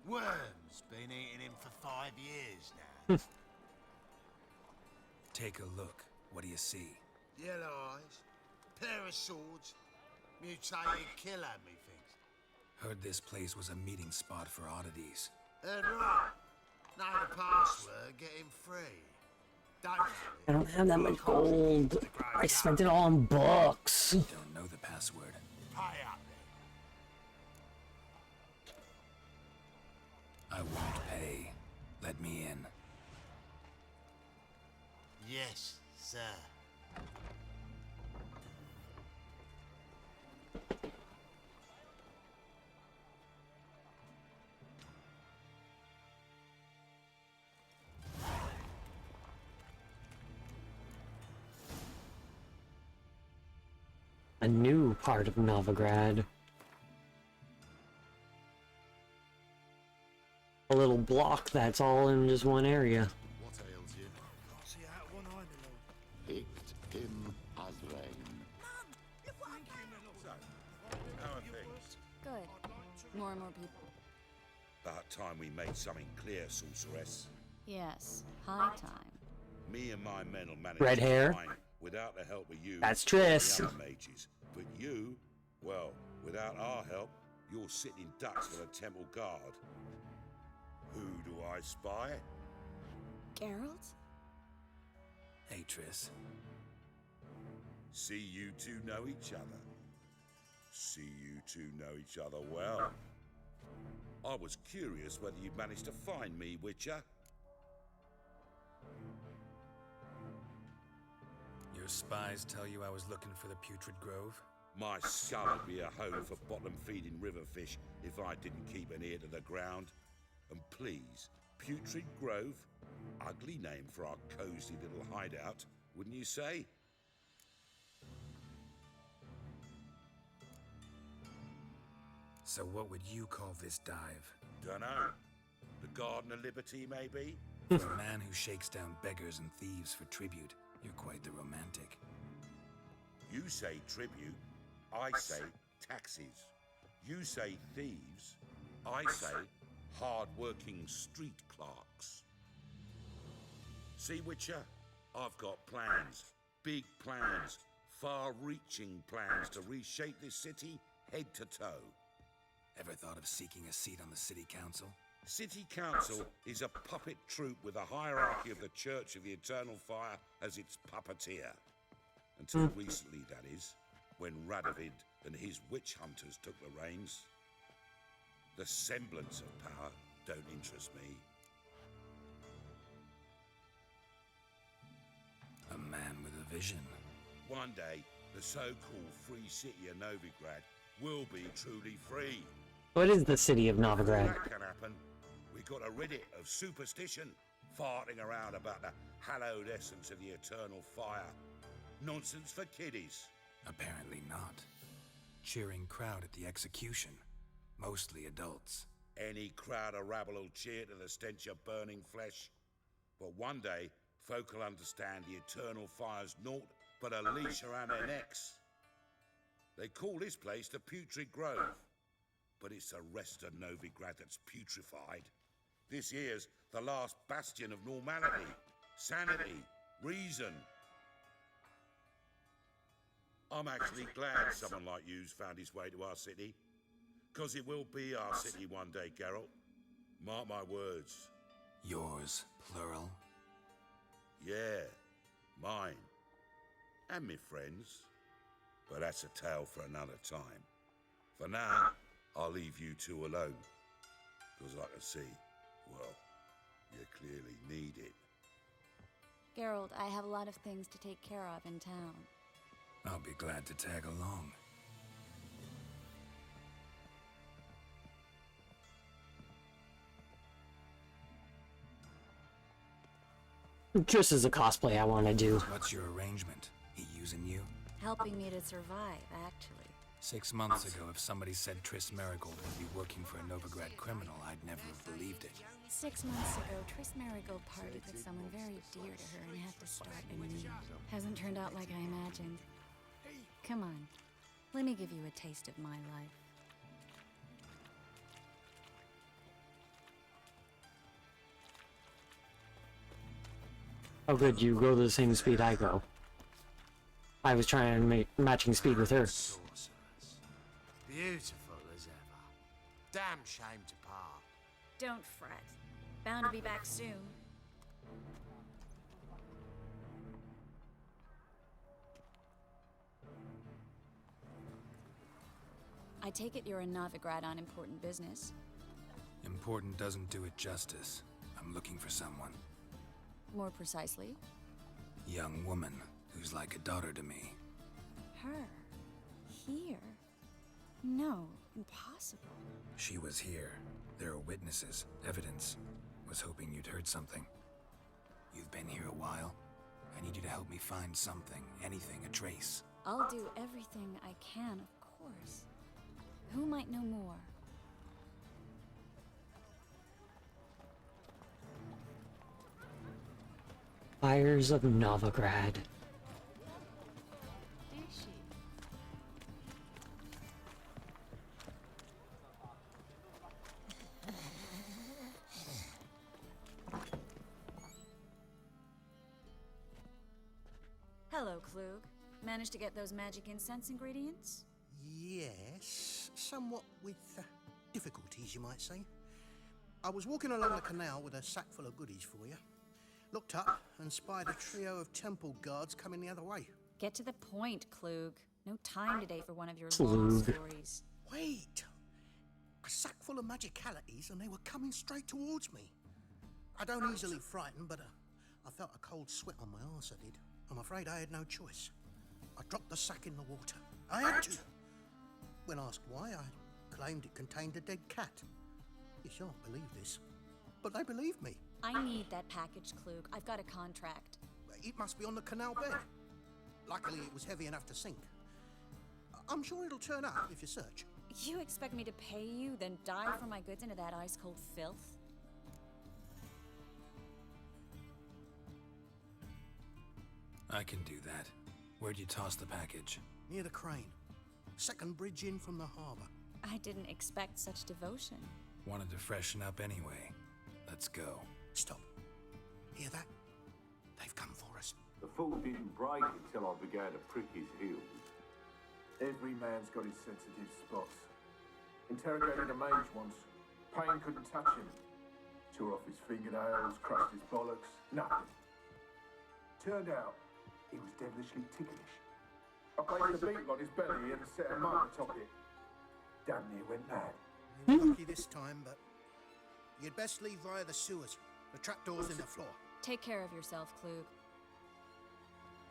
Worms been eating him for 5 years now. Take a look. What do you see? Yellow eyes, pair of swords, mutated killer, methinks. Heard this place was a meeting spot for oddities. Heard right. Know the password, get him free. Don't I don't have that much gold. I spent it all on books. Don't know the password. pay up I won't pay. Let me in. then. Yes, sir. A new part of Novigrad. a little block that's all in just one area. What ails you? See out one eye, my lord. Picked him as rain. How are things? Good. More and more people. About time we made something clear, sorceress. Yes, high time. Me and my men will manage Red to hair. find without the help of you. That's and the Triss. other mages. But you, well, without our help, you're sitting ducks for the temple guard. Who do I spy? Geralt? Hey, Triss. See you two know each other. See you two know each other well. I was curious whether you'd managed to find me, Witcher. Your spies tell you I was looking for the Putrid Grove? My skull would be a home for bottom-feeding river fish if I didn't keep an ear to the ground. And please, Putrid Grove? Ugly name for our cozy little hideout, wouldn't you say? So what would you call this dive? Dunno. The Garden of Liberty, maybe? For a man who shakes down beggars and thieves for tribute, you're quite the romantic. You say tribute, I say taxes. You say thieves, I say hard-working street clerks. See, Witcher, I've got plans, big plans, far-reaching plans to reshape this city head to toe. Ever thought of seeking a seat on the city council? City Council is a puppet troupe with a hierarchy of the Church of the Eternal Fire as its puppeteer. Until recently, that is, when Radovid and his witch hunters took the reins. The semblance of power don't interest me. A man with a vision. One day, the so-called free city of Novigrad will be truly free. What is the city of Novigrad? That can happen. We got to rid it of superstition, farting around about the hallowed essence of the eternal fire. Nonsense for kiddies. Apparently not. Cheering crowd at the execution. Mostly adults. Any crowd of rabble will cheer to the stench of burning flesh. But one day, folk will understand the eternal fire's naught but a leash around their necks. They call this place the Putrid Grove, but it's the rest of Novigrad that's putrefied. This here's the last bastion of normality, sanity, reason. I'm actually glad someone like you's found his way to our city. 'Cause it will be our city one day, Geralt. Mark my words. Yours, plural. Yeah, mine. And me friends. But that's a tale for another time. For now, I'll leave you two alone. 'Cause I can see, well, you clearly need it. Geralt, I have a lot of things to take care of in town. I'll be glad to tag along. Just as a cosplay I want to do. What's your arrangement? He using you? Helping me to survive, actually. 6 months ago, if somebody said Triss Marigold would be working for a Novigrad criminal, I'd never have believed it. 6 months ago, Triss Marigold partied with someone very dear to her and had to start anew. Hasn't turned out like I imagined. Come on, let me give you a taste of my life. Oh good, you go the same speed I go. I was trying to make matching speed with her. Sorceress. Beautiful as ever. Damn shame to part. Don't fret. Bound to be back soon. I take it you're in Novigrad on important business. Important doesn't do it justice. I'm looking for someone. More precisely? Young woman who's like a daughter to me. Her? Here? No, impossible. She was here. There are witnesses, evidence. Was hoping you'd heard something. You've been here a while. I need you to help me find something, anything, a trace. I'll do everything I can, of course. Who might know more? Fires of Novigrad. Hello, Klug. Managed to get those magic incense ingredients? Yes, somewhat with difficulties, you might say. I was walking along the canal with a sack full of goodies for you. Looked up and spied a trio of temple guards coming the other way. Get to the point, Klug. No time today for one of your long stories. Wait! A sack full of magicalities and they were coming straight towards me. I don't easily frighten, but I felt a cold sweat on my arse, I did. I'm afraid I had no choice. I dropped the sack in the water. I had to. When asked why, I claimed it contained a dead cat. You shan't believe this, but they believed me. I need that package, Klug. I've got a contract. It must be on the canal bed. Luckily, it was heavy enough to sink. I'm sure it'll turn up if you search. You expect me to pay you, then dive for my goods into that ice-cold filth? I can do that. Where'd you toss the package? Near the crane. Second bridge in from the harbor. I didn't expect such devotion. Wanted to freshen up anyway. Let's go. Stop. Hear that? They've come for us. The fool didn't break until I began to prick his heels. Every man's got his sensitive spots. Interrogated a mage once. Pain couldn't touch him. Tore off his fingernails, crushed his bollocks. Nothing. Turned out, he was devilishly ticklish. I placed a beetle on his belly and set a mark atop it. Damn near went mad. You were lucky this time, but you'd best leave via the sewers. The trapdoor's in the floor. Take care of yourself, Klug.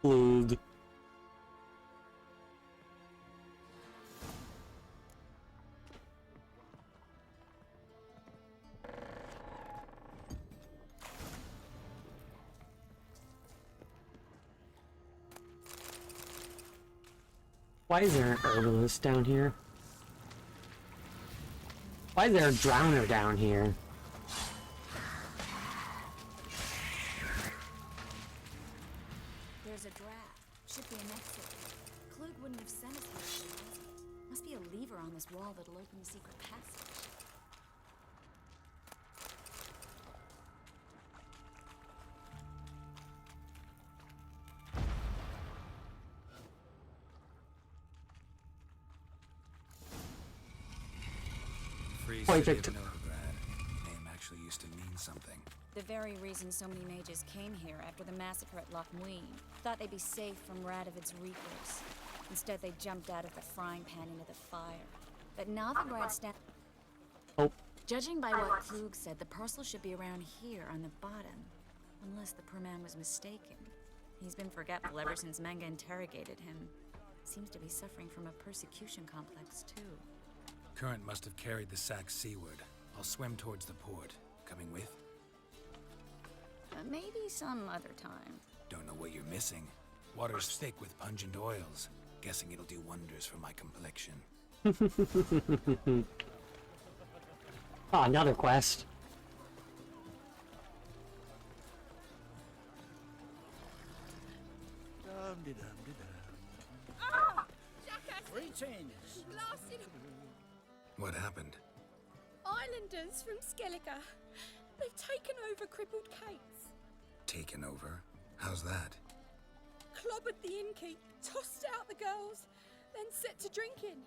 Klug. Why is there an herbalist down here? Why is there a drowner down here? There's a draft. Should be an exit. Klug wouldn't have sent us here if there wasn't. Must be a lever on this wall that'll open the secret passage. Free Point City of victim. Novigrad. Name actually used to mean something. The very reason so many mages came here after the massacre at Loch Muin. Thought they'd be safe from Radovid's reapers. Instead, they jumped out of the frying pan into the fire. But Novigrad Oh. Judging by what Klug said, the parcel should be around here on the bottom. Unless the poor man was mistaken. He's been forgetful ever since Manga interrogated him. Seems to be suffering from a persecution complex, too. Current must have carried the sack seaward. I'll swim towards the port. Coming with? Maybe some other time. Don't know what you're missing. Water's thick with pungent oils. Guessing it'll do wonders for my complexion. Oh, another quest. Ah! Jackass! Greetings! Blasted What happened? islanders from Skellige. They've taken over crippled Kate's. Taken over? How's that? Clobbered the innkeep, tossed out the girls, then set to drinking.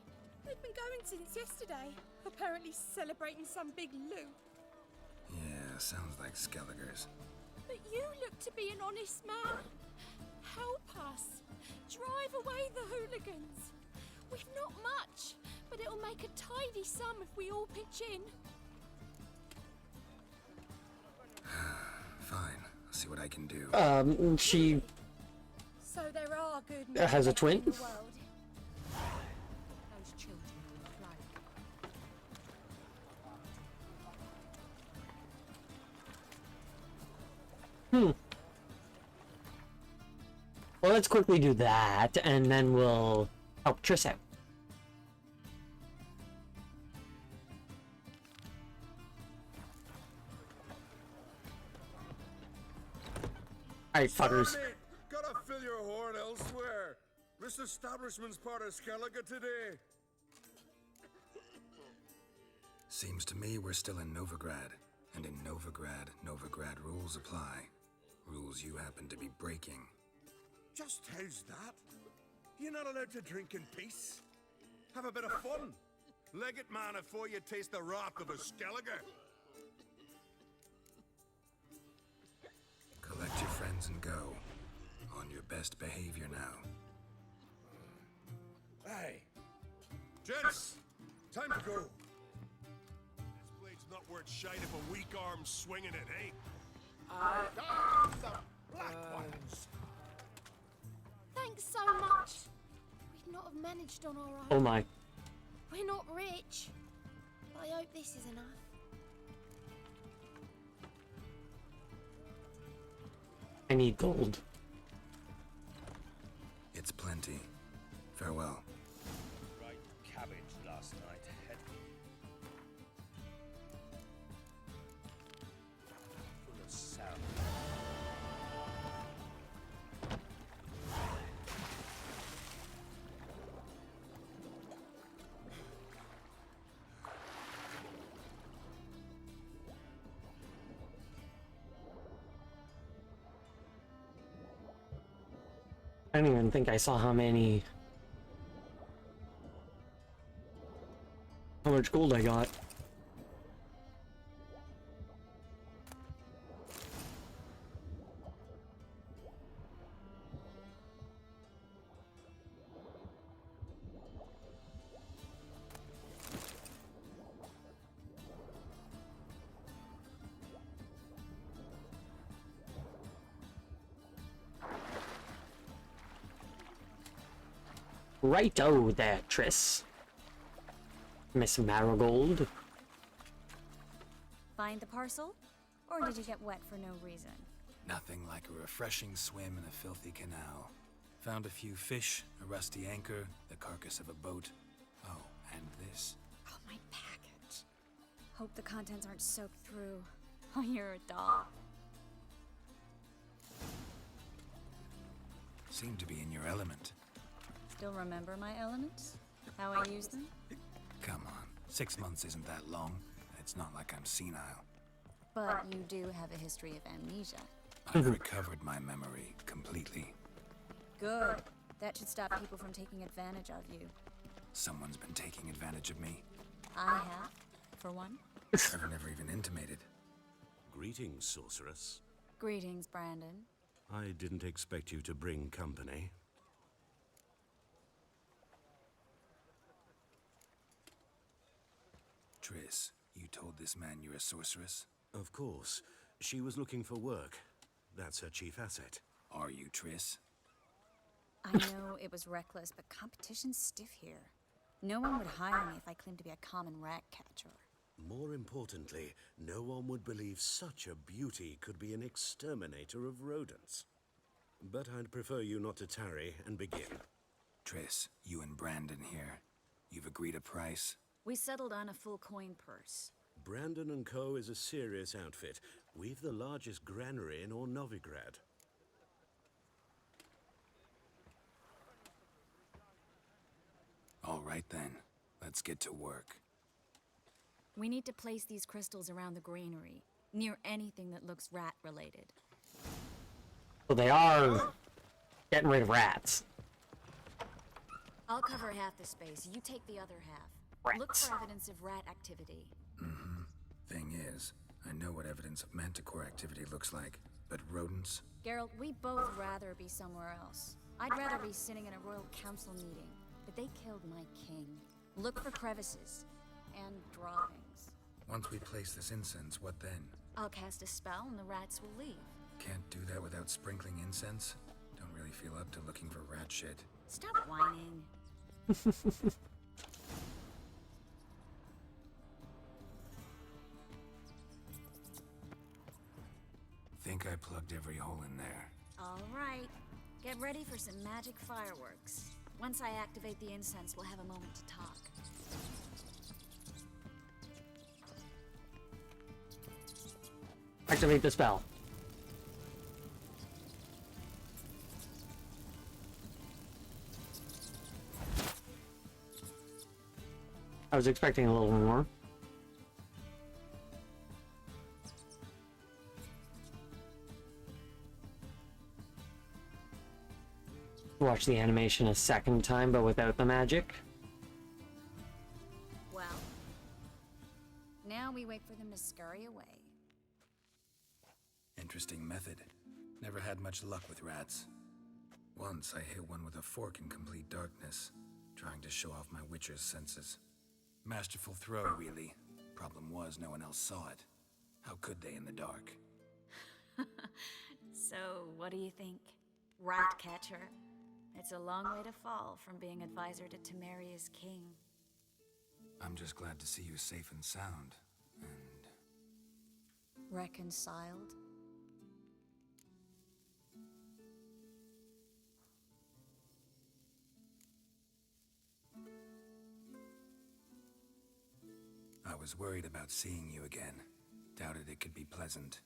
They've been going since yesterday, apparently celebrating some big loot. Yeah, sounds like Skellige's. But you look to be an honest man. Help us. Drive away the hooligans. We've not much, but it'll make a tidy sum if we all pitch in. Fine, I'll see what I can do. She So there are good men has a twin? in the world. Those children will play. Well, let's quickly do that, and then we'll help Triss out. Alright, fuckers. Sorry, mate. Gotta fill your horn elsewhere. This establishment's part of Skellige today. Seems to me we're still in Novigrad. And in Novigrad rules apply. Rules you happen to be breaking. Just how's that? You're not allowed to drink in peace. Have a bit of fun. Leg it, man, before you taste the wrath of a Skellige. Collect your friends and go. On your best behavior now. Hey, gents, time to go. This blade's not worth shite if a weak arm's swinging it, eh? The black ones. Thanks so much. We'd not have managed on our own. Oh my. We're not rich, but I hope this is enough. I need gold. It's plenty. Farewell. Right cabbage last night. Full of sound. I don't even think I saw how much gold I got. Righto there, Triss. Miss Marigold. Find the parcel? Or did you get wet for no reason? Nothing like a refreshing swim in a filthy canal. Found a few fish, a rusty anchor, the carcass of a boat. Oh, and this. Oh, my package. Hope the contents aren't soaked through. Oh, you're a doll. Seem to be in your element. Still remember my elements? How I use them? Come on, 6 months isn't that long. It's not like I'm senile. But you do have a history of amnesia. I've recovered my memory completely. Good. That should stop people from taking advantage of you. Someone's been taking advantage of me. I have, for one. I've never even intimated. Greetings, sorceress. Greetings, Brandon. I didn't expect you to bring company. Triss, you told this man you're a sorceress? Of course. She was looking for work. That's her chief asset. Are you, Triss? I know it was reckless, but competition's stiff here. No one would hire me if I claimed to be a common rat catcher. More importantly, no one would believe such a beauty could be an exterminator of rodents. But I'd prefer you not to tarry and begin. Triss, you and Brandon here. You've agreed a price? We settled on a full coin purse. Brandon & Co. is a serious outfit. We've the largest granary in all Novigrad. All right then, let's get to work. We need to place these crystals around the granary, near anything that looks rat-related. So they are getting rid of rats. I'll cover half the space, you take the other half. Rats. Look for evidence of rat activity. Mm-hmm. Thing is, I know what evidence of manticore activity looks like, but rodents? Geralt, we'd both rather be somewhere else. I'd rather be sitting in a royal council meeting, but they killed my king. Look for crevices and droppings. Once we place this incense, what then? I'll cast a spell and the rats will leave. Can't do that without sprinkling incense? Don't really feel up to looking for rat shit. Stop whining. Think I plugged every hole in there. All right. Get ready for some magic fireworks. Once I activate the incense, we'll have a moment to talk. Activate the spell. I was expecting a little more. Watch the animation a second time, but without the magic. Well, now we wait for them to scurry away. Interesting method. Never had much luck with rats. Once I hit one with a fork in complete darkness, trying to show off my witcher's senses. Masterful throw, really. Problem was, no one else saw it. How could they in the dark? So, what do you think? Rat catcher? It's a long way to fall from being advisor to Temeria's king. I'm just glad to see you safe and sound. And Reconciled? I was worried about seeing you again. Doubted it could be pleasant.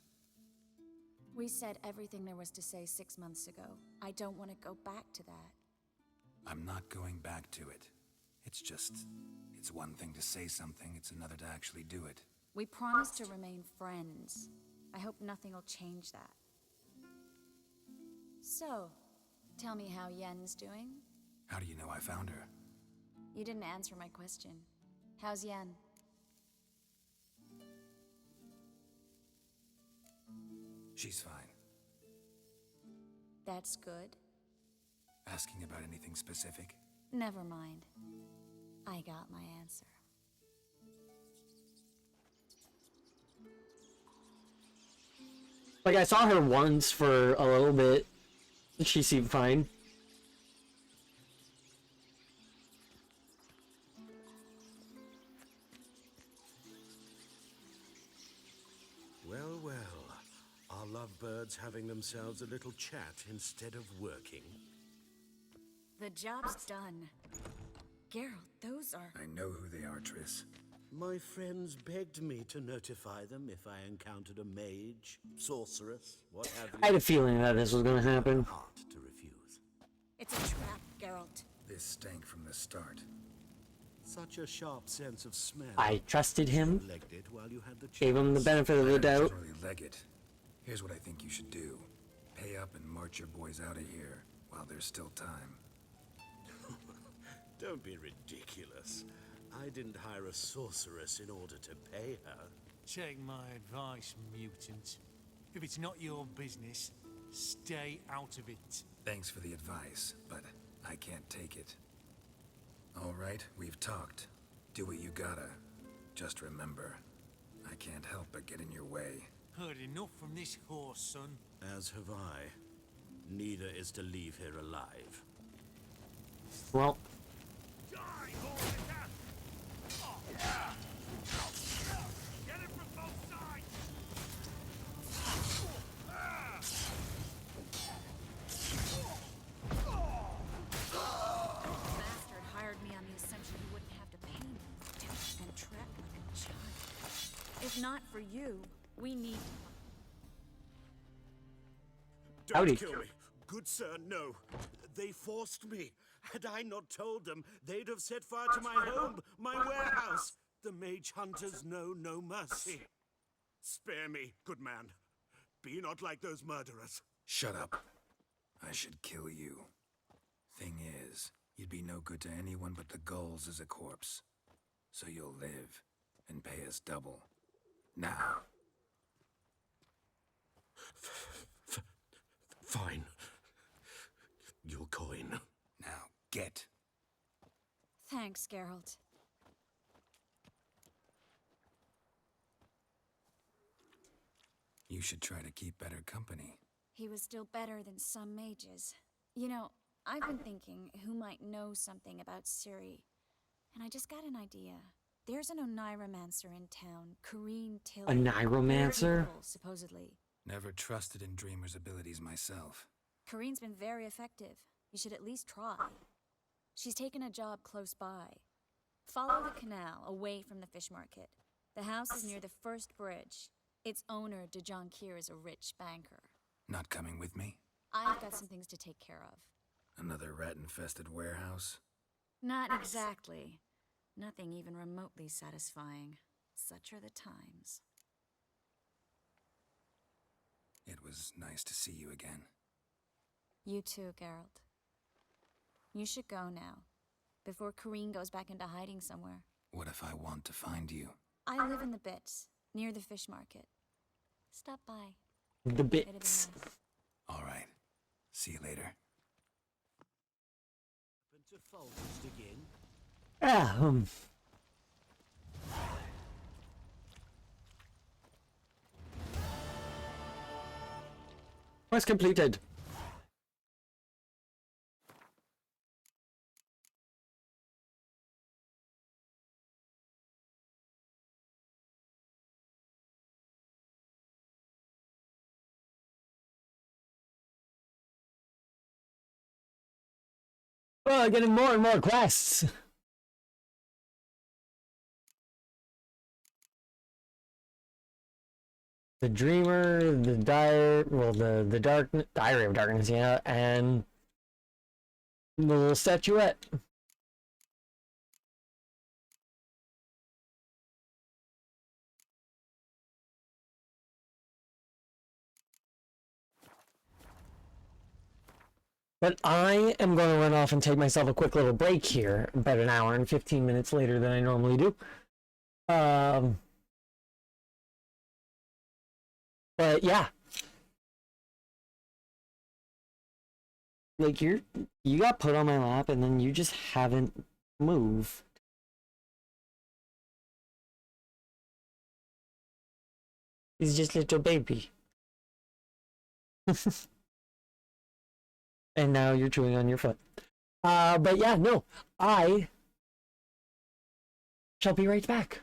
We said everything there was to say 6 months ago. I don't want to go back to that. I'm not going back to it. It's one thing to say something, it's another to actually do it. We promised to remain friends. I hope nothing will change that. So, tell me how Yen's doing? How do you know I found her? You didn't answer my question. How's Yen? She's fine. That's good. Asking about anything specific? Never mind. I got my answer. Like, I saw her once for a little bit. She seemed fine. Well, well. Are lovebirds having themselves a little chat instead of working? The job's done. Geralt, those are... I know who they are, Triss. My friends begged me to notify them if I encountered a mage, sorceress, what have you. I had a feeling that this was gonna happen. Hard to refuse. It's a trap, Geralt. This stank from the start. Such a sharp sense of smell. I trusted him. Legged it while you had the Gave him the benefit of the doubt. Really leg it. Here's what I think you should do. Pay up and march your boys out of here while there's still time. Don't be ridiculous. I didn't hire a sorceress in order to pay her. Take my advice, mutant. If it's not your business, stay out of it. Thanks for the advice, but I can't take it. All right, we've talked. Do what you gotta. Just remember, I can't help but get in your way. Heard enough from this horse, son. As have I. Neither is to leave here alive. Well. Bastard hired me on the assumption he wouldn't have to pay me. And trapped like a child. If not for you, we need... Don't Howdy. kill me. Good sir, no. They forced me. Had I not told them, they'd have set fire to my home, my warehouse. The mage hunters know no mercy. Spare me, good man. Be not like those murderers. Shut up. I should kill you. Thing is, you'd be no good to anyone but the gulls as a corpse. So you'll live and pay us double. Now. Fine. Your coin. Now, get. Thanks, Geralt. You should try to keep better company. He was still better than some mages. You know, I've been thinking who might know something about Ciri. And I just got an idea. There's an Oniromancer in town, Corrine Tiller. A Niromancer? Very evil, supposedly. Never trusted in Dreamer's abilities myself. Corine's been very effective. You should at least try. She's taken a job close by. Follow the canal, away from the fish market. The house is near the first bridge. Its owner, Dejon Kier, is a rich banker. Not coming with me? I've got some things to take care of. Another rat-infested warehouse? Not exactly. Nothing even remotely satisfying. Such are the times. It was nice to see you again. You too, Geralt. You should go now, before Kareen goes back into hiding somewhere. What if I want to find you? I live in the Bits, near the fish market. Stop by. The Bits. All right. See you later. To Foltest again. Quest completed. Well, getting more and more quests. The Dreamer, the Diary of Darkness, yeah, and the little statuette. But I am going to run off and take myself a quick little break here, about an hour and 15 minutes later than I normally do. But yeah. Like, you got put on my lap and then you just haven't moved. He's just a little baby. And now you're chewing on your foot. But yeah, no, I shall be right back.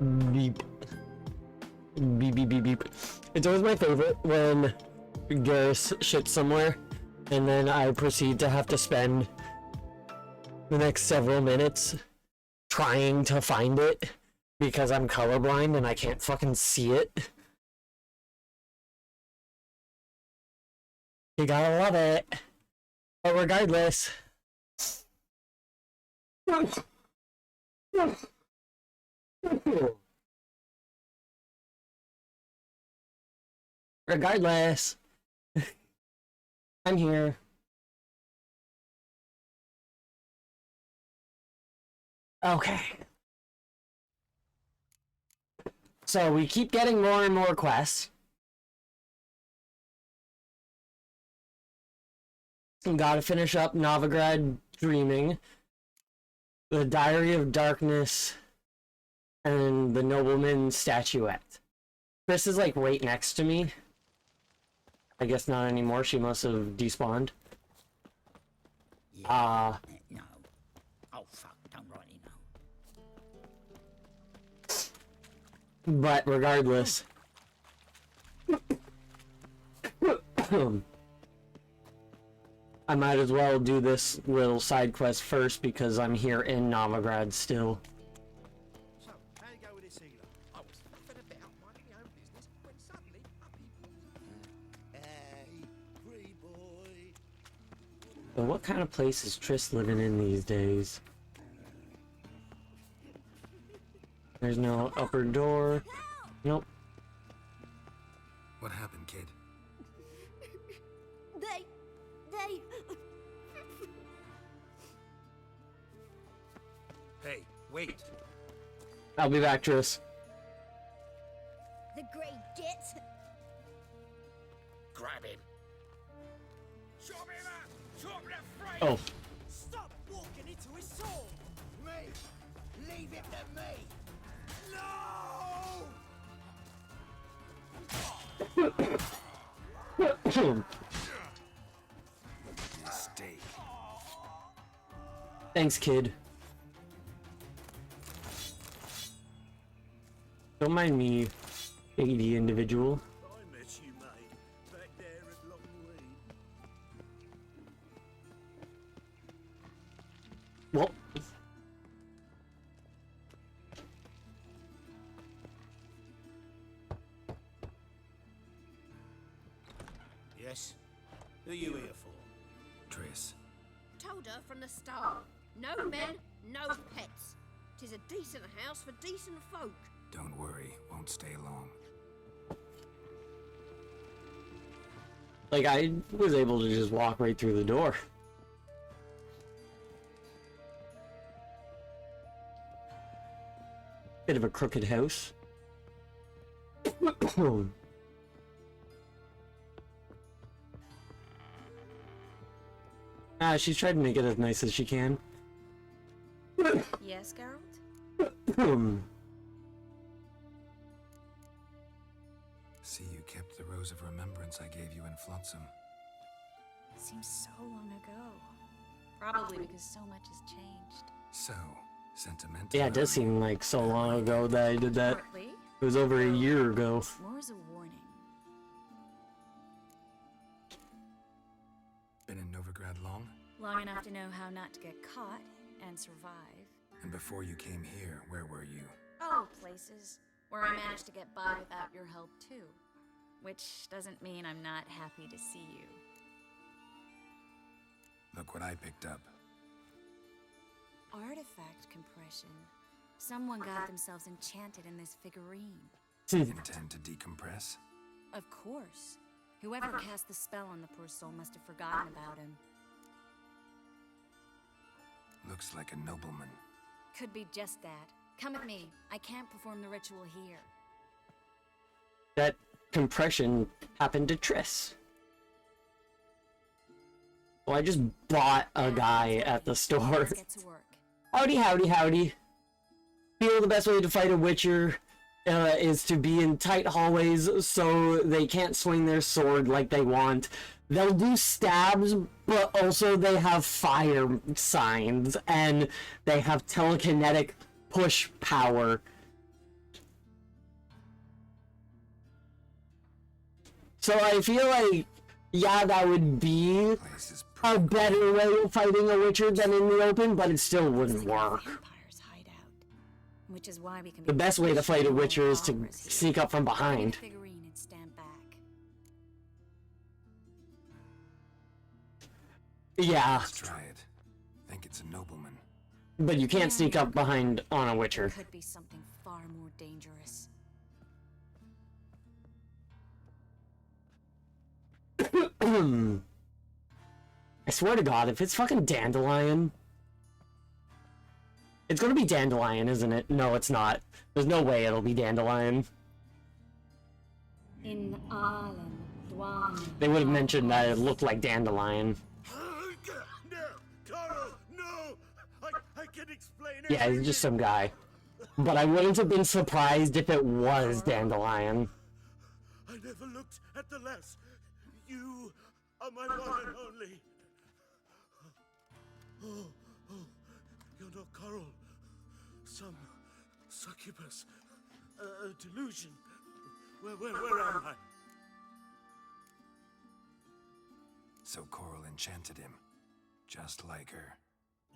Beep. Beep, beep, beep, beep. It's always my favorite when Garrus shits somewhere, and then I proceed to have to spend the next several minutes trying to find it because I'm colorblind and I can't fucking see it. You gotta love it. But regardless... Regardless, I'm here. Okay. So we keep getting more and more quests. Gotta finish up Novigrad Dreaming, the Diary of Darkness, and the Nobleman Statuette. Chris is like right next to me. I guess not anymore. She must have despawned. No. Oh, fuck. Don't rightly know. But regardless. I might as well do this little side quest first because I'm here in Novigrad still. So, how you go with this healer? I was flipping about minding my own business when suddenly up he Hey, free boy. But what kind of place is Triss living in these days? There's no upper door. Nope. What happened, kid? They... Hey, wait. I'll be back, Triss. The Grey Git. Grab him. Chop him up! Chop the frame! Oh. Stop walking into his soul! Me! Leave him to me! No! Mistake. Thanks, kid. Don't mind me, shady individual. I met you, mate. Back there at Longweed. Well. Yes? Who are you here for? Triss. Told her from the start. No men, no pets. 'Tis a decent house for decent folk. Don't worry, won't stay long. Like, I was able to just walk right through the door. Bit of a crooked house. She's tried to make it as nice as she can. Yes, Geralt? See, you kept the Rose of Remembrance I gave you in Flotsam. Seems so long ago. Probably because so much has changed. So, sentimental. Yeah, it does seem like so long ago that I did that. Partly. It was over a year ago. More as a warning. Been in Novigrad long? Long enough to know how not to get caught and survive. And before you came here, where were you? Oh, places where I managed to get by without your help too. Which doesn't mean I'm not happy to see you. Look what I picked up. Artifact compression. Someone got themselves enchanted in this figurine. Intend to decompress? Of course. Whoever cast the spell on the poor soul must have forgotten about him. Looks like a nobleman. Could be just that. Come with me. I can't perform the ritual here. That compression happened to Triss. Well, I just bought a guy at the store. Let's get to work. Howdy, howdy, howdy. Feel the best way to fight a Witcher is to be in tight hallways so they can't swing their sword like they want. They'll do stabs, but also they have fire signs, and they have telekinetic push power So I feel like, yeah, that would be a better way of fighting a Witcher than in the open, but it still wouldn't work. Which is why we can The best way to fight a Witcher is to sneak up from behind. figurine and stand back. Yeah, Let's try it. Think it's a nobleman. but you can't sneak up behind on a Witcher. Could be something far more dangerous. I swear to God, if it's fucking Dandelion... It's gonna be Dandelion, isn't it? No, it's not. There's no way it'll be Dandelion. In Alan, Dwan. They would have mentioned that it looked like Dandelion. No, Carl, no! I can explain it. Yeah, he's just some guy. But I wouldn't have been surprised if it was Dandelion. I never looked at the lass. You are my one and only. Oh, you're not Coral. Some succubus. A delusion. Where am I? So Coral enchanted him. Just like her.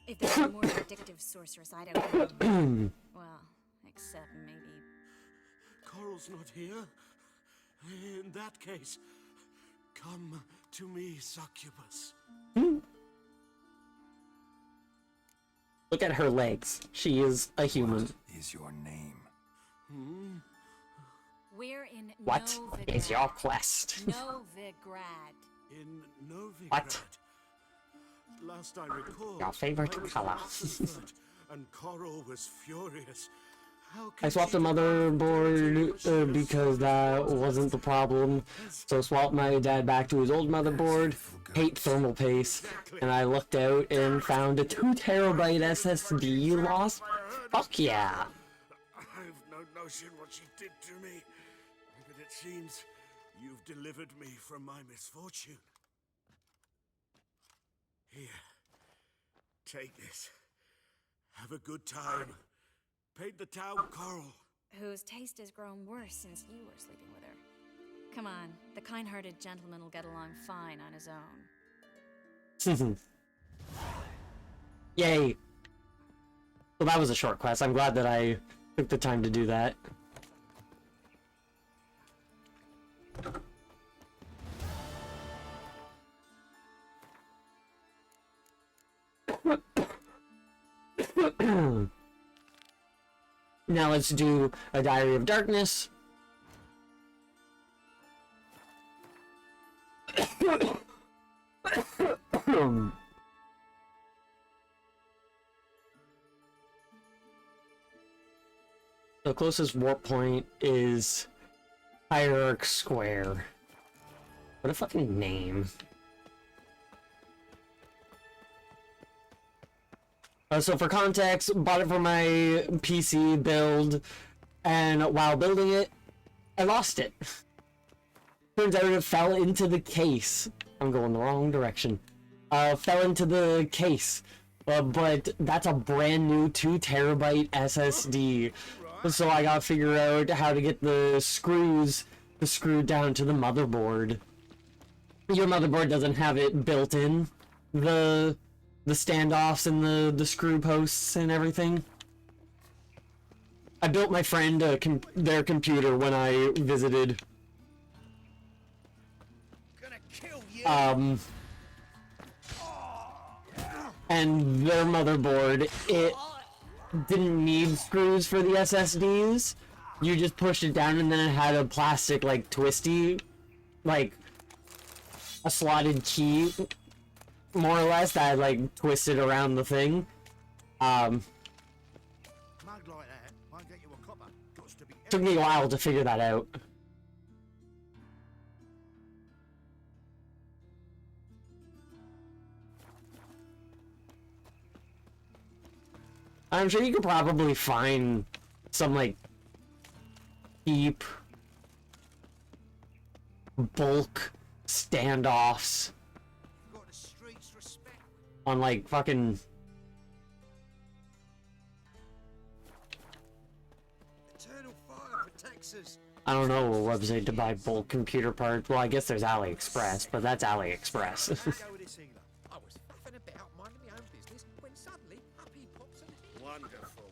If there's a more addictive sorceress, I don't know. Well, except maybe. Coral's not here. In that case, come to me, succubus. Look at her legs. She is a human. What is your name? We're in What Novigrad. is your quest? Novigrad. In Novigrad. What? Last I recall, Your favorite I was color. outnumbered, and Coral was furious. How I could swapped she the motherboard because that wasn't the problem. So swapped my dad back to his old motherboard. Hate thermal paste. And I looked out and found a 2 terabyte SSD lost. Fuck yeah. I've no notion what she did to me, but it seems you've delivered me from my misfortune. Here, take this. Have a good time. Paint the town Coral. Whose taste has grown worse since you were sleeping with her. Come on, the kind-hearted gentleman will get along fine on his own. Yay. Well, that was a short quest. I'm glad that I took the time to do that. Now let's do a Diary of Darkness. The closest warp point is Hierarch Square. What a fucking name. So for context, bought it for my PC build, and while building it, I lost it. Turns out it fell into the case. I'm going the wrong direction. Fell into the case. But that's a brand new 2 terabyte SSD. So I gotta figure out how to get the screws to screw down to the motherboard. Your motherboard doesn't have it built in. The standoffs and the screw posts and everything. I built my friend their computer when I visited. And their motherboard, it didn't need screws for the SSDs. You just pushed it down and then it had a plastic, like, twisty, like, a slotted key, more or less, that like twisted around the thing. Took me a while to figure that out. I'm sure you could probably find some like cheap bulk standoffs on like fucking Eternal fire protects us. I don't know a website to buy bulk computer parts. Well, I guess there's AliExpress, but that's AliExpress. I was faffing about minding my own business when suddenly up he pops and he... Wonderful.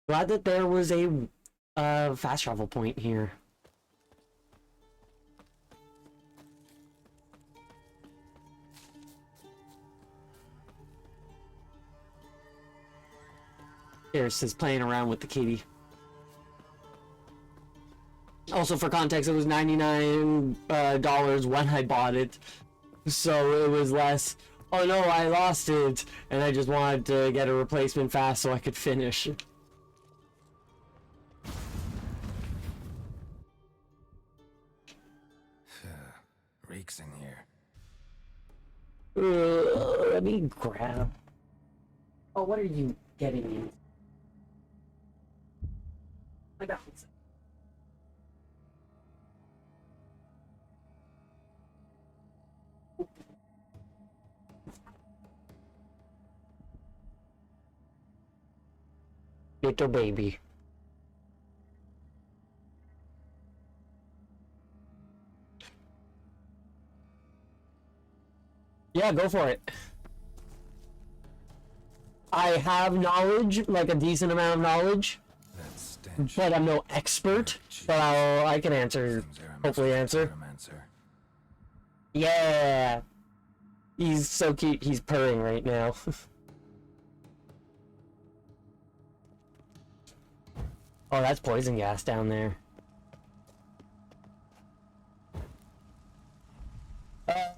Glad that there was a fast travel point here. Pierce is playing around with the kitty. Also, for context, it was $99 when I bought it, so it was less. Oh no, I lost it, and I just wanted to get a replacement fast so I could finish. Reeks in here. Let me grab. Oh, what are you getting in? I got this. Little baby. Yeah, go for it. I have knowledge, like a decent amount of knowledge, but I'm no expert. But I can answer, hopefully answer. Yeah, he's so cute. He's purring right now. Oh, that's poison gas down there.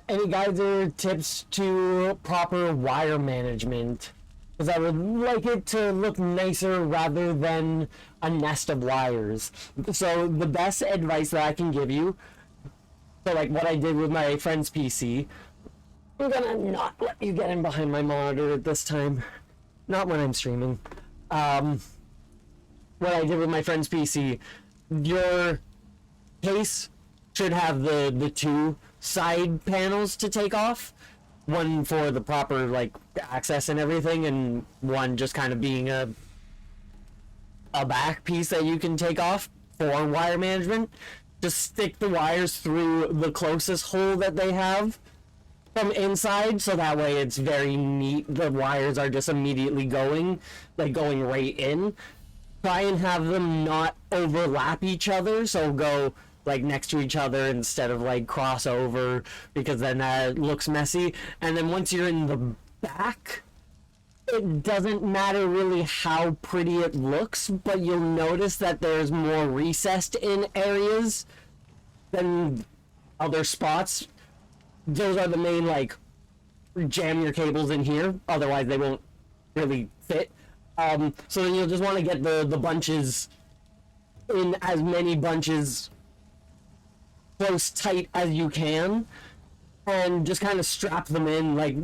Any guides or tips to proper wire management? Because I would like it to look nicer rather than a nest of wires. So the best advice that I can give you, so like what I did with my friend's PC, I'm gonna not let you get in behind my monitor at this time. Not when I'm streaming. What I did with my friend's PC, your case should have the two side panels to take off, one for the proper like access and everything, and one just kind of being a back piece that you can take off for wire management. Just stick the wires through the closest hole that they have from inside, so that way it's very neat. The wires are just immediately going right in. Try and have them not overlap each other, so go like next to each other instead of like cross over, because then that looks messy. And then once you're in the back, it doesn't matter really how pretty it looks, but you'll notice that there's more recessed in areas than other spots. Those are the main, like, jam your cables in here, otherwise they won't really fit. So then you'll just want to get the bunches in as many bunches close tight as you can, and just kind of strap them in. Like,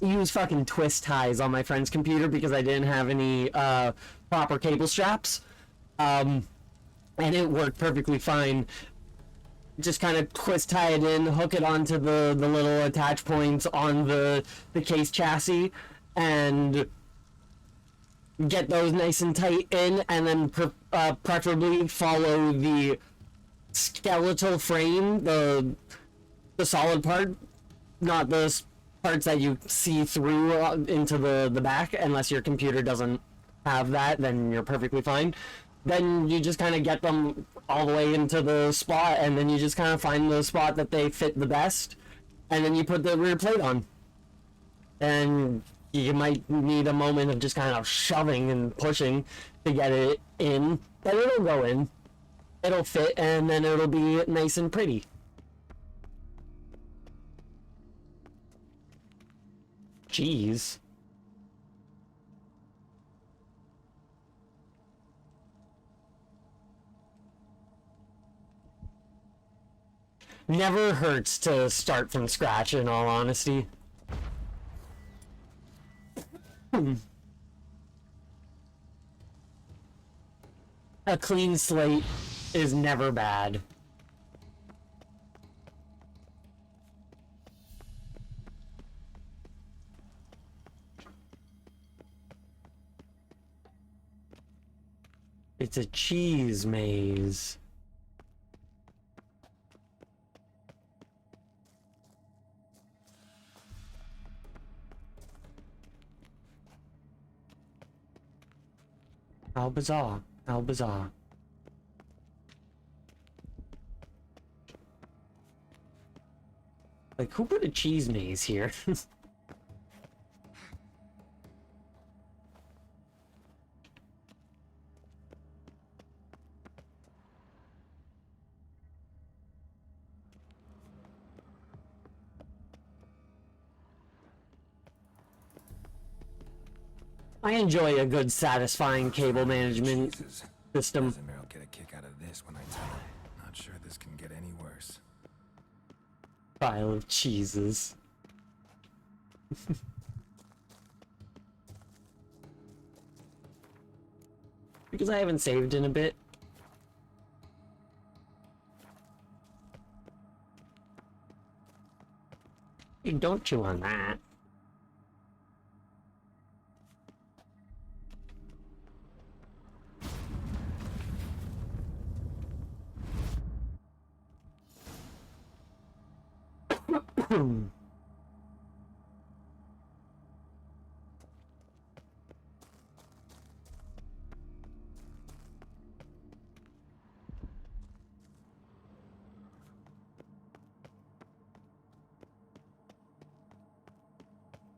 use fucking twist ties on my friend's computer because I didn't have any proper cable straps, and it worked perfectly fine. Just kind of twist tie it in, hook it onto the little attach points on the case chassis, and get those nice and tight in, and then preferably follow the skeletal frame, the solid part, not the parts that you see through into the back. Unless your computer doesn't have that, then you're perfectly fine. Then you just kind of get them all the way into the spot, and then you just kind of find the spot that they fit the best, and then you put the rear plate on. And you might need a moment of just kind of shoving and pushing to get it in, but it'll go in. It'll fit, and then it'll be nice and pretty. Jeez. Never hurts to start from scratch, in all honesty. A clean slate is never bad. It's a cheese maze. How bizarre. How bizarre. Like, who put a cheese maze here? I enjoy a good, satisfying cable management system. Casimir will get a kick out of this when I tell him. Not sure this can get any worse. Pile of cheeses. Because I haven't saved in a bit. You don't chew on that.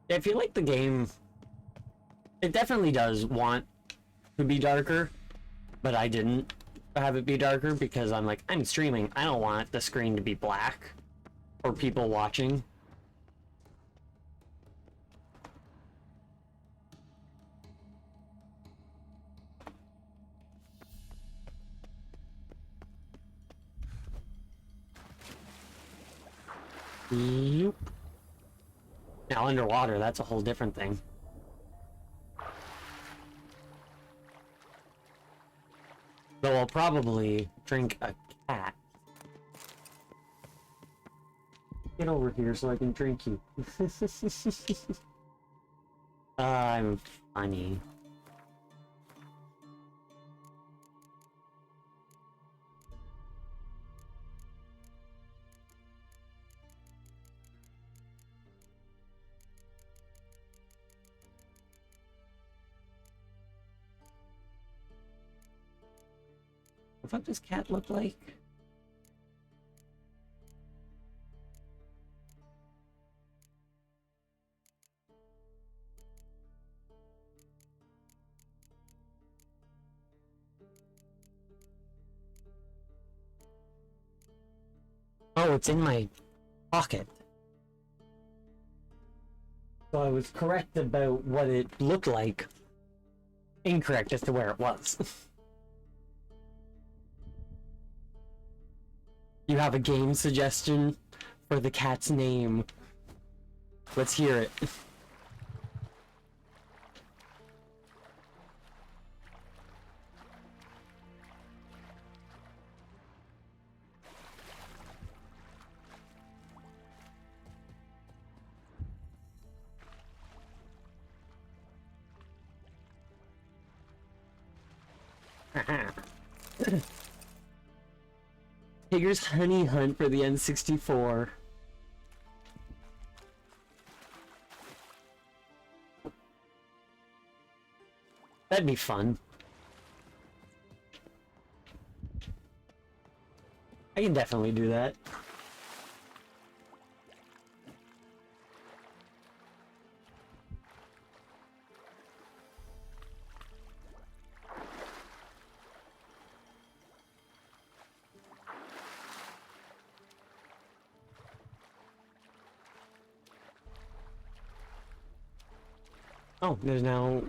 I feel like the game, it definitely does want to be darker, but I didn't have it be darker because I'm like, I'm streaming. I don't want the screen to be black or people watching. Nope. Now underwater, that's a whole different thing. Though I'll probably drink a cat. Get over here so I can drink you. I'm funny. What the fuck does cat look like? Oh, it's in my pocket. So I was correct about what it looked like. Incorrect as to where it was. You have a game suggestion for the cat's name. Let's hear it. Tigger's Honey Hunt for the N64. That'd be fun. I can definitely do that. Oh, there's now...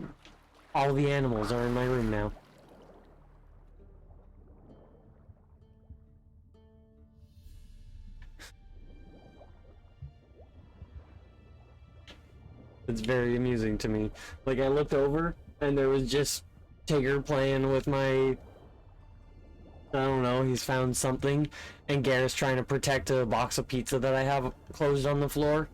all the animals are in my room now. It's very amusing to me. Like, I looked over, and there was just Tigger playing with my... I don't know, he's found something, and Garrett's trying to protect a box of pizza that I have closed on the floor.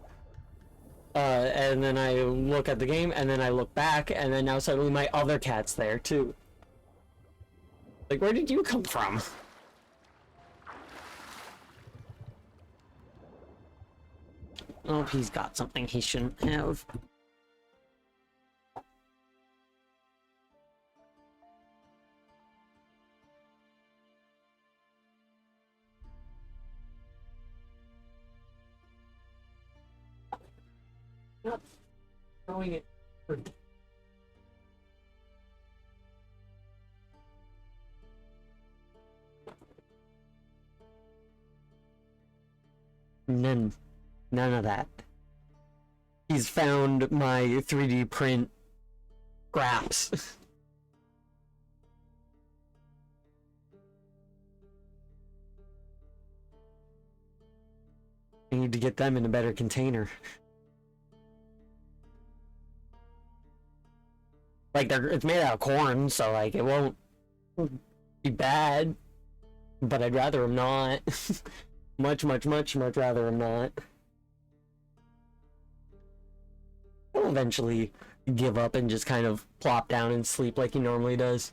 And then I look at the game, and then I look back, and then now suddenly my other cat's there, too. Like, where did you come from? Oh, he's got something he shouldn't have. Not throwing it. None of that. He's found my 3D print scraps. I need to get them in a better container. Like, it's made out of corn, so like it won't be bad. But I'd rather him not. much rather him not. He'll eventually give up and just kind of plop down and sleep like he normally does.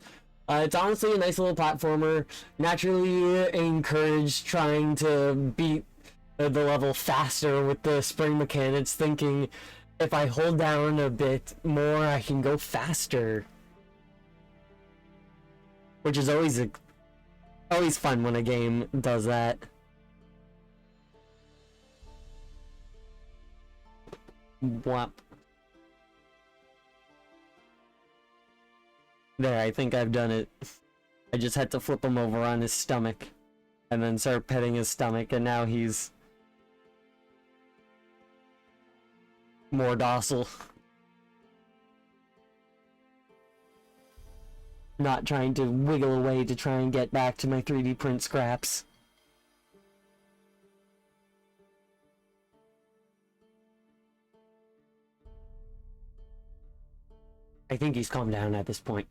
It's honestly a nice little platformer. Naturally encouraged trying to beat the level faster with the spring mechanics, thinking if I hold down a bit more, I can go faster. Which is always fun when a game does that. Whop. There, I think I've done it. I just had to flip him over on his stomach and then start petting his stomach, and now he's more docile. Not trying to wiggle away to try and get back to my 3D print scraps. I think he's calmed down at this point.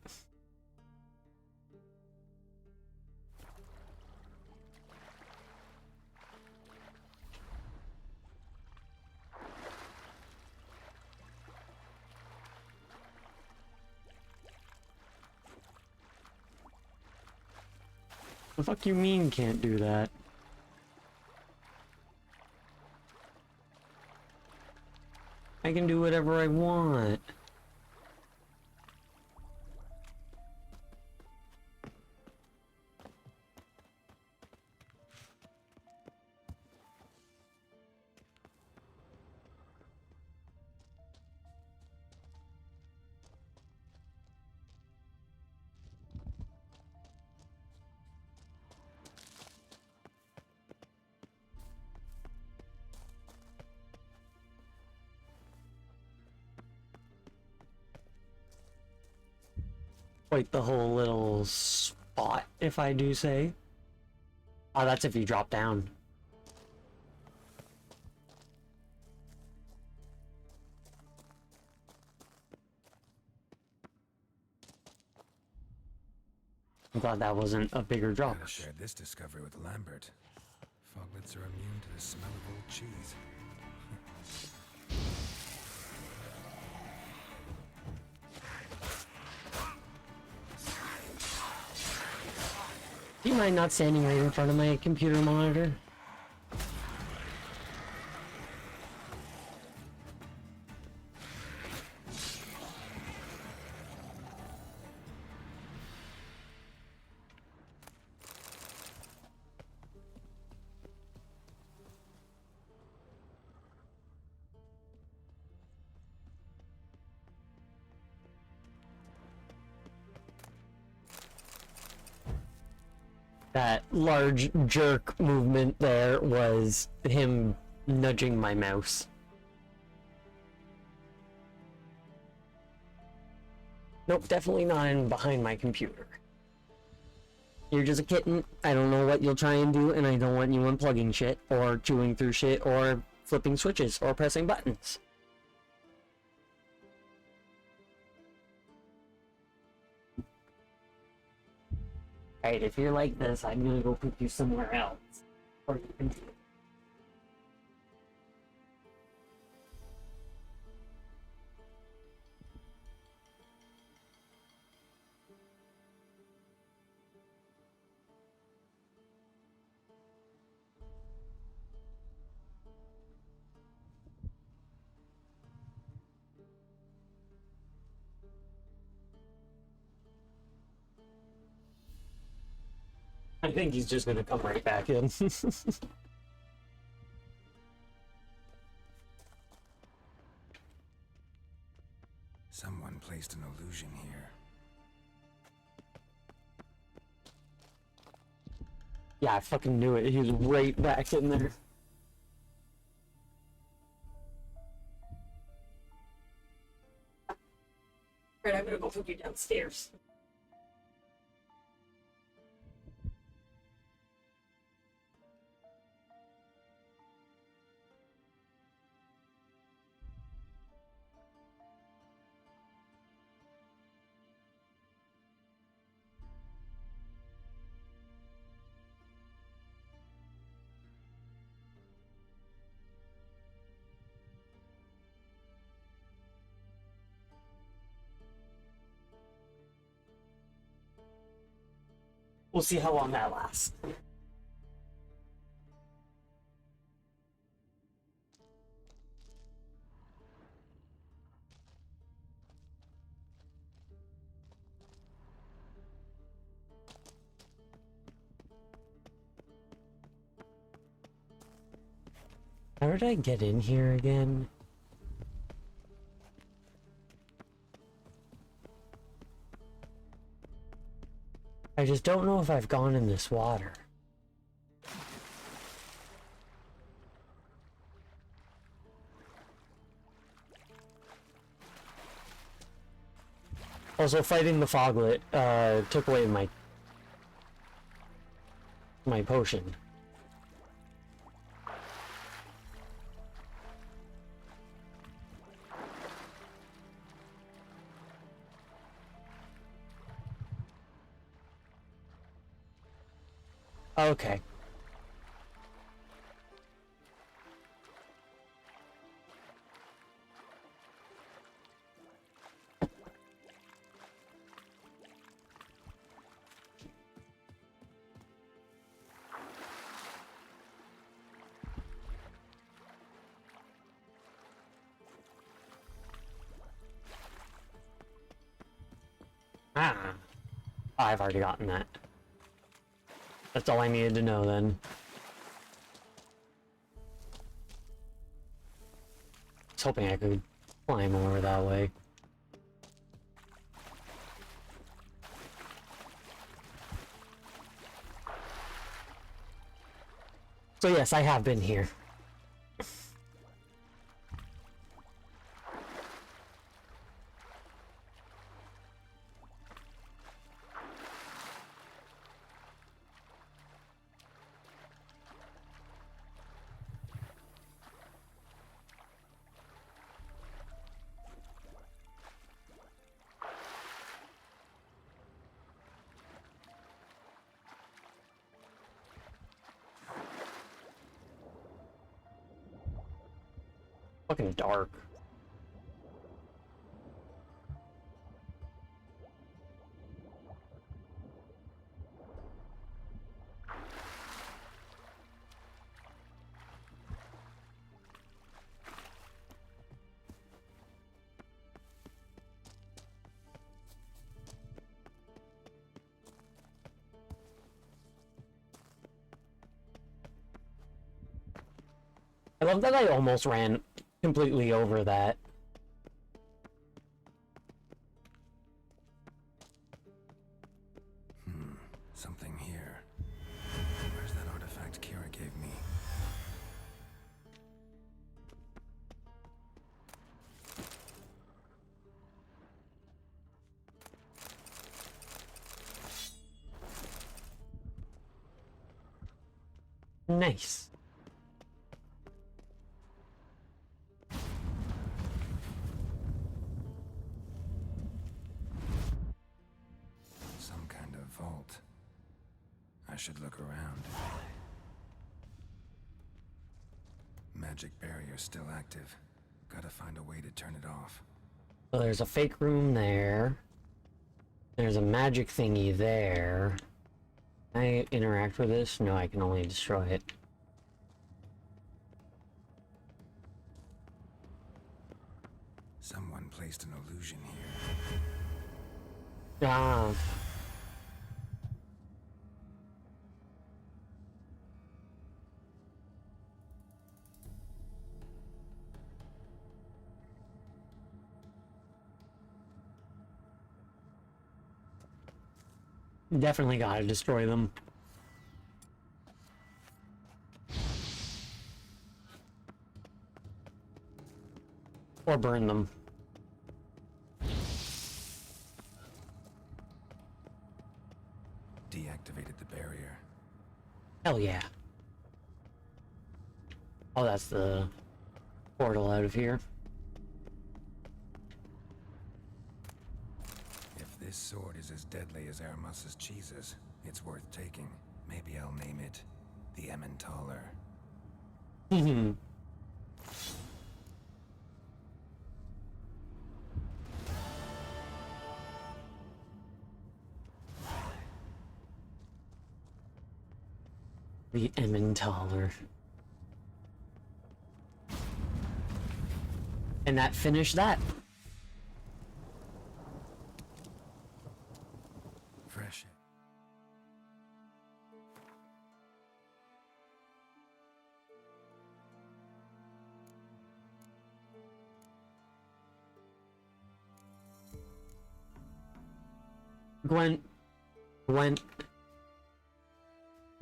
The fuck you mean can't do that? I can do whatever I want. Quite the whole little spot, if I do say. Oh, that's if you drop down. I'm glad that wasn't a bigger drop. Gotta share this discovery with Lambert. Foglets are immune to the smell of old cheese. Do you mind not standing right in front of my computer monitor? That large jerk movement there was him nudging my mouse. Nope, definitely not in behind my computer. You're just a kitten. I don't know what you'll try and do, and I don't want you unplugging shit, or chewing through shit, or flipping switches, or pressing buttons. Alright, if you're like this, I'm gonna go put you somewhere else. Or you can do it. I think he's just gonna come right back in. Someone placed an illusion here. Yeah, I fucking knew it. He was right back in there. Alright, I'm gonna go put you downstairs. We'll see how long that lasts. How did I get in here again? I just don't know if I've gone in this water. Also, fighting the foglet took away my potion. Okay. Ah. I've already gotten that. That's all I needed to know then. I was hoping I could climb over that way. So yes, I have been here. Fucking dark. I love that I almost ran completely over that. Something here. Where's that artifact Kira gave me? Nice. Some kind of vault. I should look around. Magic barrier still active. Gotta find a way to turn it off. So there's a fake room there. There's a magic thingy there. Can I interact with this? No, I can only destroy it. Someone placed an illusion here. Ah. Definitely gotta destroy them. Or burn them. Deactivated the barrier. Hell yeah. Oh, that's the portal out of here. If this sword is as deadly as Aramus's cheeses, it's worth taking. Maybe I'll name it the Emmentaler. The Emmentaler. And that finished that. Fresh. Gwent.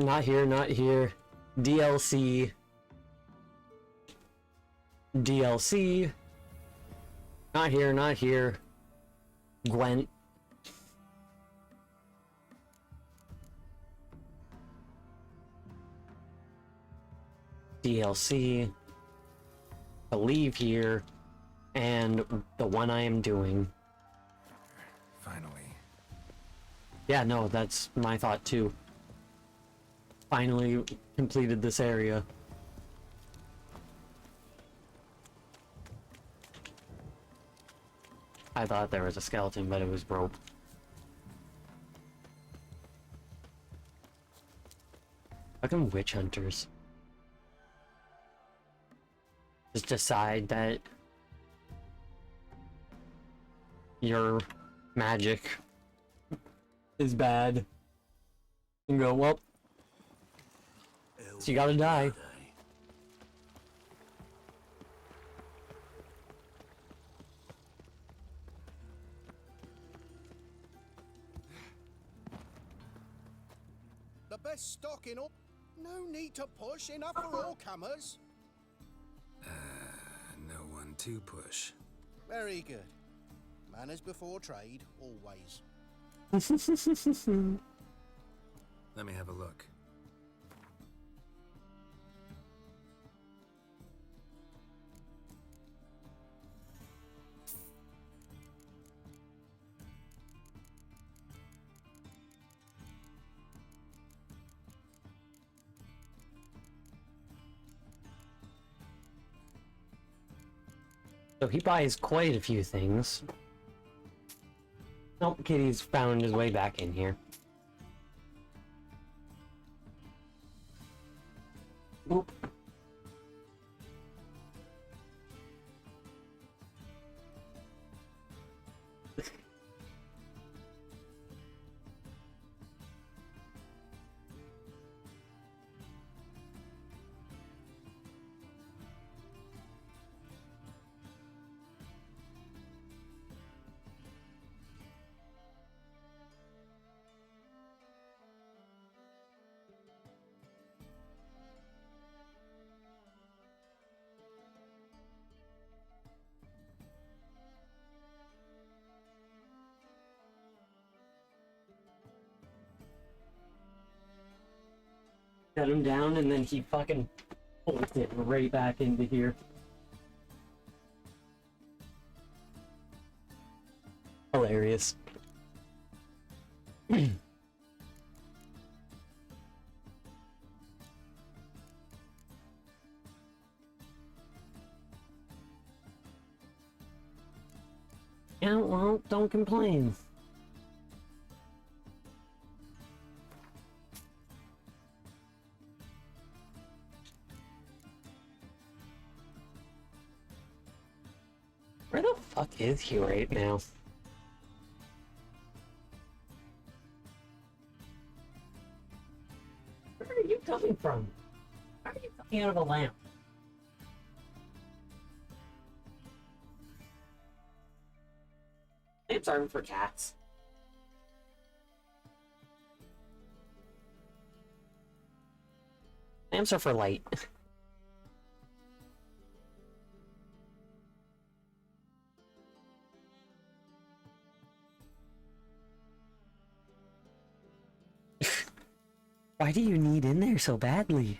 Not here, not here. DLC. Not here, not here. Gwent. DLC. To leave here. And the one I am doing. Finally. Yeah, no, that's my thought too. Finally completed this area. I thought there was a skeleton, but it was rope. Fucking witch hunters. Just decide that your magic is bad. And go, well, so you gotta die. The best stock in all. No need to push. Enough for all comers. No one to push. Very good. Manners before trade, always. Let me have a look. So he buys quite a few things. Nope, Kitty's found his way back in here. Oop. Set him down and then he fucking pulls it right back into here. Hilarious. Yeah, well, don't complain. Where the fuck is he right now? Where are you coming from? Why are you coming out of a lamp? Lamps aren't for cats. Lamps are for light. Why do you need in there so badly?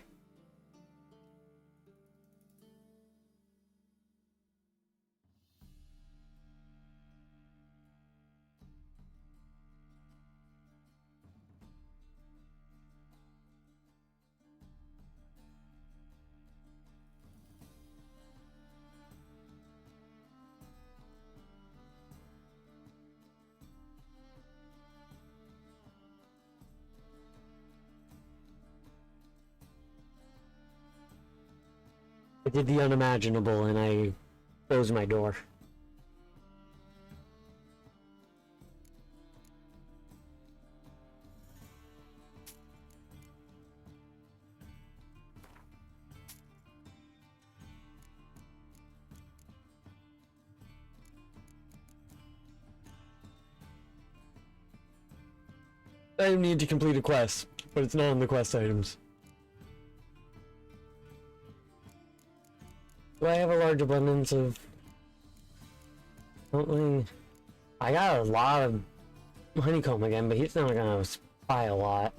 I did the unimaginable and I closed my door. I need to complete a quest, but it's not on the quest items. Do I have a large abundance of something? I got a lot of honeycomb again, but he's not gonna spend a lot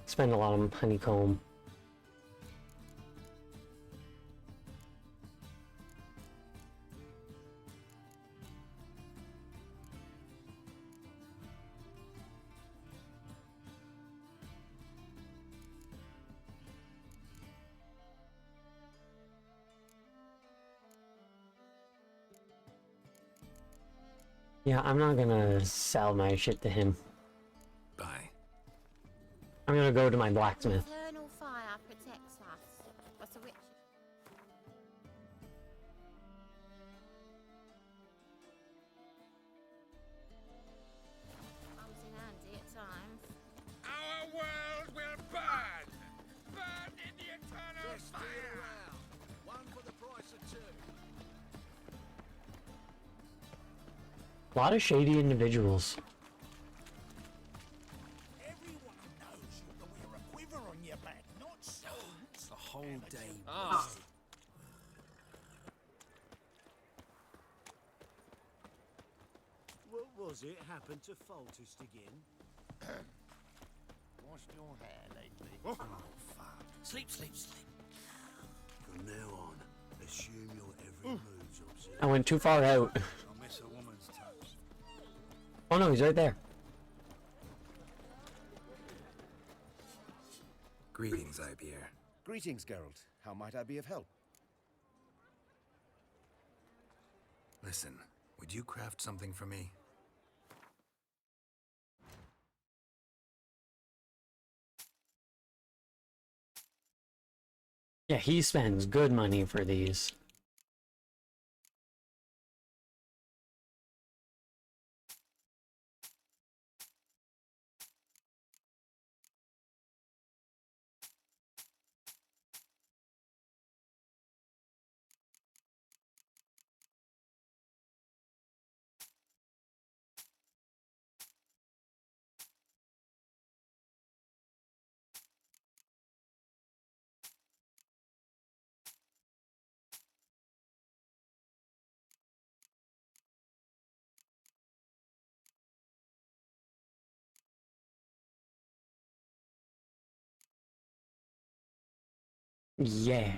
of honeycomb. Yeah, I'm not gonna sell my shit to him. Bye. I'm gonna go to my blacksmith. Eternal fire protects us. What's a witch? Comes in handy at times. Our world will burn! Burn in the eternal fire! One for the price of two. A lot of shady individuals. Everyone knows you can wear a quiver on your back, not stones. The whole day. What was it happened to Foltest again? Washed your hair lately? Oh, fuck. Sleep, sleep, sleep. From now on, assume your every move's observed. I went too far out. I'll miss a woman's touch. Oh no, he's right there. Greetings, Ipier. Greetings, Geralt. How might I be of help? Listen, would you craft something for me? Yeah, he spends good money for these. Yeah.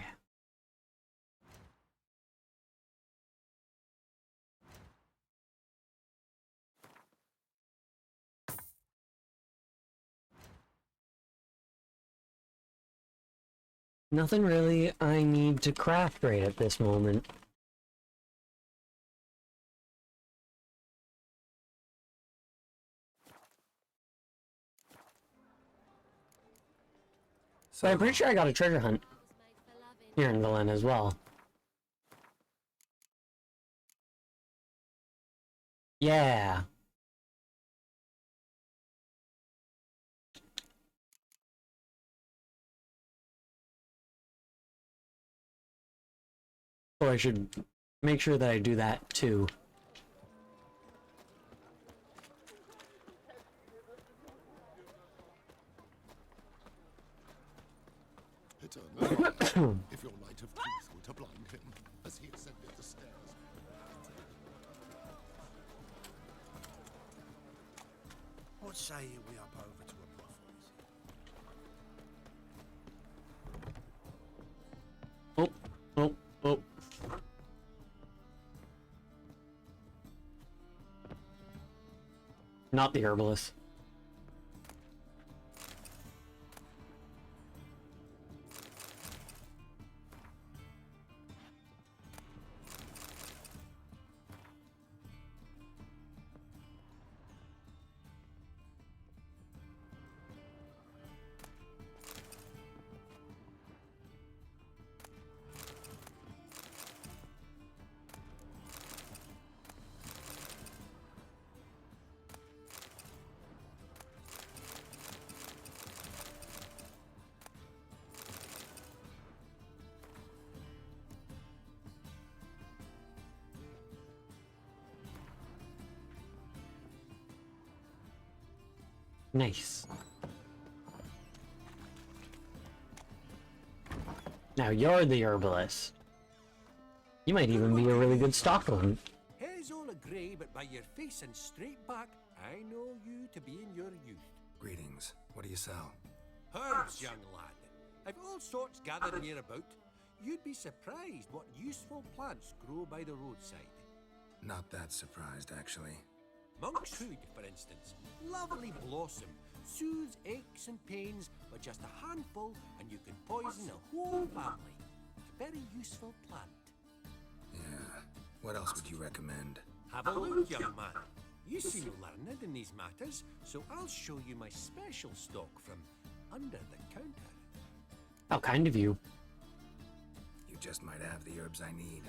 Nothing really I need to craft right at this moment. So I'm pretty sure I got a treasure hunt here in Velen as well. Yeah. So I should make sure that I do that too. eternal fire, if your light of truth were to blind him as he ascended the stairs. What say you we up over to a brothel? Oh. Not the herbalist. Nice. Now you're the herbalist. You might even be a really good Stockholm. Hair's all a grey, but by your face and straight back, I know you to be in your youth. Greetings. What do you sell? Herbs, young lad. I've all sorts gathered near about. You'd be surprised what useful plants grow by the roadside. Not that surprised, actually. Monk's Hood, for instance. Lovely blossom. Soothes aches and pains, but just a handful and you can poison a whole family. A very useful plant. Yeah. What else would you recommend? Have a look, young man. You seem learned in these matters, so I'll show you my special stock from under the counter. How kind of you. You just might have the herbs I need.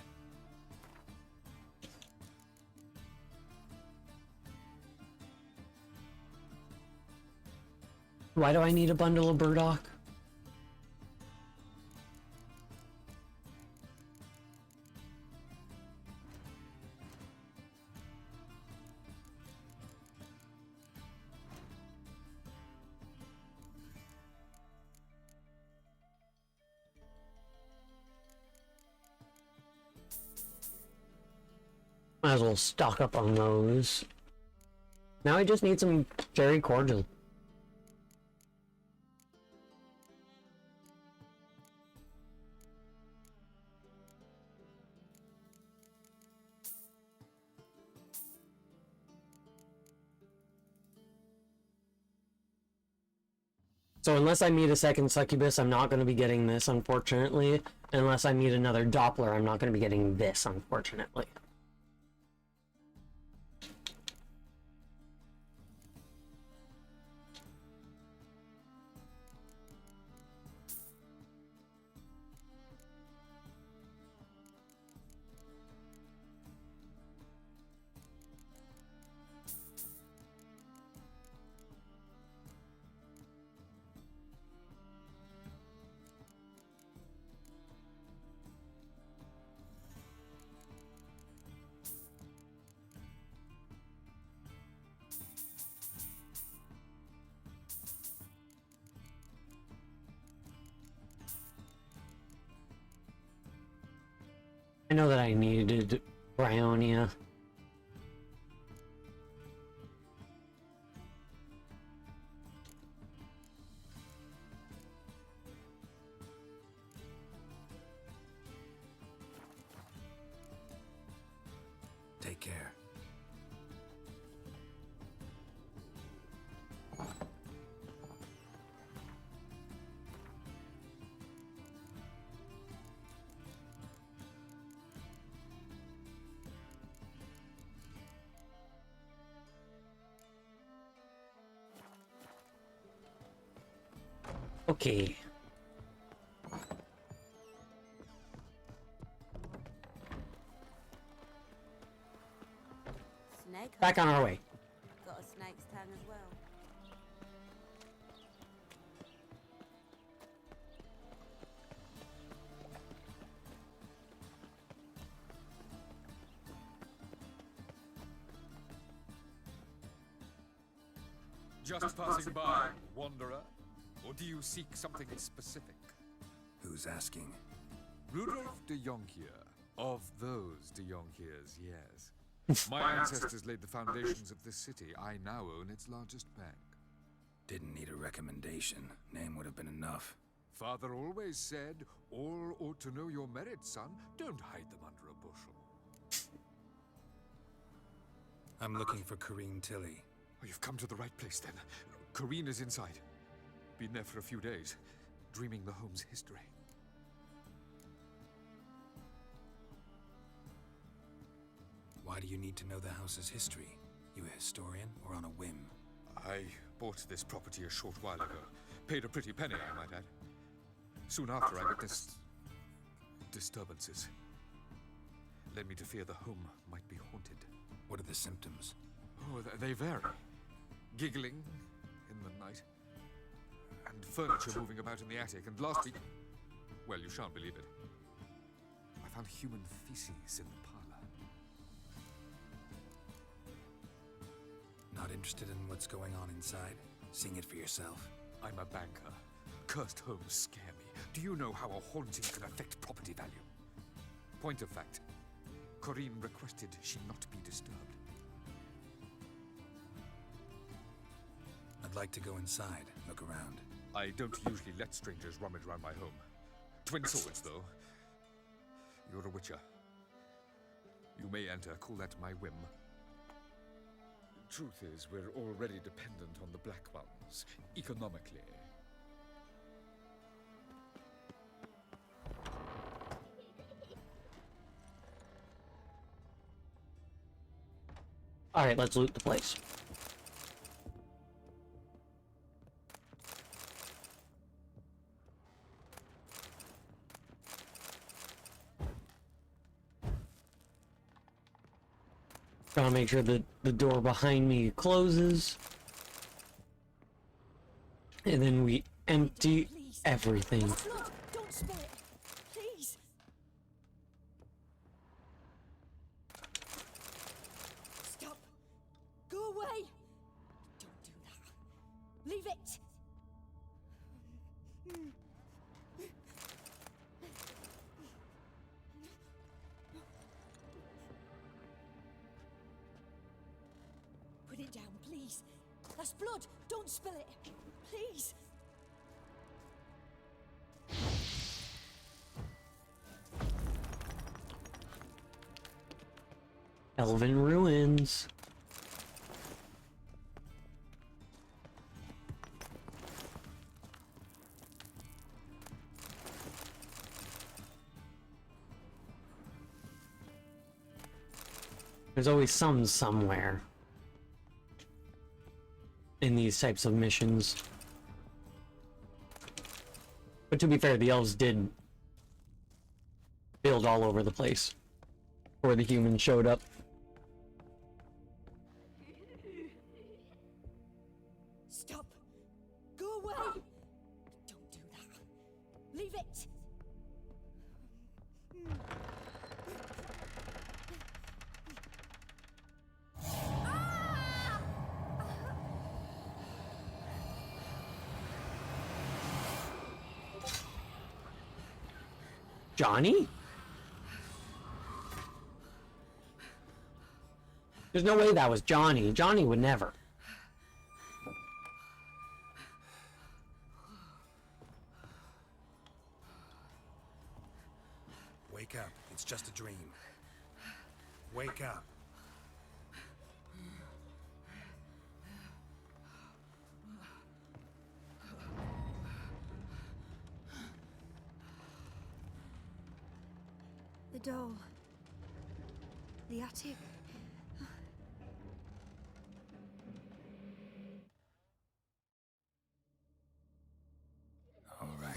Why do I need a bundle of burdock? Might as well stock up on those. Now I just need some cherry cordial. So unless I meet a second succubus, I'm not going to be getting this, unfortunately. Unless I meet another Doppler, I'm not going to be getting this, unfortunately. I know that I needed Bryonia. Take care. Okay. Snake Back on our way. got a snake's tongue as well. Just passing by, wanderer? Or do you seek something specific? who's asking. Rudolf de Jonkier. Of those de Jonkiers, yes. My ancestors laid the foundations of this city. I now own its largest bank. Didn't need a recommendation. Name would have been enough. Father always said, all ought to know your merits, son. Don't hide them under a bushel. I'm looking for Corrine Tilly. Oh, you've come to the right place, then. Corrine is inside. Been there for a few days, dreaming the home's history. Why do you need to know the house's history? You a historian, or on a whim? I bought this property a short while ago. Paid a pretty penny, I might add. Soon after, I witnessed disturbances. Led me to fear the home might be haunted. What are the symptoms? Oh, they vary. Giggling in the night. And furniture moving about in the attic. And last week... well, you shan't believe it. I found human feces in the parlor. Not interested in what's going on inside? Seeing it for yourself? I'm a banker. Cursed homes scare me. Do you know how a haunting can affect property value? Point of fact, Corrine requested she not be disturbed. I'd like to go inside, look around. I don't usually let strangers rummage around my home. Twin swords, though. You're a witcher. You may enter, call that my whim. Truth is, we're already dependent on the Black Ones, economically. Alright, let's loot the place. Gotta make sure that the door behind me closes. And then we empty everything. Blood, don't spill it. Please. Stop. Go away. Don't do that. Leave it. Put it down, please. That's blood. Don't spill it. Please. Elven ruins. There's always some somewhere in these types of missions. But to be fair, the elves did build all over the place before the humans showed up. Stop. Go away. Don't do that. Leave it. Johnny? There's no way that was Johnny. Johnny would never. Wake up. It's just a dream. Wake up. The doll. The attic. All right.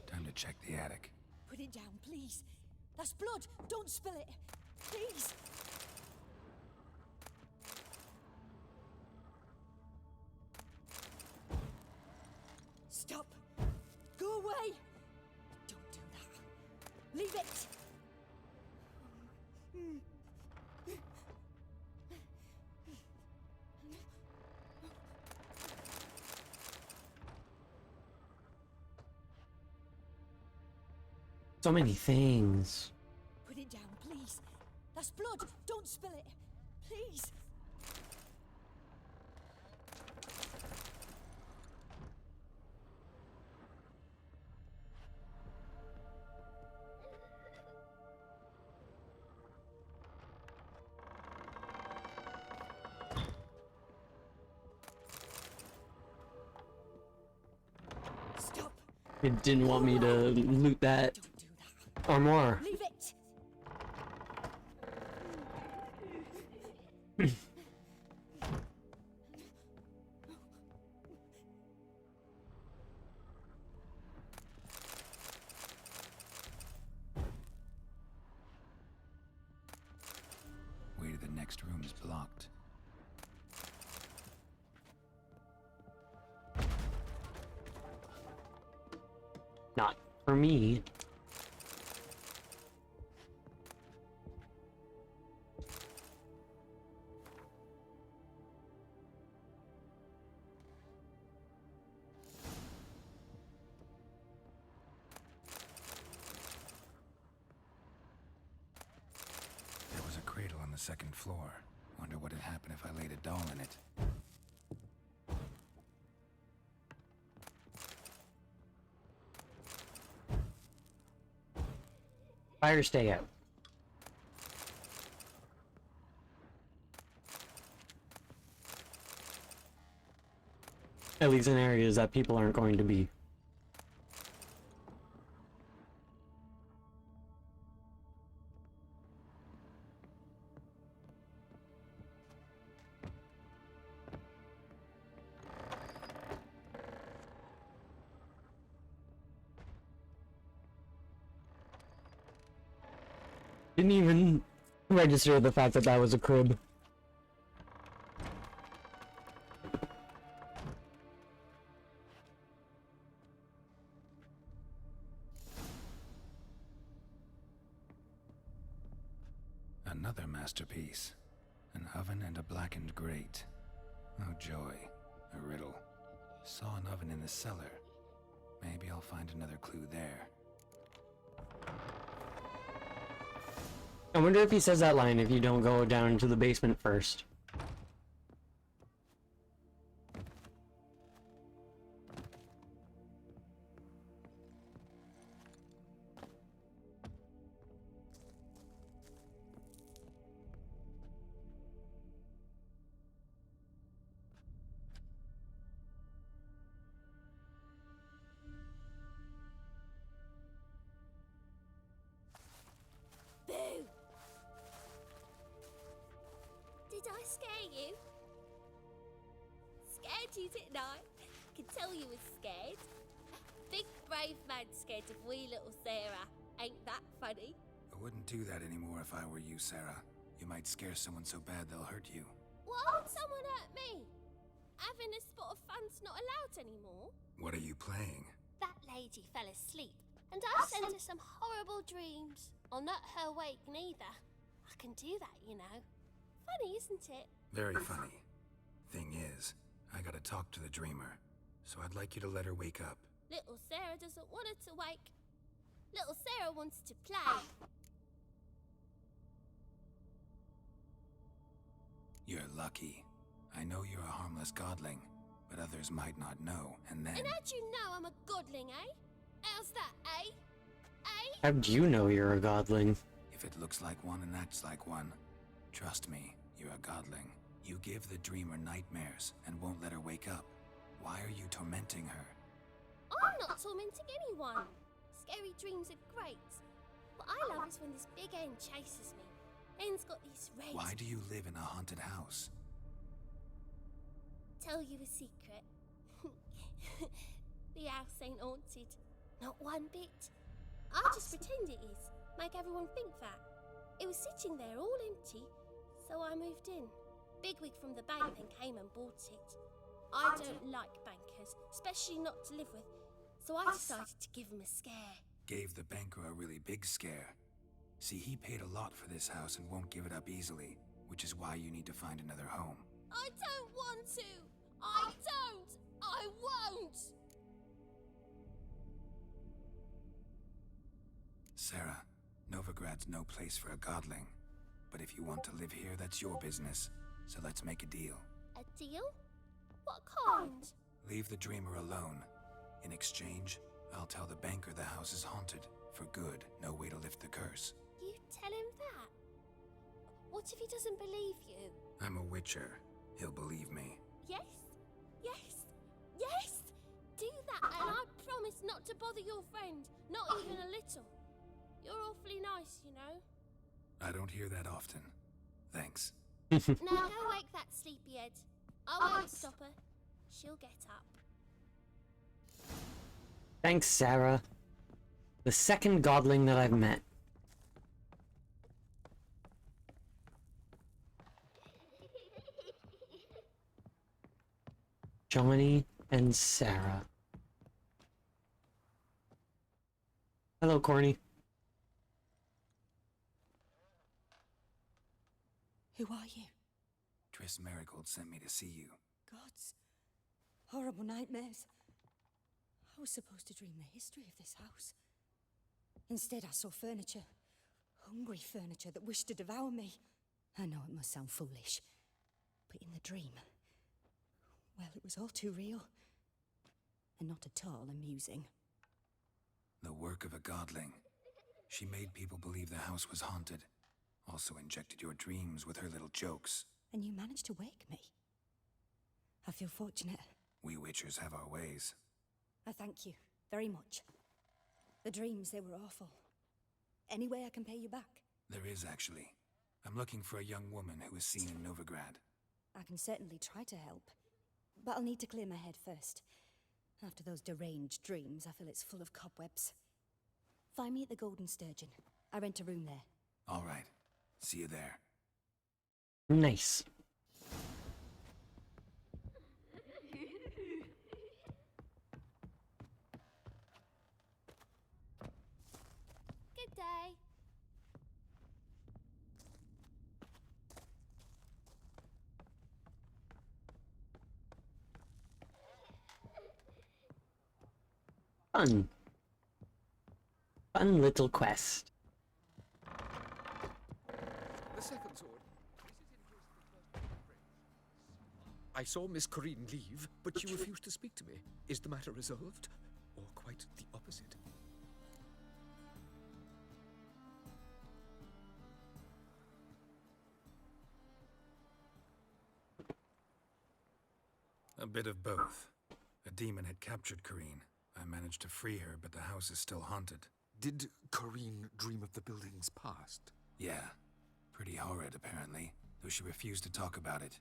Time to check the attic. Put it down, please. That's blood. Don't spill it. Please. Stop. Go away. Don't do that. Leave it. So many things. Put it down, please. That's blood. Don't spill it. Please. Stop. It didn't want me to loot that armor. Leave it. Way to the next room is blocked. Not for me. There was a cradle on the second floor. Wonder what would happen if I laid a doll in it. Fire stay out. At least in areas that people aren't going to be. Didn't even register the fact that that was a crib. Another masterpiece. An oven and a blackened grate. Oh joy. A riddle. Saw an oven in the cellar. Maybe I'll find another clue there. I wonder if he says that line if you don't go down into the basement first. Boo! Did I scare you? Scared you, didn't I? Can tell you was scared. Big brave man scared of wee little Sarah. Ain't that funny? I wouldn't do that anymore if I were you, Sarah. You might scare someone so bad they'll hurt you. Why would someone hurt me? Having a spot of fun's not allowed anymore. What are you playing? That lady fell asleep, and I sent her some horrible dreams. I'll not her awake neither. I can do that, you know. Funny, isn't it? Very funny. Thing is, I gotta talk to the dreamer, so I'd like you to let her wake up. Little Sarah doesn't want her to wake. Little Sarah wants to play. You're lucky. I know you're a harmless godling, but others might not know, and then... And how'd you know I'm a godling, eh? How's that, eh? Eh? How'd you know you're a godling? If it looks like one and acts like one, trust me, you're a godling. You give the dreamer nightmares and won't let her wake up. Why are you tormenting her? I'm not tormenting anyone. Scary dreams are great. What I love is when this big hen chases me. Hen's got these red... Why do you live in a haunted house? Tell you a secret. The house ain't haunted. Not one bit. I just pretend it is. Make everyone think that. It was sitting there all empty, so I moved in. Bigwig from the bank then came and bought it. I don't like bankers, especially not to live with, so I decided to give him a scare. Gave the banker a really big scare. See, he paid a lot for this house and won't give it up easily, which is why you need to find another home. I don't want to! I don't! I won't! Sarah, Novigrad's no place for a godling. But if you want to live here, that's your business. So let's make a deal. A deal? What kind? Leave the dreamer alone. In exchange, I'll tell the banker the house is haunted. For good, no way to lift the curse. You tell him that? What if he doesn't believe you? I'm a witcher. He'll believe me. Yes? Yes? Yes! Do that and I promise not to bother your friend. Not even a little. You're awfully nice, you know. I don't hear that often. Thanks. Now go wake that sleepyhead. I won't stop her. She'll get up. Thanks, Sarah. The second godling that I've met. Johnny and Sarah. Hello, Corny. Who are you? Triss Marigold sent me to see you. Gods. Horrible nightmares. I was supposed to dream the history of this house. Instead, I saw furniture. Hungry furniture that wished to devour me. I know it must sound foolish, but in the dream, well, it was all too real. And not at all amusing. The work of a godling. She made people believe the house was haunted. Also injected your dreams with her little jokes. And you managed to wake me. I feel fortunate. We witchers have our ways. I thank you very much. The dreams, they were awful. Any way I can pay you back? There is, actually. I'm looking for a young woman who was seen in Novigrad. I can certainly try to help. But I'll need to clear my head first. After those deranged dreams, I feel it's full of cobwebs. Find me at the Golden Sturgeon. I rent a room there. All right. See you there. Nice. Good day. Fun. Fun little quest. The second sword. I saw Miss Corinne leave, but she refused to speak to me. Is the matter resolved? Or quite the opposite? A bit of both. A demon had captured Corinne. I managed to free her, but the house is still haunted. Did Corinne dream of the building's past? Yeah. Pretty horrid, apparently, though she refused to talk about it.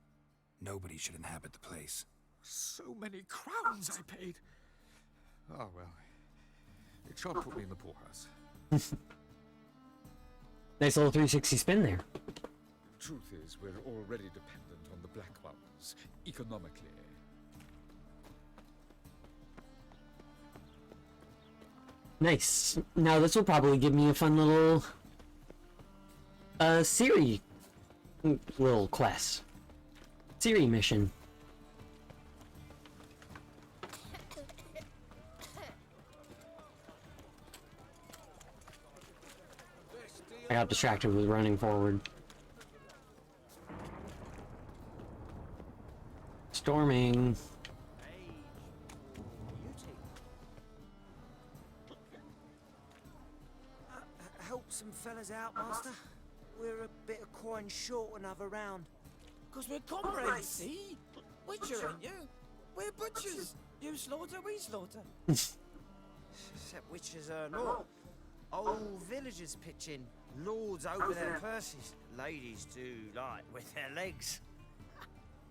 Nobody should inhabit the place. So many crowns I paid. Ah, well. It shan't put me in the poorhouse. Nice little 360 spin there. Truth is, we're already dependent on the Black Ones, economically. Nice. Now this will probably give me a fun little Ciri little quest. Ciri mission. I got distracted with running forward. Storming. Help some fellas out, Master. We're a bit of coin short another round. 'Cause we're comrades, see? Witcher, ain't you? We're butchers. You slaughter, we slaughter. Except witches are not. Old villagers pitch in. Lords over their purses. Ladies do like with their legs.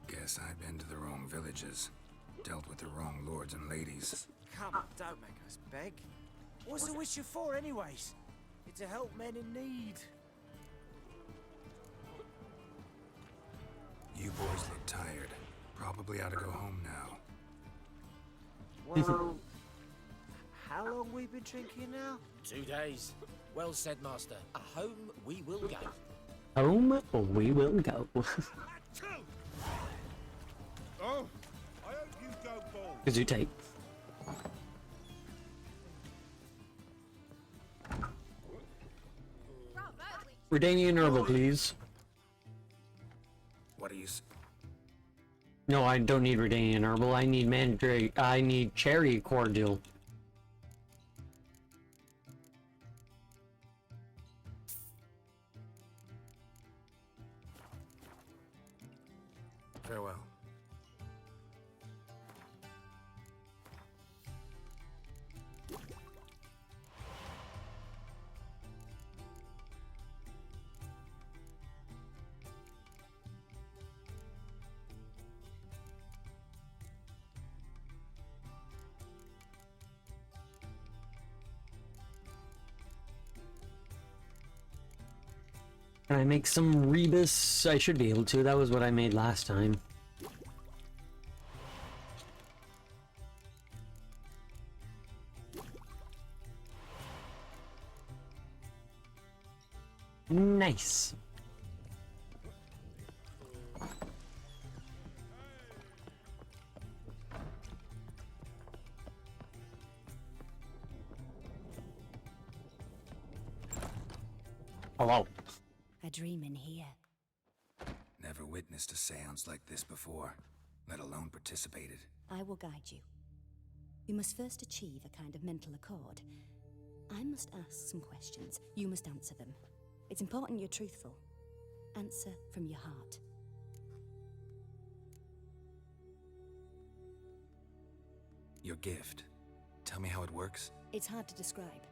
Guess I've been to the wrong villages. Dealt with the wrong lords and ladies. Come, don't make us beg. What's a witcher for, anyways? It's to help men in need. You boys look tired. Probably ought to go home now. Well, how long we been drinking now? 2 days. Well said, Master. Home we will go. Home we will go. Oh, I hope you go bald. Gesundheit. Redanian herbal, please. What are you... No, I don't need Redanian herbal. I need mandrake. I need cherry cordial. Farewell. Can I make some rebus? I should be able to. That was what I made last time. Nice. Hello. A dream in here. Never witnessed a seance like this before, let alone participated. I will guide you. You must first achieve a kind of mental accord. I must ask some questions. You must answer them. It's important you're truthful. Answer from your heart. Your gift. Tell me how it works. It's hard to describe.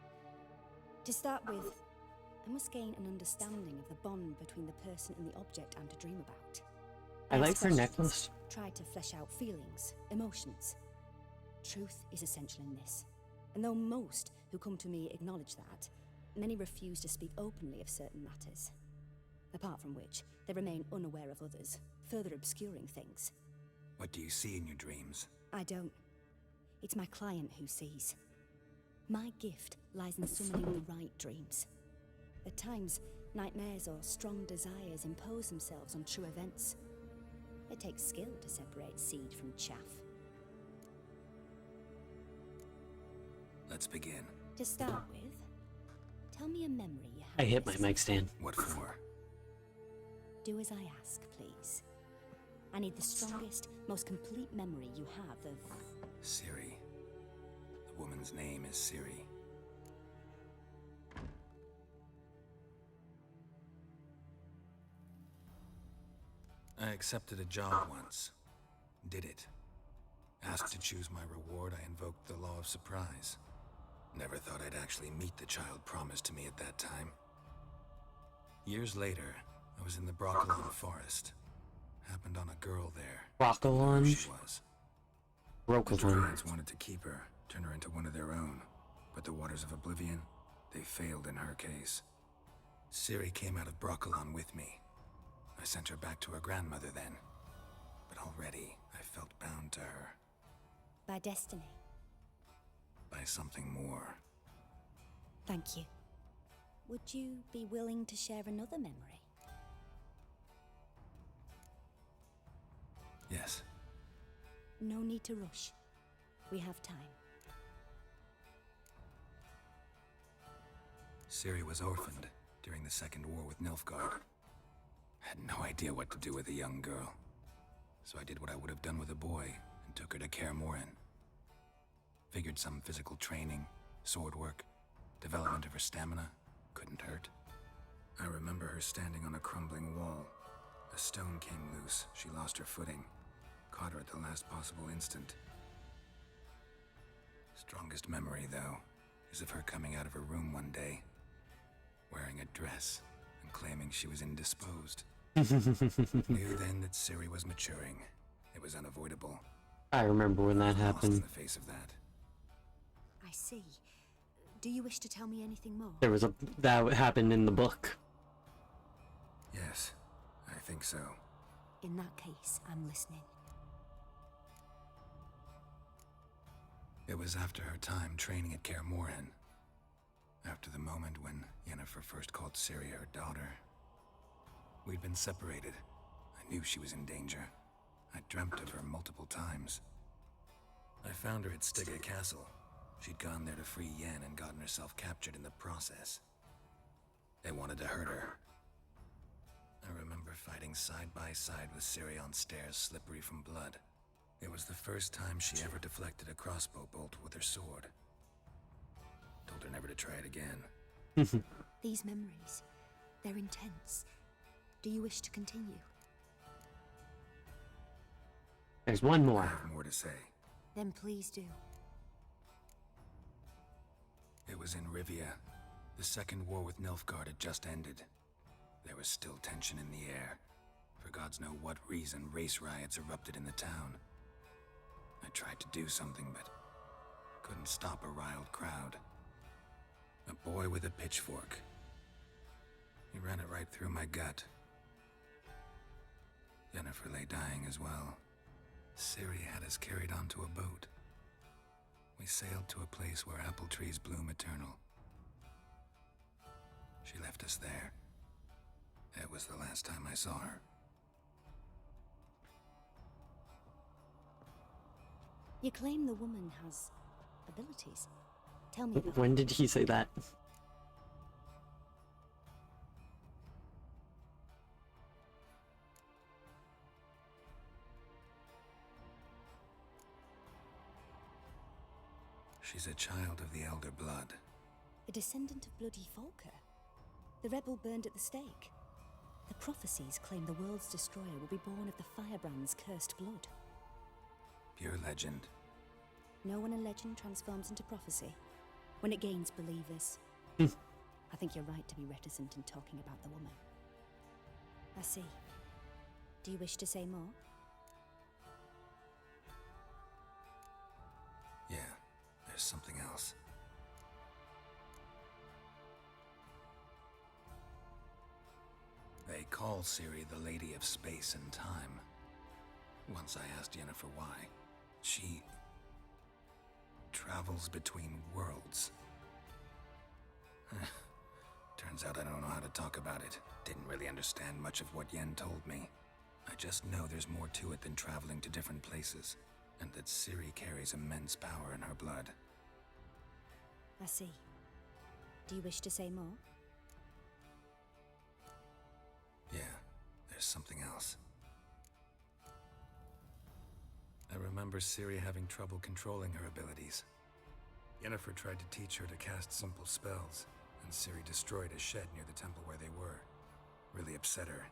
To start with, I must gain an understanding of the bond between the person and the object I'm to dream about. I like Ask her questions, necklace. Try to flesh out feelings, emotions. Truth is essential in this. And though most who come to me acknowledge that, many refuse to speak openly of certain matters. Apart from which, they remain unaware of others, further obscuring things. What do you see in your dreams? I don't. It's my client who sees. My gift lies in summoning the right dreams. At times, nightmares or strong desires impose themselves on true events. It takes skill to separate seed from chaff. Let's begin. To start with, tell me a memory you have. I hit my mic stand. What for? Do as I ask, please. I need the strongest, most complete memory you have of... Ciri. The woman's name is Ciri. I accepted a job once. Did it. Asked to choose my reward, I invoked the law of surprise. Never thought I'd actually meet the child promised to me at that time. Years later, I was in the Broccolon forest. Happened on a girl there. Broccolon? Who she was. The Broccolon. druids wanted to keep her, turn her into one of their own. But the Waters of Oblivion, they failed in her case. Ciri came out of Broccolon with me. I sent her back to her grandmother then. But already, I felt bound to her. By destiny. By something more. Thank you. Would you be willing to share another memory? Yes. No need to rush. We have time. Ciri was orphaned during the Second War with Nilfgaard. Had no idea what to do with a young girl. So I did what I would have done with a boy and took her to Kaer Morhen. Figured some physical training, sword work, development of her stamina couldn't hurt. I remember her standing on a crumbling wall. A stone came loose, she lost her footing. Caught her at the last possible instant. Strongest memory, though, is of her coming out of her room one day, wearing a dress and claiming she was indisposed. Knew then that Ciri was maturing. It was unavoidable. I remember when that Lost in happened. the face of that. I see. Do you wish to tell me anything more? There was a that happened in the book. Yes, I think so. In that case, I'm listening. It was after her time training at Kaer Morhen. After the moment when Yennefer first called Ciri her daughter. We'd been separated. I knew she was in danger. I dreamt of her multiple times. I found her at Stygga Castle. She'd gone there to free Yen and gotten herself captured in the process. They wanted to hurt her. I remember fighting side by side with Ciri on stairs slippery from blood. It was the first time she ever deflected a crossbow bolt with her sword. Told her never to try it again. These memories, they're intense. Do you wish to continue? There's one more. I have more to say. Then please do. It was in Rivia. The second war with Nilfgaard had just ended. There was still tension in the air. For gods know what reason, race riots erupted in the town. I tried to do something, but couldn't stop a riled crowd. A boy with a pitchfork. He ran it right through my gut. Yennefer lay dying as well. Ciri had us carried onto a boat. We sailed to a place where apple trees bloom eternal. She left us there. That was the last time I saw her. You claim the woman has abilities. Tell me about When did he say that? She's a child of the Elder Blood. a descendant of bloody Volker. The rebel burned at the stake. The prophecies claim the world's destroyer will be born of the Firebrand's cursed blood. Pure legend. Know when a legend transforms into prophecy? When it gains believers. I think you're right to be reticent in talking about the woman. I see. Do you wish to say more? Yeah, there's something else. They call Ciri the Lady of Space and Time. Once I asked Yennefer why. She travels between worlds. Turns out I don't know how to talk about it. Didn't really understand much of what Yen told me. I just know there's more to it than traveling to different places, and that Ciri carries immense power in her blood. I see. Do you wish to say more? Yeah, there's something else. I remember Ciri having trouble controlling her abilities. Yennefer tried to teach her to cast simple spells, and Ciri destroyed a shed near the temple where they were. Really upset her,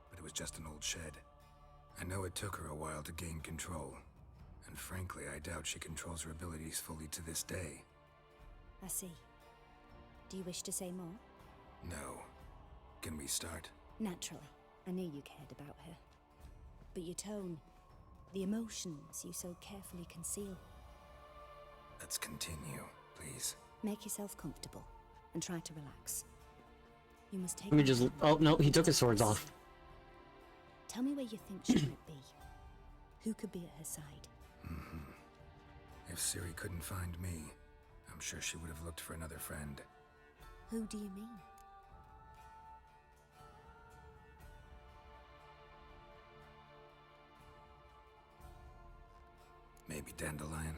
but it was just an old shed. I know it took her a while to gain control, and frankly, I doubt she controls her abilities fully to this day. I see. Do you wish to say more? No. Can we start? Naturally. I knew you cared about her. But your tone, the emotions you so carefully conceal. Let's continue, please. Make yourself comfortable and try to relax. You must take. Let me just. Oh no, he took his swords off. Tell me where you think she might be. Who could be at her side? If Ciri couldn't find me, I'm sure she would have looked for another friend. Who do you mean? Maybe Dandelion.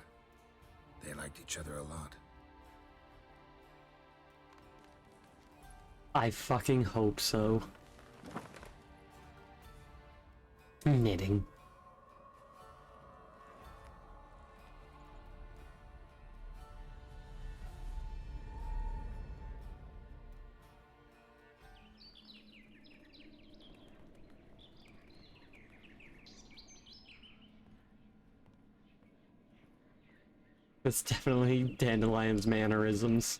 They liked each other a lot. I fucking hope so. Knitting. It's definitely Dandelion's mannerisms.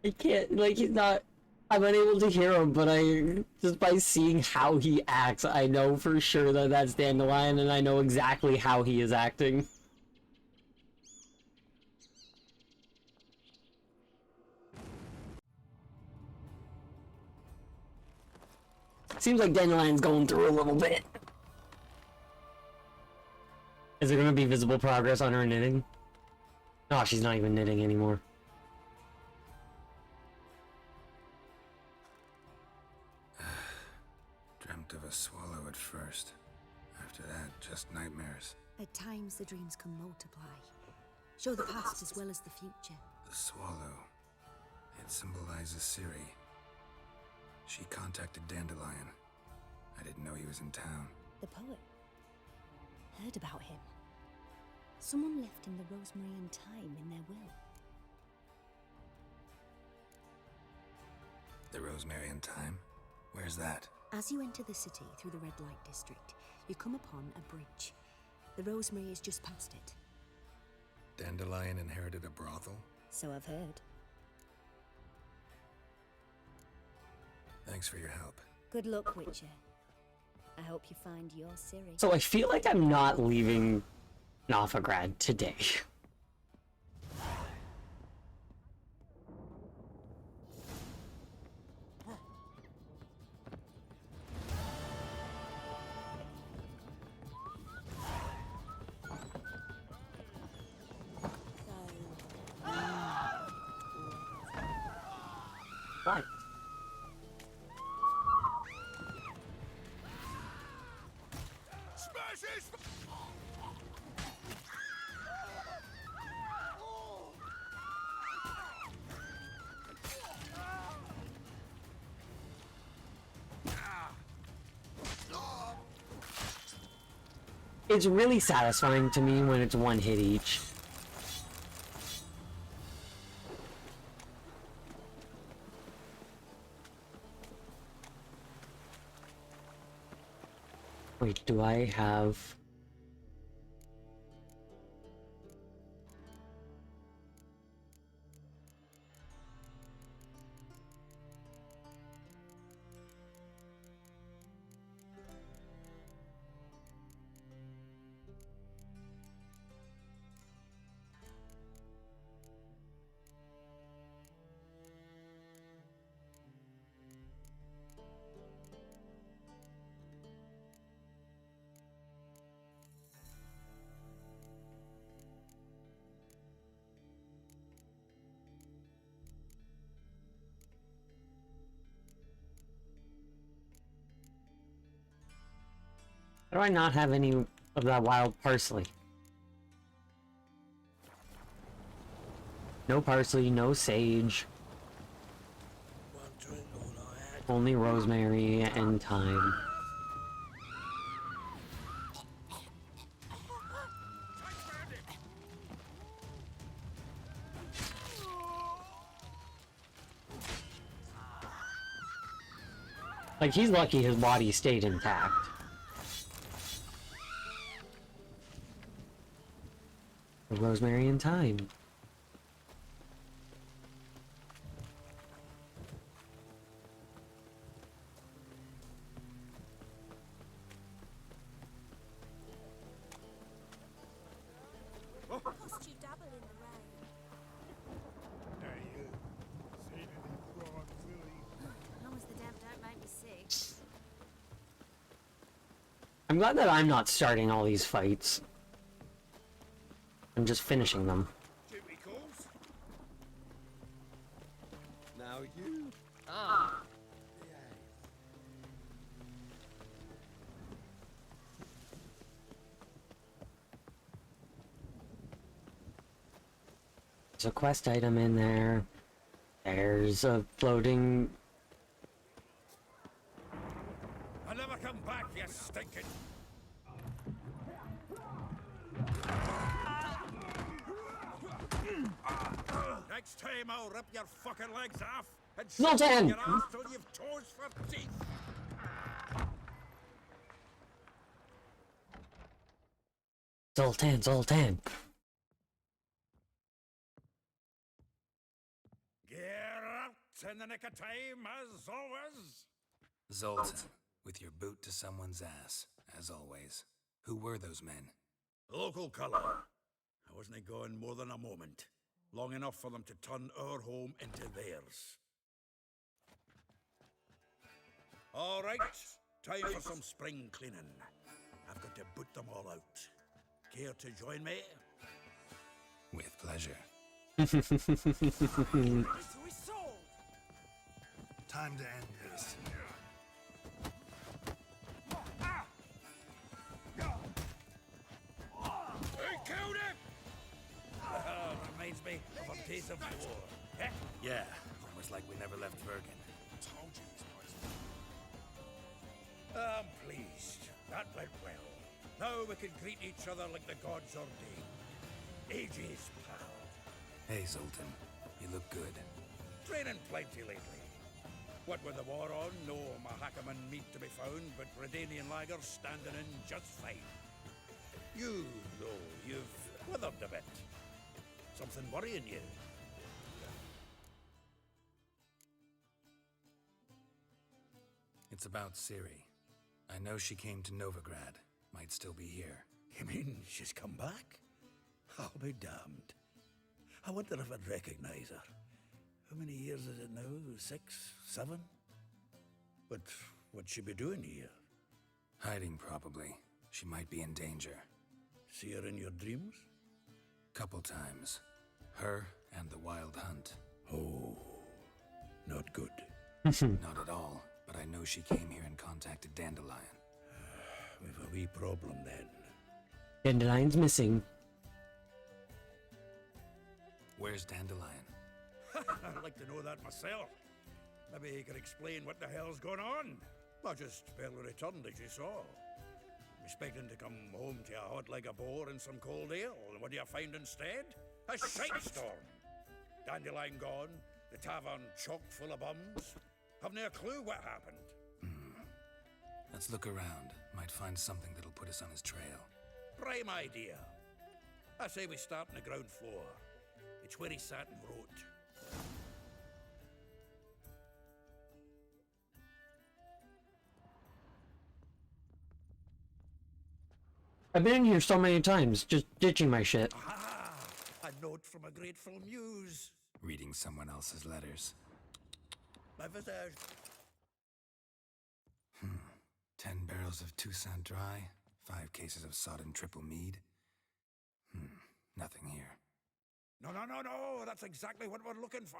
I can't, like, he's not, I'm unable to hear him, but just by seeing how he acts, I know for sure that that's Dandelion, and I know exactly how he is acting. Seems like Dandelion's going through a little bit. Is there gonna be visible progress on her knitting? Oh, she's not even knitting anymore. Dreamt of a swallow at first. After that, just nightmares. At times, the dreams can multiply. Show the past as well as the future. The swallow. It symbolizes Ciri. She contacted Dandelion. I didn't know he was in town. The poet. Heard about him. Someone left him the Rosemary and Thyme in their will. The Rosemary and Thyme? Where's that? As you enter the city through the red light district, you come upon a bridge. The Rosemary is just past it. Dandelion inherited a brothel? So I've heard. Thanks for your help. Good luck, Witcher. I hope you find your Ciri. So I feel like I'm not leaving Novigrad today. Why? It's really satisfying to me when it's one hit each. Wait, do I have... How do I not have any of that wild parsley? No parsley, no sage. Only rosemary and thyme. Like, he's lucky his body stayed intact. Rosemary and thyme. Cost you double in the rain. As long as the damp don't make me sick. I'm glad that I'm not starting all these fights. I'm just finishing them. Duty calls. Now you. Ah. There's a quest item in there. There's a floating... I'll never come back, you stinking. Next time I'll rip your fucking legs off and Zoltan! your ass till you've toes for teeth. Zoltan, Zoltan. Get out in the nick of time, as always. Zoltan, with your boot to someone's ass, as always. Who were those men? Local colour. I wasn't going more than a moment. Long enough for them to turn our home into theirs. All right, time for some spring cleaning. I've got to boot them all out. Care to join me? With pleasure. Time to end this. days of war. Eh? Yeah, almost like we never left Vergen. I'm pleased. That went well. Now we can greet each other like the gods ordained. Ages, pal. Hey, Zoltan. You look good. Training plenty lately. What with the war on, no Mahakaman meat to be found, but Redanian lagers standing in just fine. You, though, you've withered a bit. Something worrying you? It's about Ciri. I know she came to Novigrad. Might still be here. You mean she's come back? I'll be damned. I wonder if I'd recognize her. How many years is it now? 6, 7? But what'd she be doing here? Hiding, probably. She might be in danger. See her in your dreams? Couple times. Her and the Wild Hunt. Oh, not good. Not at all, but I know she came here and contacted Dandelion. We've a wee problem then. Dandelion's missing. Where's Dandelion? I'd like to know that myself. Maybe he could explain what the hell's going on. I just barely returned, as you saw. Expecting to come home to a hot like a boar and some cold ale. And what do you find instead? A shitestorm. Dandelion gone, the tavern chock full of bums. Have no clue what happened. Let's look around. Might find something that'll put us on his trail. Prime idea. I say we start on the ground floor. It's where he sat and wrote. I've been in here so many times, just ditching my shit. Ah, a note from a grateful muse. Reading someone else's letters. My visage. 10 barrels of Toussaint Dry, 5 cases of sodden triple mead. Nothing here. No, that's exactly what we're looking for.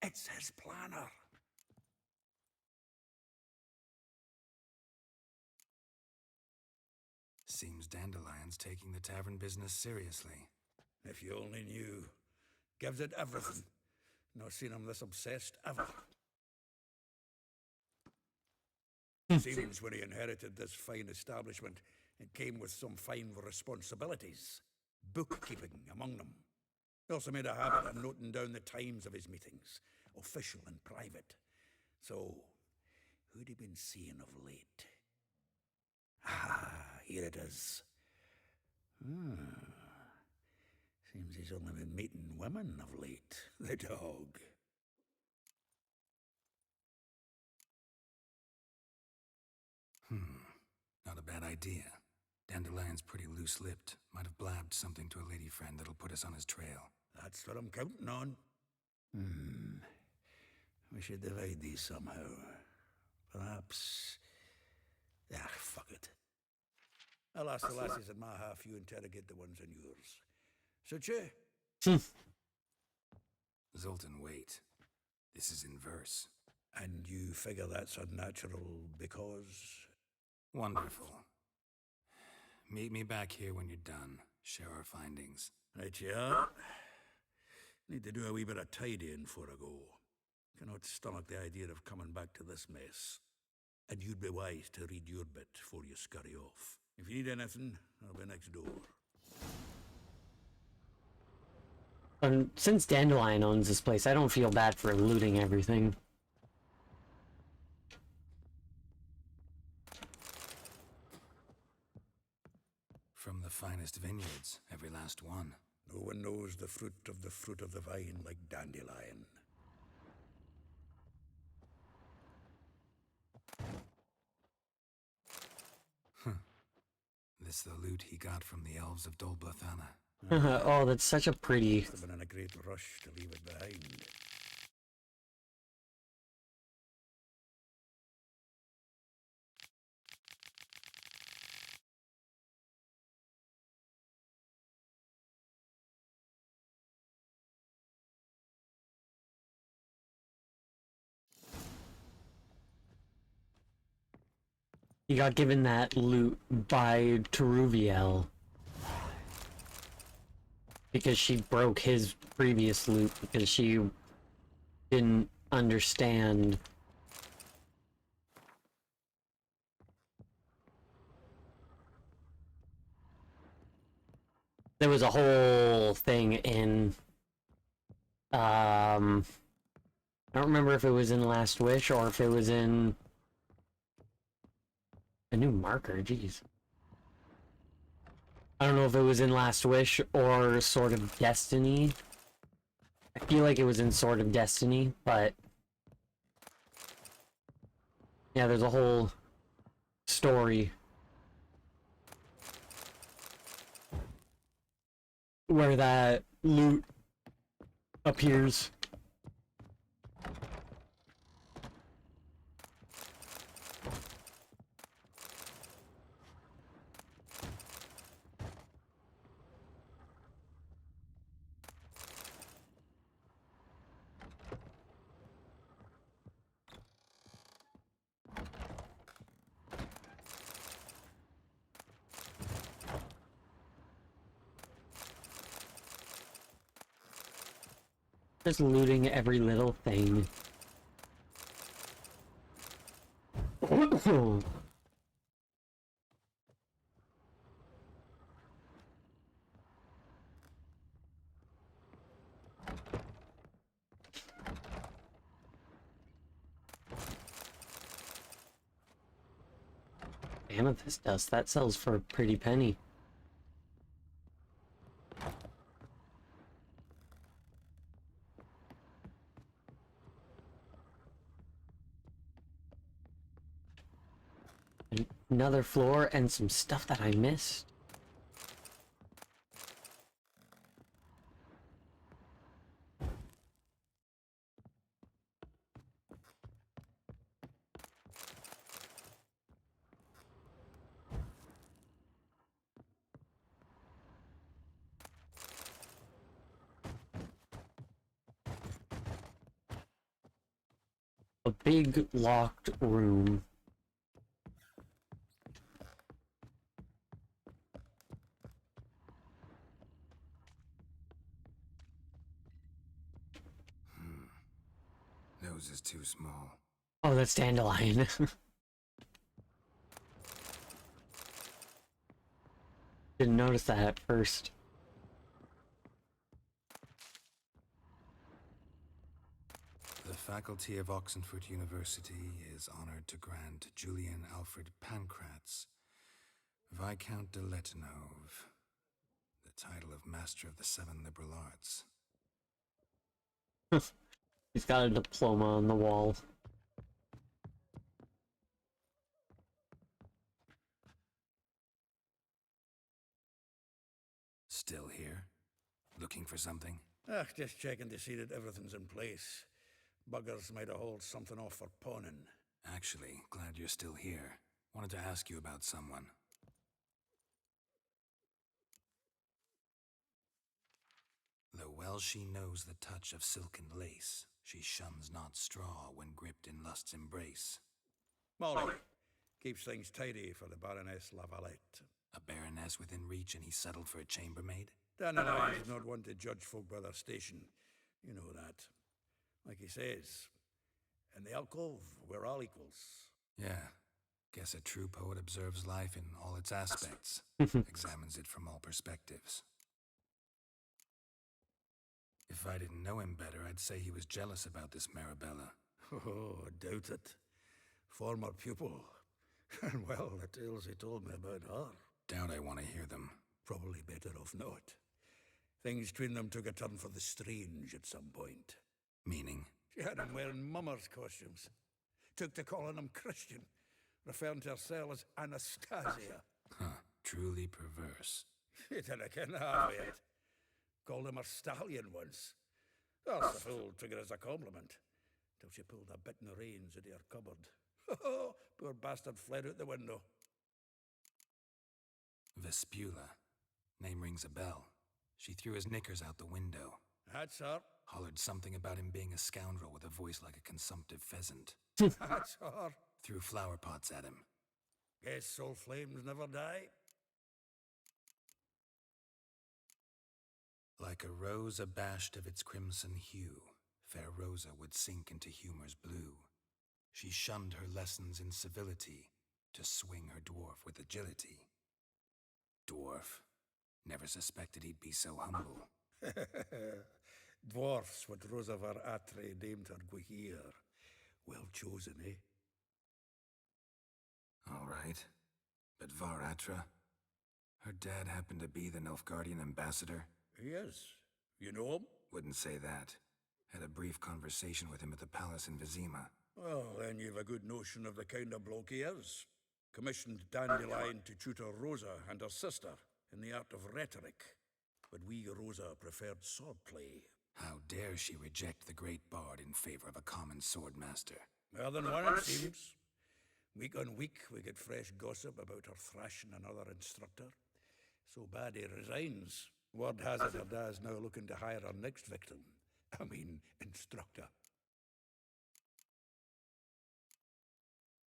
It's his planner. Seems Dandelion's taking the tavern business seriously. If you only knew. Gives it everything. Not seen him this obsessed ever. Seems when he inherited this fine establishment, it came with some fine responsibilities. Bookkeeping among them. He also made a habit of noting down the times of his meetings, official and private. So, who'd he been seeing of late? Ah, here it is. Seems he's only been meeting women of late. The dog. Not a bad idea. Dandelion's pretty loose-lipped. Might have blabbed something to a lady friend that'll put us on his trail. That's what I'm counting on. We should divide these somehow. Perhaps... fuck it. I'll ask the lassies in my half, you interrogate the ones in yours. Suit you? Zoltan, wait. This is in verse. And you figure that's unnatural because... Wonderful. Meet me back here when you're done. Share our findings. Right, yeah. Need to do a wee bit of tidying before I go. Cannot stomach the idea of coming back to this mess. And you'd be wise to read your bit before you scurry off. If you need anything, I'll be next door. And since Dandelion owns this place, I don't feel bad for looting everything. From the finest vineyards, every last one. No one knows the fruit of the vine like Dandelion. This the loot he got from the elves of Dol Blathanna. Oh, that's such a pretty... Must have been in a great rush to leave it behind. He got given that loot by Teruviel. because she broke his previous loot because she didn't understand. There was a whole thing in I don't remember if it was in Last Wish or if it was in a new marker, jeez. I don't know if it was in Last Wish or Sword of Destiny. I feel like it was in Sword of Destiny, but yeah, there's a whole story where that loot appears. Just looting every little thing. Amethyst dust, that sells for a pretty penny. Another floor and some stuff that I missed. A big locked room. Nose is too small. Oh, that's Dandelion. Didn't notice that at first. The faculty of Oxenford University is honored to grant Julian Alfred Pancratz, Viscount de Letenove, the title of Master of the Seven Liberal Arts. He's got a diploma on the wall. Still here? Looking for something? Just checking to see that everything's in place. Buggers might have hauled something off for pawning. Actually, glad you're still here. Wanted to ask you about someone. Though well she knows the touch of silken lace, she shuns not straw when gripped in lust's embrace. Molly keeps things tidy for the Baroness Lavalette. A baroness within reach and he settled for a chambermaid? Dandelion is not one to judge folk by their station. You know that. Like he says, in the alcove, we're all equals. Yeah. Guess a true poet observes life in all its aspects, examines it from all perspectives. If I didn't know him better, I'd say he was jealous about this Marabella. Oh, I doubt it. Former pupil. And well, the tales he told me about her. Doubt I want to hear them. Probably better off not. Things between them took a turn for the strange at some point. Meaning? She had him wearing mummers' costumes. Took to calling him Christian, referring to herself as Anastasia. Huh, truly perverse. She didn't ken half of it. Called him a stallion once. That's the fool took it as a compliment. Till she pulled a bit in the reins into her cupboard. Oh, poor bastard fled out the window. Vespula. Name rings a bell. She threw his knickers out the window. That's her. Hollered something about him being a scoundrel with a voice like a consumptive pheasant. That's her. Threw flower pots at him. Guess soul flames never die. Like a rose abashed of its crimson hue, fair Rosa would sink into humor's blue. She shunned her lessons in civility to swing her dwarf with agility. Dwarf. Never suspected he'd be so humble. Dwarfs what Rosavar Atre named her Guihir. Well chosen, eh? All right. But Var Atra? Her dad happened to be the Nilfgaardian ambassador? Yes. You know him? Wouldn't say that. Had a brief conversation with him at the palace in Vizima. Well, then you've a good notion of the kind of bloke he is. Commissioned Dandelion to tutor Rosa and her sister in the art of rhetoric. But we, Rosa, preferred swordplay. How dare she reject the great bard in favor of a common swordmaster? More than one, it seems. Week on week, we get fresh gossip about her thrashing another instructor. So bad he resigns. Word has it her dad's now looking to hire her next victim. I mean, instructor.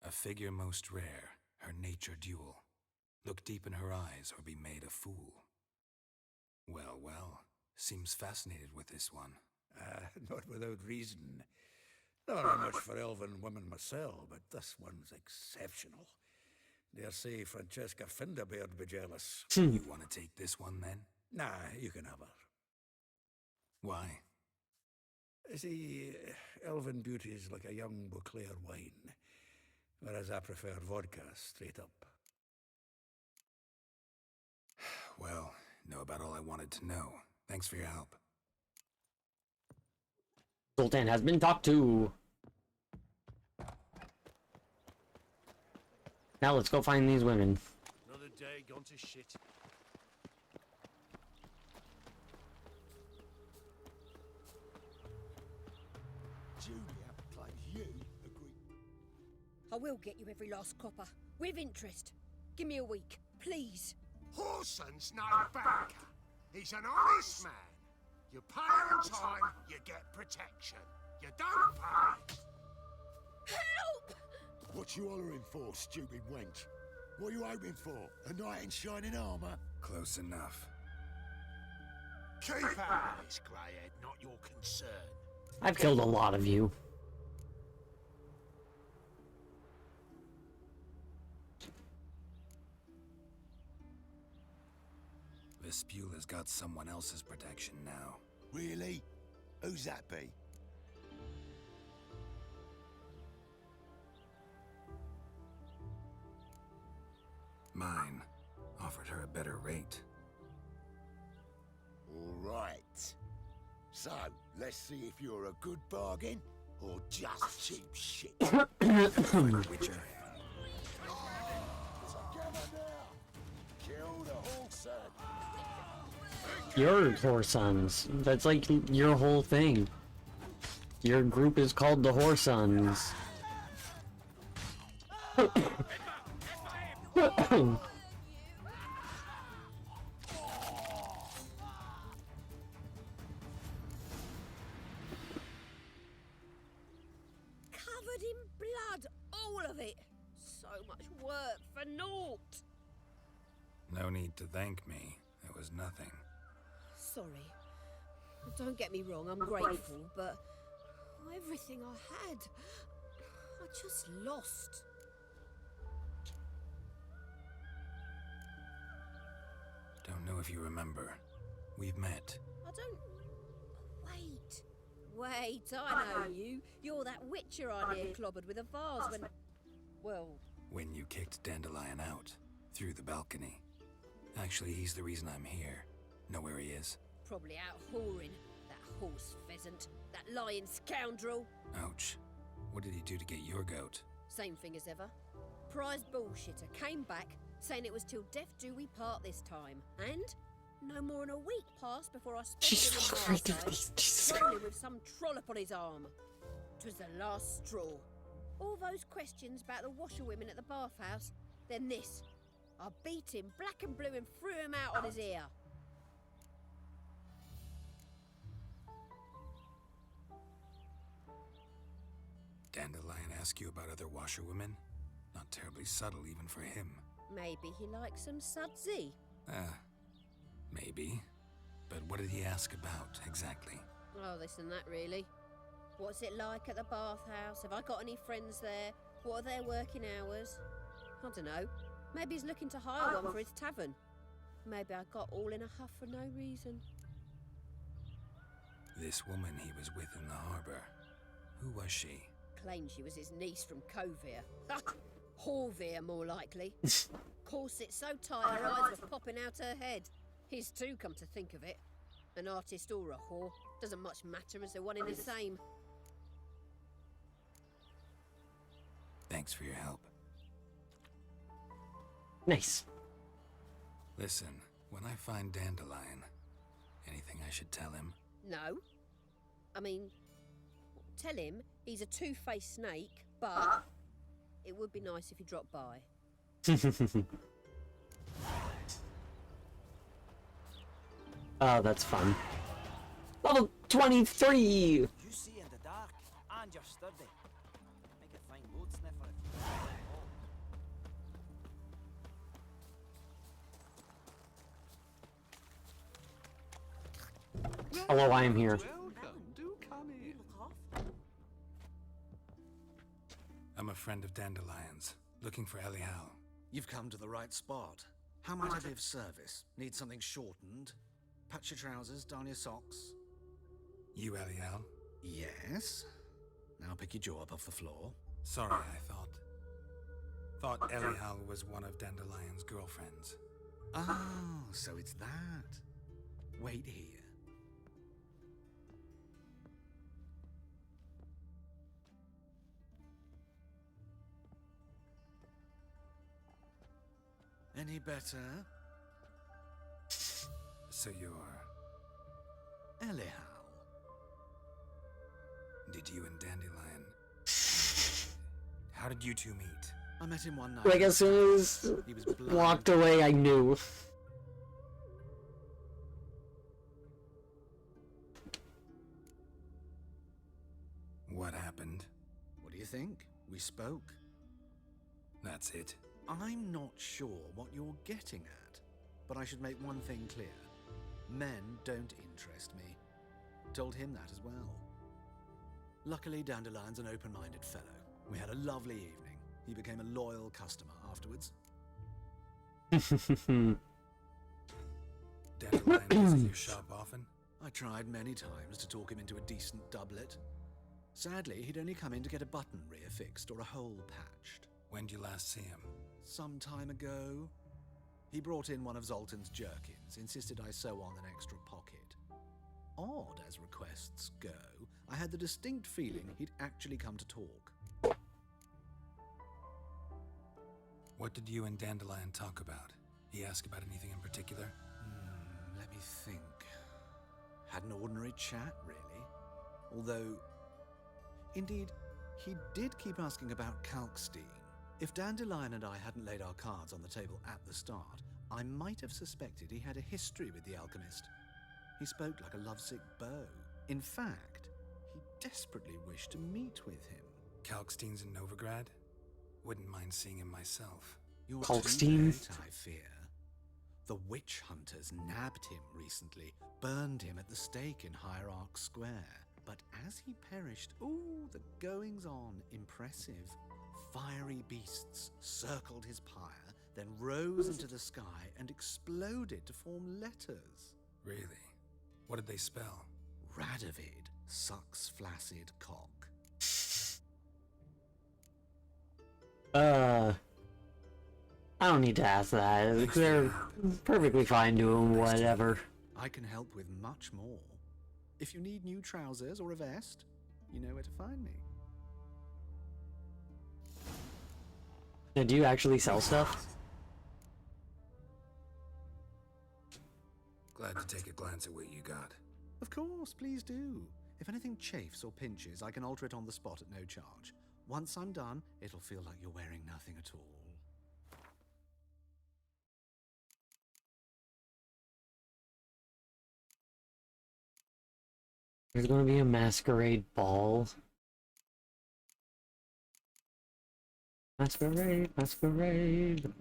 A figure most rare, her nature dual. Look deep in her eyes or be made a fool. Well, well, seems fascinated with this one. Not without reason. Not much for elven women myself, but this one's exceptional. Dare say Francesca Finderbeard be jealous. You want to take this one, then? Nah, you can have her. Why? See, elven beauty's like a young Beauclair wine, whereas I prefer vodka straight up. Well, know about all I wanted to know. Thanks for your help. Zoltan has been talked to. Now let's go find these women. Another day gone to shit. Julia claims you agree. I will get you every last copper, with interest. Give me a week, please. Horson's no banker. He's an honest man. You pay on time, you get protection. You don't pay. Help! What you hollering for, stupid wench? What are you hoping for? A knight in shining armor? Close enough. Keep out of this, greyhead, not your concern. I've killed a lot of you. Vespula's got someone else's protection now. Really? Who's that be? Mine. Offered her a better rate. All right. So, let's see if you're a good bargain or just cheap shit. Witcher. Kill the horse. Your Horsons. That's like your whole thing. Your group is called the Horsons. Covered in blood, all of it. So much work for naught. No need to thank me. It was nothing. Sorry. Don't get me wrong, I'm grateful, but everything I had, I just lost. Don't know if you remember. We've met. I don't... Wait, I know you. You're that witcher I near clobbered with a vase when... Well... When you kicked Dandelion out. Through the balcony. Actually, he's the reason I'm here. Know where he is? Probably out whoring. That horse pheasant. That lying scoundrel. Ouch. What did he do to get your goat? Same thing as ever. Prize bullshitter came back, saying it was till death do we part this time. And no more than a week passed before I spotted him on my side, strolling with some trollop on his arm. 'Twas the last straw. All those questions about the washerwomen at the bathhouse, then this. I beat him black and blue and threw him out on his ear. Dandelion ask you about other washerwomen? Not terribly subtle even for him. Maybe he likes some sudsy. Maybe. but what did he ask about, exactly? Oh, this and that, really. What's it like at the bathhouse? Have I got any friends there? What are their working hours? I don't know. Maybe he's looking to hire one for his tavern. Maybe I got all in a huff for no reason. This woman he was with in the harbor, who was she? Claimed she was his niece from Kovir. Horvir, more likely. Corset so tight her eyes were popping out her head. His too, come to think of it. An artist or a whore. Doesn't much matter as they're one in the same. Thanks for your help. Nice. Listen, when I find Dandelion, anything I should tell him? No. I mean, tell him he's a two-faced snake, but it would be nice if he dropped by. Oh, that's fun. Level 23! You see in the dark, and you're sturdy. Make a fine road sniffer. Hello, I am here. Welcome. Do come in. I'm a friend of Dandelion's, looking for Elial. You've come to the right spot. How might I be of service? Need something shortened? Patch your trousers, darn your socks. You Elial? Yes. Now pick your jaw up off the floor. Sorry, I thought Elial was one of Dandelion's girlfriends. Oh, so it's that. Wait here. Any better? So you're... Elial. Did you and Dandelion... How did you two meet? I met him one night. Like, as soon as He was walked away, I knew. What happened? What do you think? We spoke. That's it. I'm not sure what you're getting at, but I should make one thing clear. Men don't interest me. Told him that as well. Luckily, Dandelion's an open-minded fellow. We had a lovely evening. He became a loyal customer afterwards. Dandelion visits your shop often? I tried many times to talk him into a decent doublet. Sadly, he'd only come in to get a button reaffixed or a hole patched. When did you last see him? Some time ago. He brought in one of Zoltan's jerkins, insisted I sew on an extra pocket. Odd as requests go, I had the distinct feeling he'd actually come to talk. What did you and Dandelion talk about? He asked about anything in particular? Let me think. Had an ordinary chat, really. Although, indeed, he did keep asking about Kalkstein. If Dandelion and I hadn't laid our cards on the table at the start, I might have suspected he had a history with the alchemist. He spoke like a lovesick beau. In fact, he desperately wished to meet with him. Kalkstein's in Novigrad? Wouldn't mind seeing him myself. You're Kalkstein? too late, I fear. The witch hunters nabbed him recently, burned him at the stake in Hierarch Square. But as he perished, ooh, the goings-on, impressive. Fiery beasts circled his pyre, then rose into the sky and exploded to form letters. Really? What did they spell? Radovid sucks flaccid cock. I don't need to ask that. They're perfectly fine doing whatever. I can help with much more. If you need new trousers or a vest, you know where to find me. Now, do you actually sell stuff? Glad to take a glance at what you got. Of course, please do. If anything chafes or pinches, I can alter it on the spot at no charge. Once I'm done, it'll feel like you're wearing nothing at all. There's gonna be a masquerade ball. Masquerade, masquerade.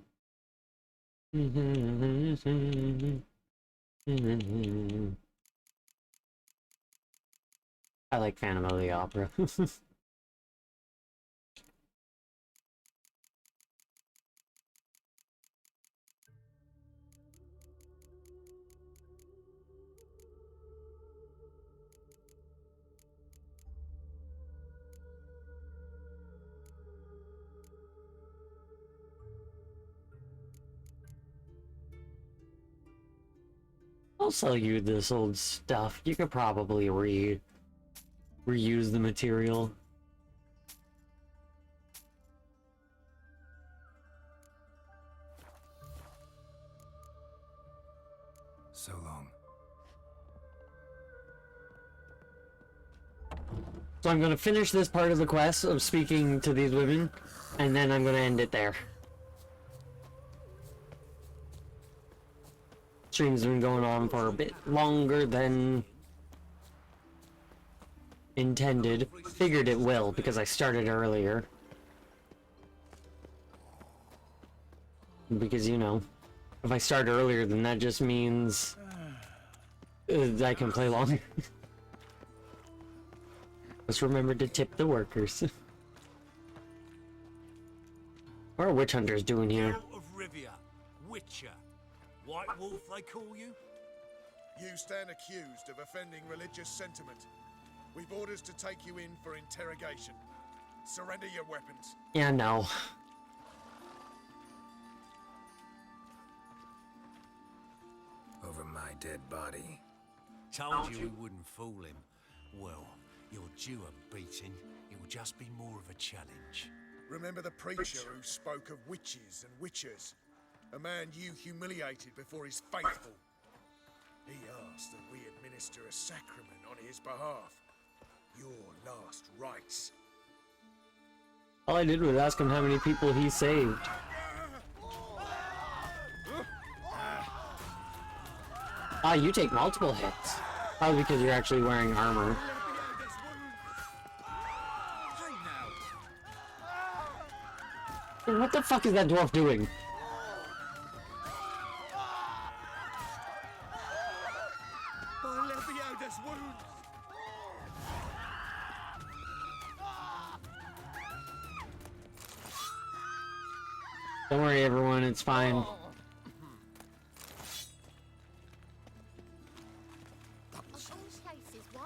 I like Phantom of the Opera. I'll sell you this old stuff. You could probably reuse the material. So long. So I'm gonna finish this part of the quest of speaking to these women, and then I'm gonna end it there. Stream's been going on for a bit longer than intended. Figured it will, because I started earlier. Because, you know, if I start earlier, then that just means I can play longer. Let's remember to tip the workers. What are witch hunters doing here? Geralt of Rivia, Witcher. White Wolf, they call you? You stand accused of offending religious sentiment. We've orders to take you in for interrogation. Surrender your weapons. Yeah, no. Over my dead body. Told you we wouldn't fool him. Well, you're due a beating. It will just be more of a challenge. Remember the preacher who spoke of witches and witchers? A man you humiliated before his faithful. He asked that we administer a sacrament on his behalf. Your last rites. All I did was ask him how many people he saved. Ah, you take multiple hits. Probably because you're actually wearing armor. What the fuck is that dwarf doing? Don't worry, everyone, it's fine. Why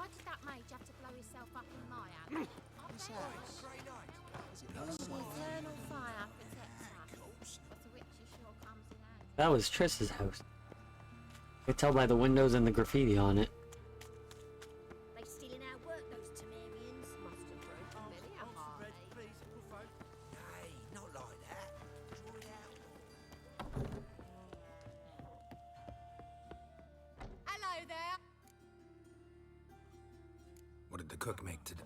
did that mage have to blow himself up in my hand? Eternal fire protects us. But the witch sure comes in handy. That was Triss's house. I could tell by the windows and the graffiti on it. They stealing our work, those Temerians. Must have broken many a heart. Hey, not like that. Draw it out. Hello there. What did the cook make today?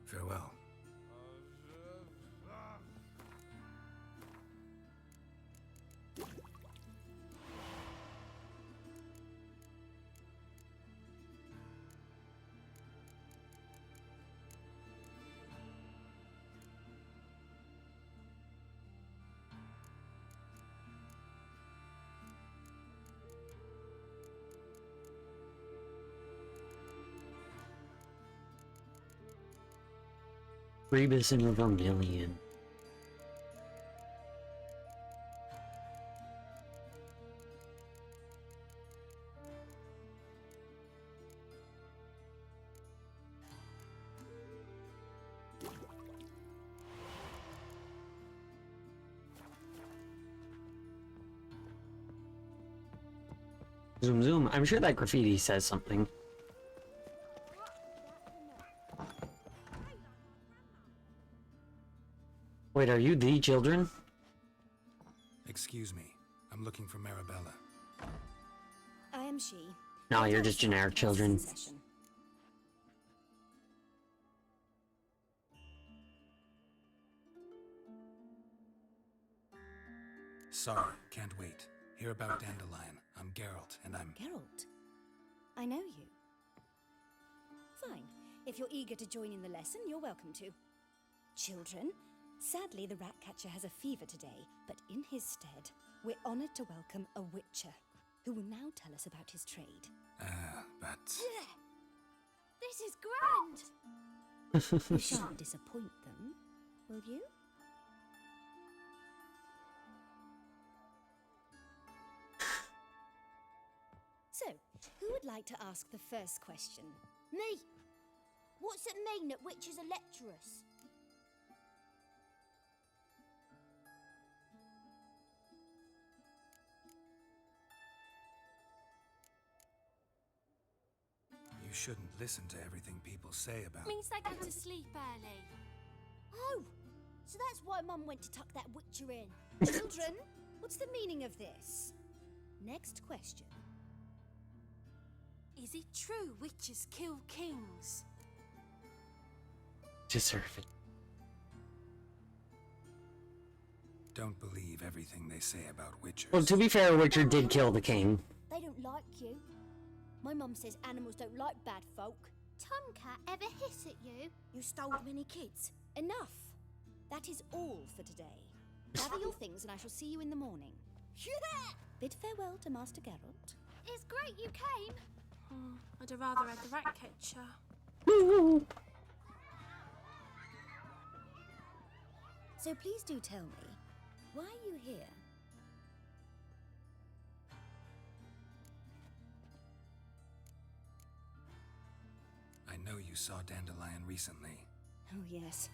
Farewell. Rebus and Vermilion. Zoom zoom. I'm sure that graffiti says something. Wait, are you the children? Excuse me. I'm looking for Marabella. I am she. No, you're just generic children. Sorry, can't wait. Hear about Dandelion. I'm Geralt, and I'm... Geralt? I know you. Fine. If you're eager to join in the lesson, you're welcome to. Children, sadly the Ratcatcher has a fever today, but in his stead, we're honored to welcome a Witcher, who will now tell us about his trade. But... This is grand! You shan't disappoint them, will you? So, who would like to ask the first question? Me! What's it mean that witches are lecturers? You shouldn't listen to everything people say about... Means they go to sleep early. Oh! So that's why Mum went to tuck that witcher in. Children, what's the meaning of this? Next question. Is it true witches kill kings? Deserve it. Don't believe everything they say about witchers. Well, to be fair, Witcher did kill the king. They don't like you. My mum says animals don't like bad folk. Tomcat ever hiss at you? You stole many kids. Enough. That is all for today. Gather your things and I shall see you in the morning. Bid farewell to Master Geralt. It's great you came. I'd have rather had the Ratcatcher. So please do tell me, why are you here? I know you saw Dandelion recently. Oh yes,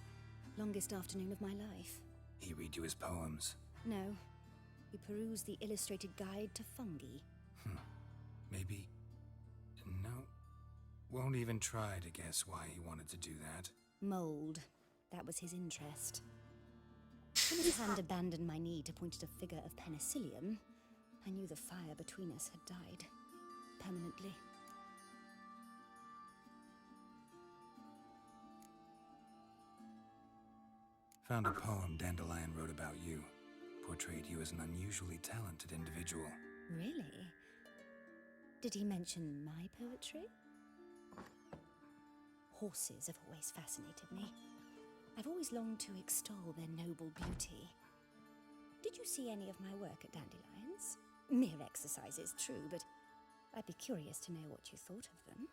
longest afternoon of my life. He read you his poems. No, we perused the illustrated guide to fungi. Maybe... No. Won't even try to guess why he wanted to do that. Mold. That was his interest. When his hand abandoned my knee to point at a figure of penicillium, I knew the fire between us had died. Permanently. Found a poem Dandelion wrote about you. Portrayed you as an unusually talented individual. Really? Did he mention my poetry? Horses have always fascinated me. I've always longed to extol their noble beauty. Did you see any of my work at Dandelions? Mere exercises, true, but I'd be curious to know what you thought of them.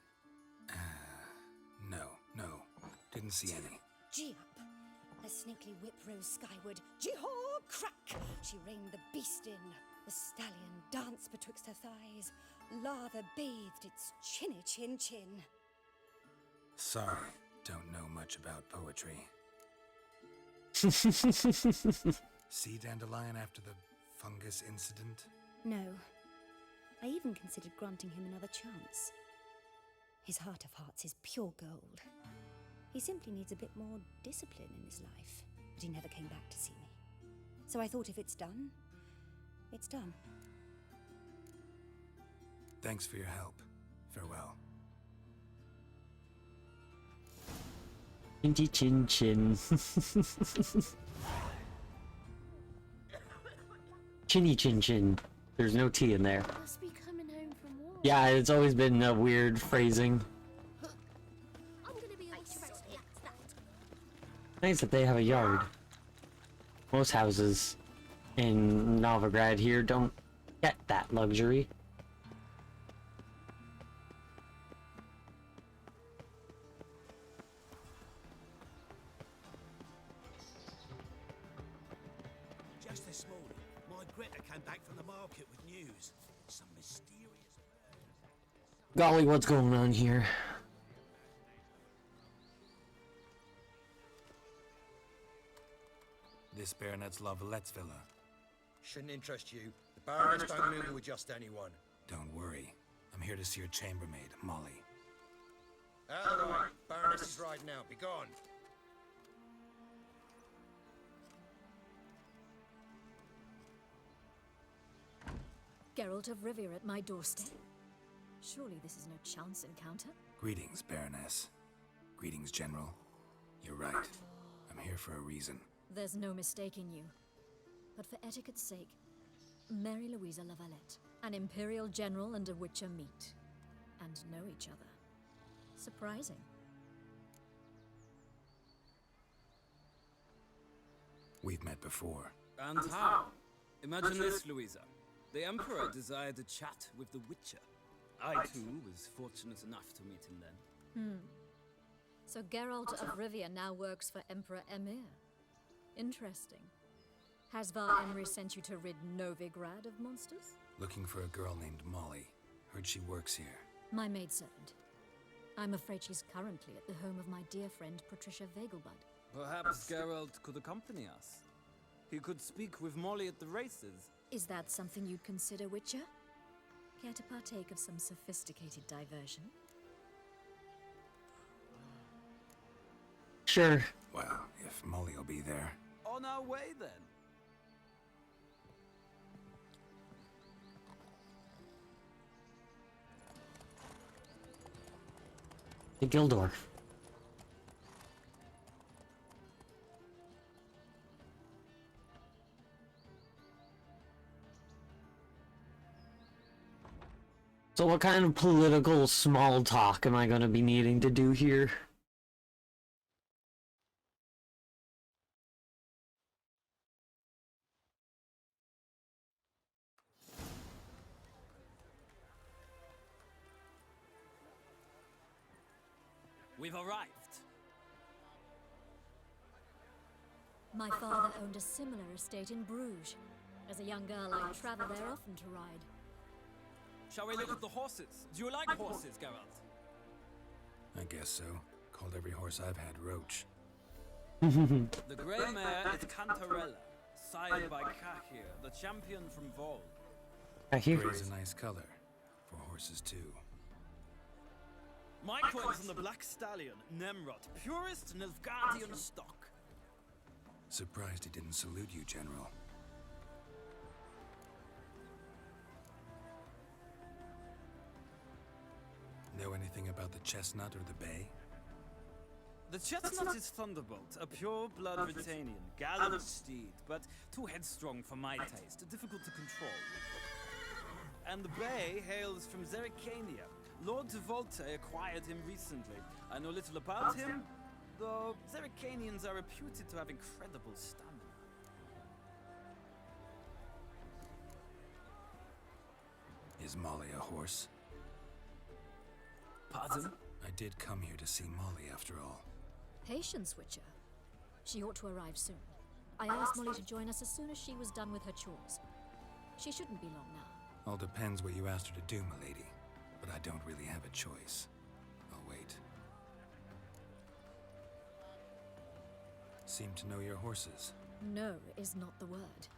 No. Didn't see any. Gee up! Her snaky whip rose skyward. Jee-haw! Crack! She reined the beast in. The stallion danced betwixt her thighs. Lather bathed its chinny chin. Sorry, don't know much about poetry. See Dandelion after the fungus incident? No. I even considered granting him another chance. His heart of hearts is pure gold. He simply needs a bit more discipline in his life. But he never came back to see me. So I thought if it's done, it's done. Thanks for your help. Farewell. Chinty chin chin. Chinny chin chin. There's no T in there. Must be coming home from war. Yeah, it's always been a weird phrasing. I'm gonna be able to react to that. Nice that they have a yard. Most houses in Novigrad here don't get that luxury. Just this morning, my Greta came back from the market with news. Some mysterious... Golly, what's going on here? This Baronet's Lavallette's villa. Shouldn't interest you. The Baroness don't mingle with just anyone. Don't worry. I'm here to see your chambermaid, Molly. Out of the way. Baroness is riding out. Be gone. Geralt of Rivia at my doorstep. Surely this is no chance encounter. Greetings, Baroness. Greetings, General. You're right. I'm here for a reason. There's no mistaking you. But for etiquette's sake, Mary Louisa Lavalette, an Imperial General and a Witcher meet. And know each other. Surprising. We've met before. And how? Imagine this, Louisa. The Emperor desired a chat with the Witcher. I, too, was fortunate enough to meet him then. So Geralt of Rivia now works for Emperor Emir. Interesting. Has Var Emry sent you to rid Novigrad of monsters? Looking for a girl named Molly. Heard she works here. My maidservant. I'm afraid she's currently at the home of my dear friend Patricia Vegelbud. Perhaps Geralt could accompany us. He could speak with Molly at the races. Is that something you'd consider, Witcher? Care to partake of some sophisticated diversion? Sure. Well, if Molly will be there. On our way, then. The Gildor. So what kind of political small talk am I going to be needing to do here? We've arrived. My father owned a similar estate in Bruges. As a young girl, I traveled there often to ride. Shall we look at the horses? Do you like horses, Geralt? I guess so. Called every horse I've had Roach. The grey mare is Cantarella, sired by Kahir, the champion from Vol. Grey's a nice color. For horses, too. My coin's on the Black Stallion, Nemrod, purest Nilfgaardian stock. Surprised he didn't salute you, General. Know anything about the chestnut or the bay? The chestnut is Thunderbolt, a pure-blood Britannian, gallant steed, but too headstrong for my taste, difficult to control. And the bay hails from Zerrikania. Lord de Volte acquired him recently. I know little about him, though Zerrikanians are reputed to have incredible stamina. Is Molly a horse? Pardon? I did come here to see Molly, after all. Patience, Witcher. She ought to arrive soon. I asked Molly to join us as soon as she was done with her chores. She shouldn't be long now. All depends what you asked her to do, milady. But I don't really have a choice. I'll wait. Seem to know your horses. No is not the word.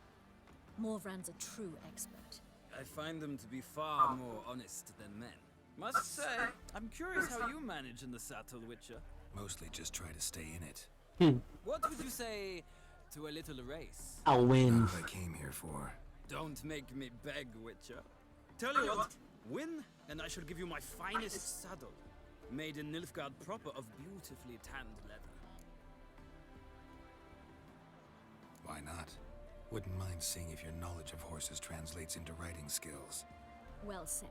Morvran's a true expert. I find them to be far more honest than men. Must say, I'm curious how you manage in the saddle, Witcher. Mostly just try to stay in it. What would you say to a little race? I'll win. Not what I came here for. Don't make me beg, Witcher. Tell you what, win, and I shall give you my finest saddle, made in Nilfgaard proper of beautifully tanned leather. Why not? Wouldn't mind seeing if your knowledge of horses translates into riding skills. Well said.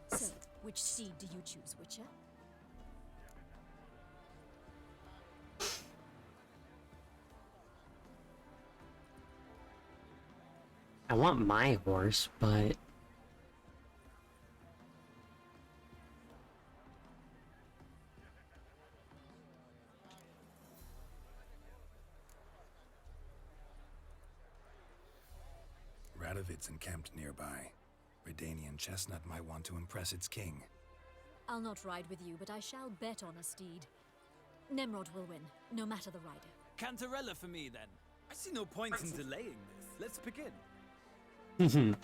So, which steed do you choose, Witcher? I want my horse, but... Radovid's encamped nearby. Redanian chestnut might want to impress its king. I'll not ride with you, but I shall bet on a steed. Nemrod will win, no matter the rider. Cantarella for me, then. I see no point in delaying this. Let's begin. Riders,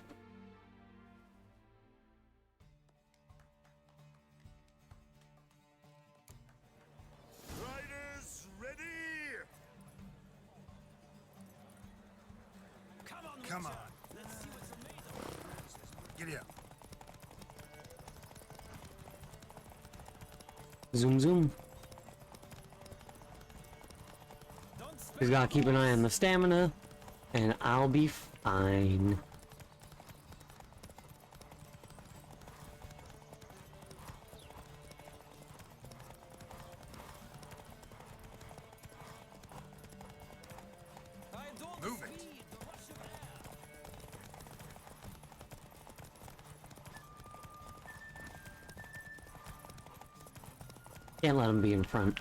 ready! Come on. Giddy up. Zoom zoom. Just gotta keep an eye on the stamina, and I'll be fine. Can't let him be in front.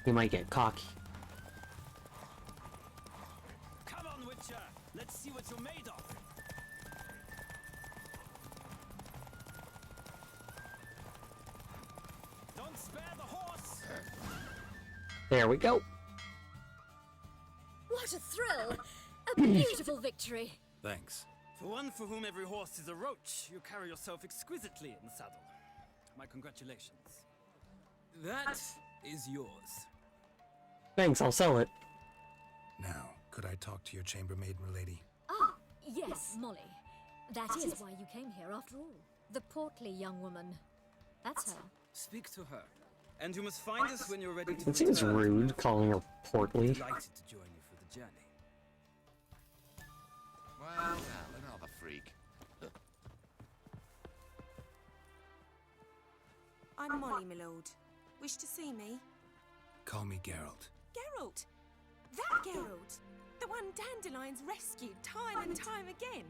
He might get cocky. Come on, Witcher! Let's see what you're made of! Don't spare the horse! There we go. What a thrill! A beautiful victory! Thanks. For one for whom every horse is a roach, you carry yourself exquisitely in the saddle. My congratulations. That is yours. Thanks, I'll sell it. Now, could I talk to your chambermaid, milady? Ah, yes, Molly. That is why you came here after all. The portly young woman. That's her. Speak to her. And you must find us when you're ready to It seems return. rude calling her portly. Delighted to join you for the journey. Well, another freak. I'm Molly, my lord. Wish to see me? Call me Geralt. Geralt! That Geralt! The one Dandelion's rescued time and time again!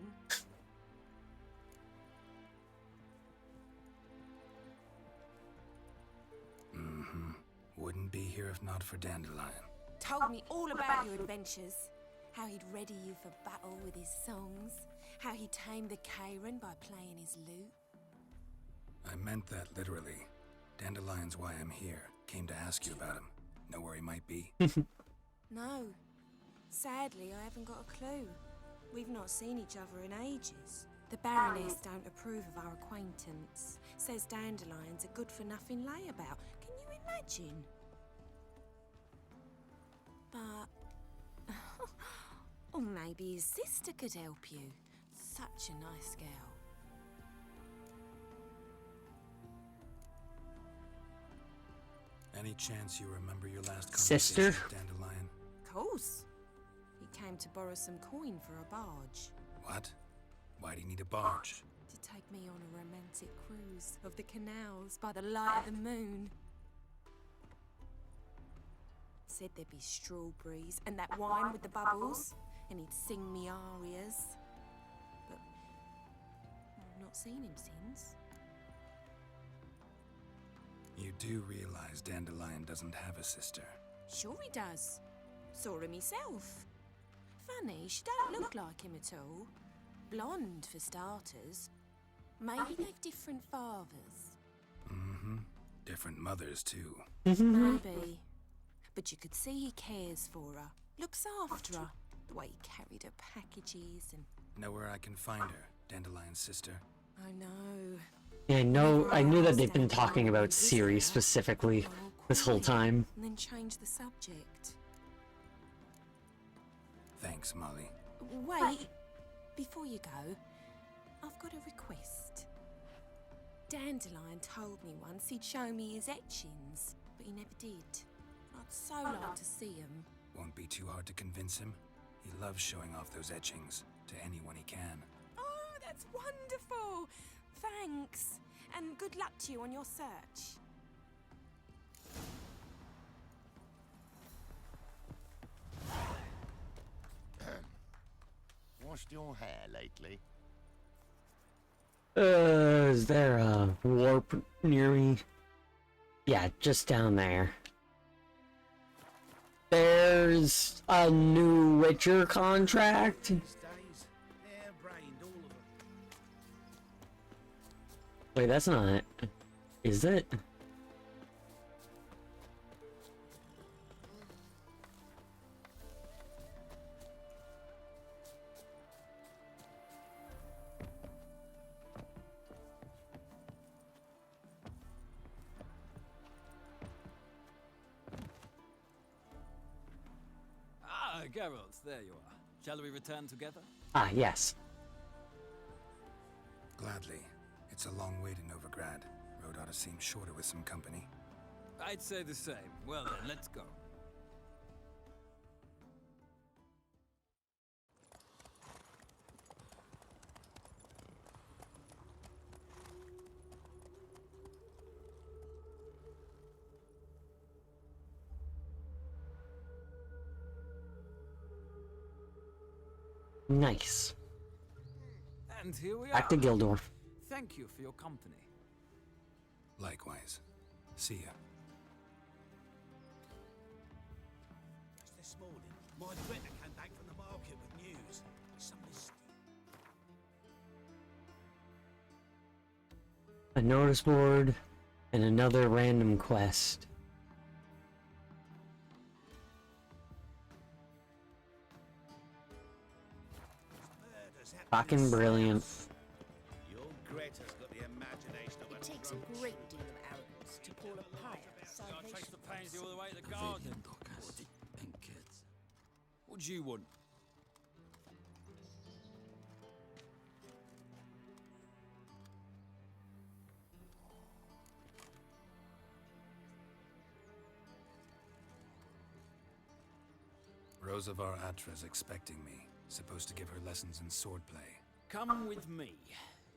Mm-hmm. Wouldn't be here if not for Dandelion. Told me all about your adventures. How he'd ready you for battle with his songs. How he tamed the Kairan by playing his lute. I meant that literally. Dandelion's why I'm here. Came to ask you about him. Know where he might be? No. Sadly, I haven't got a clue. We've not seen each other in ages. The Baroness don't approve of our acquaintance. Says Dandelion's a good-for-nothing layabout. Can you imagine? But... or maybe his sister could help you. Such a nice girl. Any chance you remember your last Sister? conversation with Dandelion? Of course. He came to borrow some coin for a barge. What? Why do you need a barge? To take me on a romantic cruise of the canals by the light of the moon. Said there'd be strawberries and that wine with the bubbles, and he'd sing me arias. But I've not seen him since. You do realize Dandelion doesn't have a sister. Sure he does. Saw him myself. Funny, she don't look like him at all. Blonde, for starters. Maybe they've different fathers. Mm-hmm. Different mothers, too. Maybe. But you could see he cares for her. Looks after her. The way he carried her packages and... Know where I can find her, Dandelion's sister? I know. Yeah, I knew that they've been talking about Ciri specifically this whole time. And then change the subject. Thanks, Molly. Wait. Before you go, I've got a request. Dandelion told me once he'd show me his etchings, but he never did. I'd so like to see him. Won't be too hard to convince him. He loves showing off those etchings to anyone he can. Oh, that's wonderful! Thanks, and good luck to you on your search. Washed your hair lately? Is there a warp near me? Yeah, just down there. There's a new Witcher contract. Wait, that's not it. Is it? Ah, Geralt, there you are. Shall we return together? Ah, yes. Gladly. It's a long way to Novigrad. Road ought to seem shorter with some company. I'd say the same. Well then, let's go. Nice. And here we are. Back to Gildor. Thank you for your company. Likewise. See ya. Just this morning, my better came back from the market with news. Some mistake. A notice board and another random quest. Fucking brilliant. Your Greta's got the imagination of It takes a great deal of arrogance to call a pyre I'll trace the pansy all the way to the garden. What do you want? Rosavar Atra's expecting me. Supposed to give her lessons in swordplay. Come with me.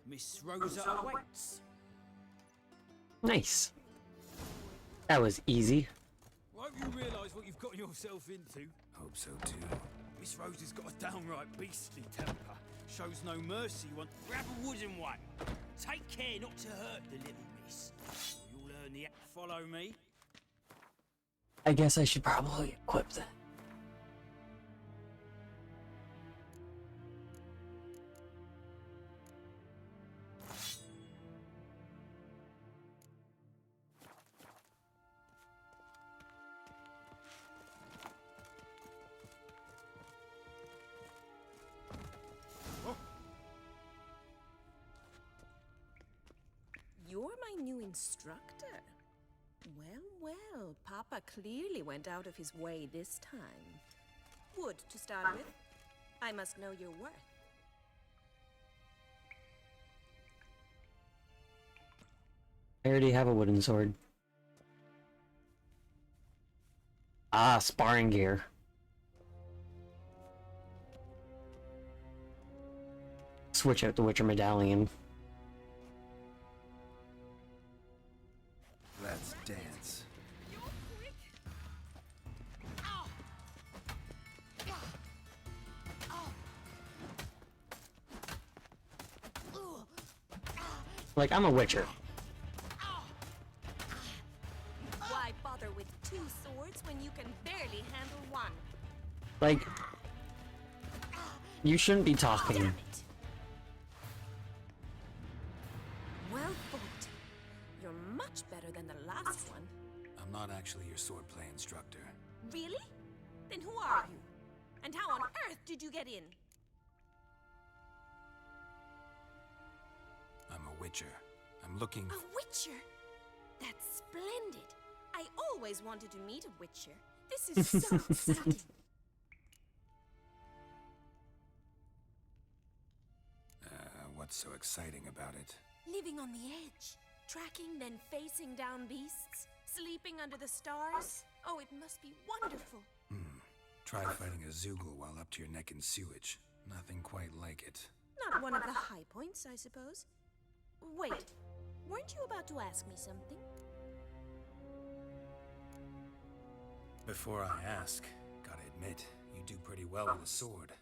Miss Rosa awaits. Nice. That was easy. I hope you realise what you've got yourself into. Hope so too. Miss Rosa's got a downright beastly temper. Shows no mercy. Grab a wooden one. Take care not to hurt the little miss. You'll learn the follow me. I guess I should probably equip that. You're my new instructor. Well, well, Papa clearly went out of his way this time. Wood, to start with. I must know your worth. I already have a wooden sword. Ah, sparring gear. Switch out the Witcher medallion. Let's dance. Like, I'm a Witcher. Why bother with two swords when you can barely handle one? Like, you shouldn't be talking. Well fought. You're much better than the last one. I'm not actually your swordplay instructor. Really? Then who are you? And how on earth did you get in? I'm a Witcher. I'm looking A Witcher? That's splendid. I always wanted to meet a Witcher. This is so exciting. What's so exciting about it? Living on the edge. Tracking, then facing down beasts. Sleeping under the stars. Oh, it must be wonderful. Try fighting a Zoogle while up to your neck in sewage. Nothing quite like it. Not one of the high points, I suppose. Wait, weren't you about to ask me something? Before I ask, gotta admit, you do pretty well with a sword.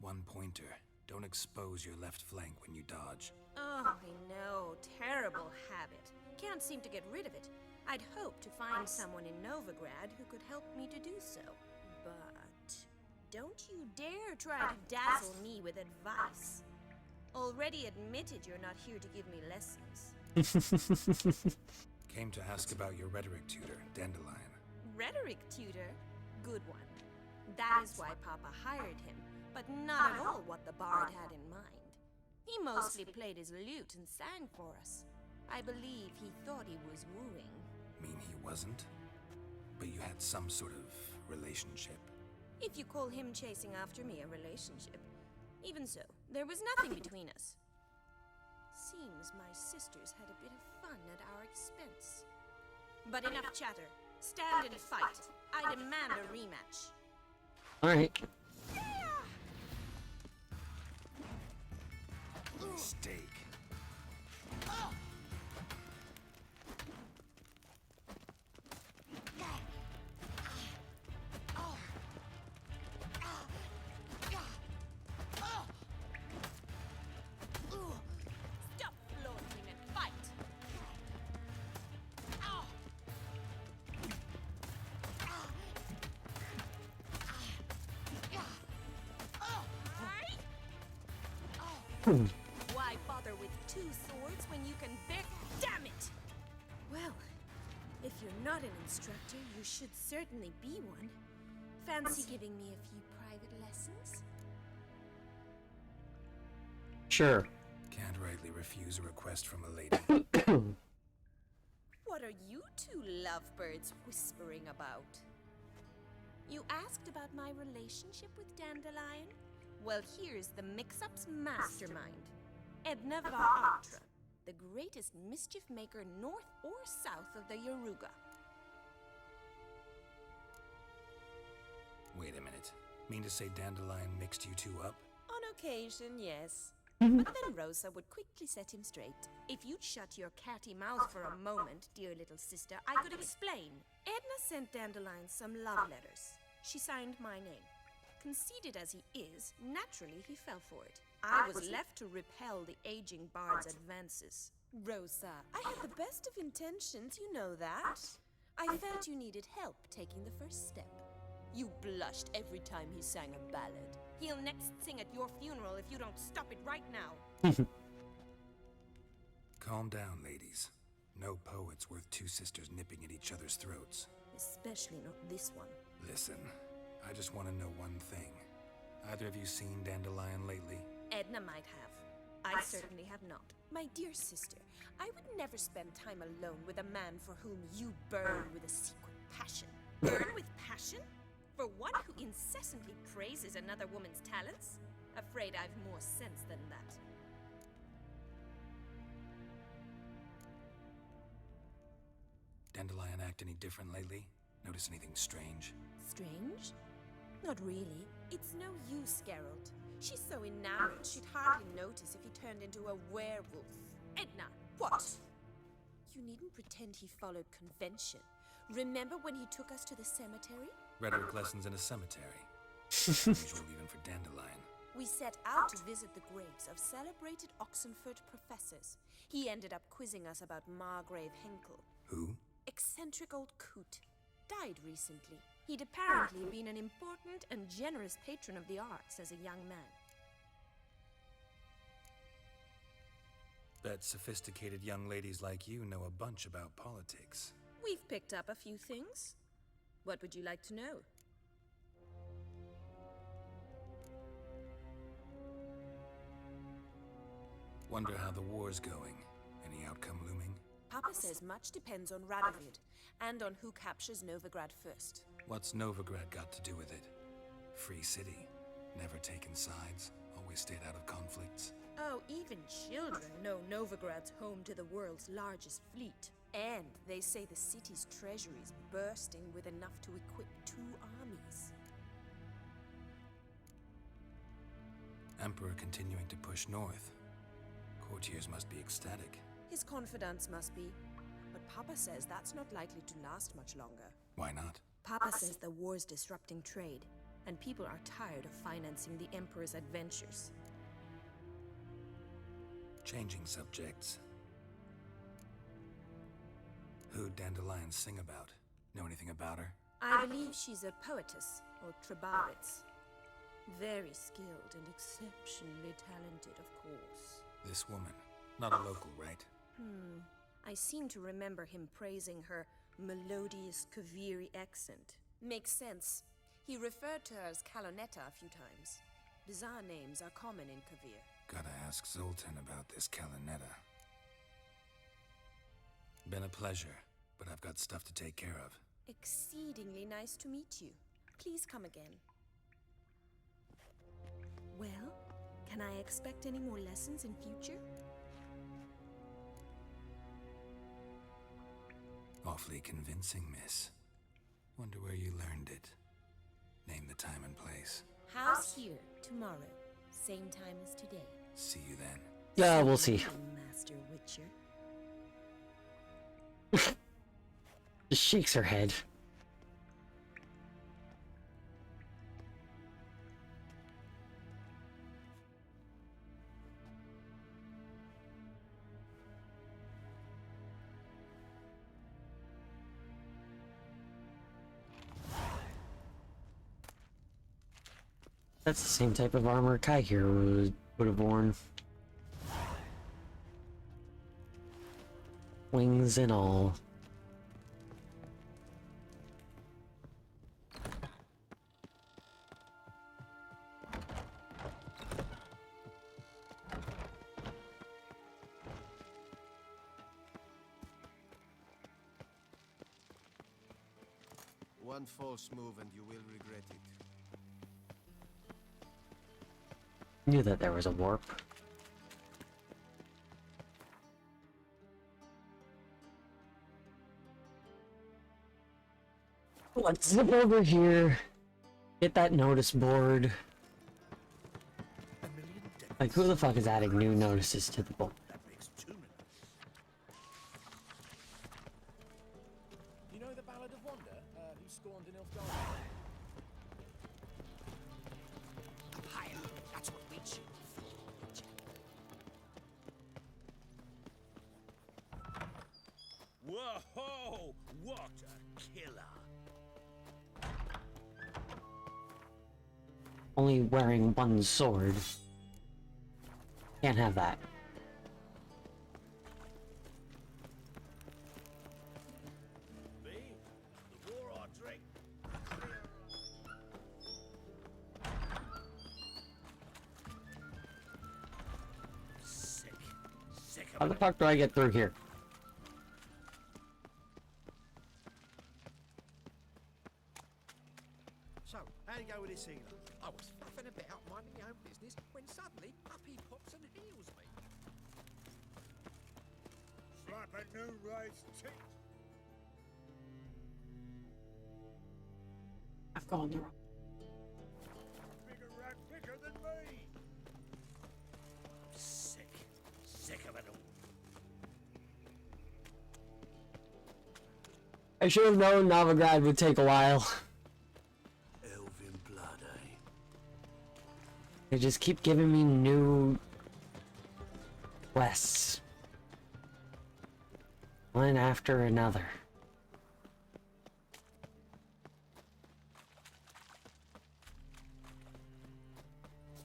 One pointer. Don't expose your left flank when you dodge. Oh, I know. Terrible habit. Can't seem to get rid of it. I'd hoped to find someone in Novigrad who could help me to do so. But don't you dare try to dazzle me with advice. Already admitted you're not here to give me lessons. Came to ask about your rhetoric tutor, Dandelion. Rhetoric tutor? Good one. That is why Papa hired him, but not at all what the bard had in mind. He mostly played his lute and sang for us. I believe he thought he was wooing. Mean he wasn't? But you had some sort of relationship. If you call him chasing after me a relationship. Even so, there was nothing between us. Seems my sisters had a bit of fun at our expense. But enough chatter. Stand and fight. I demand a rematch. Alright. Mistake. Stop floating and fight. Why bother with two swords when you can bear... Damn it! Well, if you're not an instructor, you should certainly be one. Fancy giving me a few private lessons? Sure. Can't rightly refuse a request from a lady. What are you two lovebirds whispering about? You asked about my relationship with Dandelion? Well, here's the mix-up's mastermind. Edna Va'Atra, the greatest mischief maker north or south of the Yaruga. Wait a minute. Mean to say Dandelion mixed you two up? On occasion, yes. But then Rosa would quickly set him straight. If you'd shut your catty mouth for a moment, dear little sister, I could explain. Edna sent Dandelion some love letters. She signed my name. Conceited as he is, naturally he fell for it. I was left to repel the aging bard's advances. Rosa, I had the best of intentions, you know that. I felt you needed help taking the first step. You blushed every time he sang a ballad. He'll next sing at your funeral if you don't stop it right now. Calm down, ladies. No poet's worth two sisters nipping at each other's throats. Especially not this one. Listen, I just want to know one thing. Either of you seen Dandelion lately? Edna might have. I certainly have not. My dear sister, I would never spend time alone with a man for whom you burn with a secret passion. Burn with passion? For one who incessantly praises another woman's talents? Afraid I've more sense than that. Dandelion act any different lately? Notice anything strange? Strange? Not really. It's no use, Geralt. She's so enamored she'd hardly notice if he turned into a werewolf. Edna, what? You needn't pretend he followed convention. Remember when he took us to the cemetery? Rhetoric lessons in a cemetery. Unusual even for Dandelion. We set out to visit the graves of celebrated Oxenford professors. He ended up quizzing us about Margrave Henkel. Who? Eccentric old coot. Died recently. He'd apparently been an important and generous patron of the arts as a young man. Bet sophisticated young ladies like you know a bunch about politics. We've picked up a few things. What would you like to know? Wonder how the war's going. Any outcome looming? Papa says much depends on Radovid, and on who captures Novigrad first. What's Novigrad got to do with it? Free city. Never taken sides. Always stayed out of conflicts. Oh, even children know Novigrad's home to the world's largest fleet. And they say the city's treasury's bursting with enough to equip 2 armies. Emperor continuing to push north. Courtiers must be ecstatic. His confidants must be. But Papa says that's not likely to last much longer. Why not? Papa says the war's disrupting trade, and people are tired of financing the Emperor's adventures. Changing subjects. Who'd Dandelion sing about? Know anything about her? I believe she's a poetess, or Trebarits. Very skilled and exceptionally talented, of course. This woman. Not a local, right? I seem to remember him praising her melodious Kaviri accent. Makes sense. He referred to her as Calonetta a few times. Bizarre names are common in Kavir. Gotta ask Zoltan about this Calonetta. Been a pleasure, but I've got stuff to take care of. Exceedingly nice to meet you. Please come again. Well, can I expect any more lessons in future? Awfully convincing, miss. Wonder where you learned it. Name the time and place. House here, tomorrow. Same time as today. See you then. Yeah, we'll see. Master Witcher. Just shakes her head. That's the same type of armor Kai here would have worn. Wings and all. One false move and you will regret it. Knew that there was a warp. Let's zip over here. Get that notice board. Like, who the fuck is adding new notices to the board? You know the Ballad of Wonder, who scorned an elf garden? Higher, that's what we shoot. Whoa! What a killer! Only wearing one sword. Can't have that. Me? The war I drink. Sick. Sick How of the it. fuck do I get through here? So, how do you go with this healer? I was faffing about minding my own business when suddenly up he pops and heals me. Slap at noon raised teeth. I've gone the wrong. Bigger rat bigger than me. Sick. Sick of it all. I should have known Novigrad would take a while. Elven blood, eh? They just keep giving me new quests. One after another.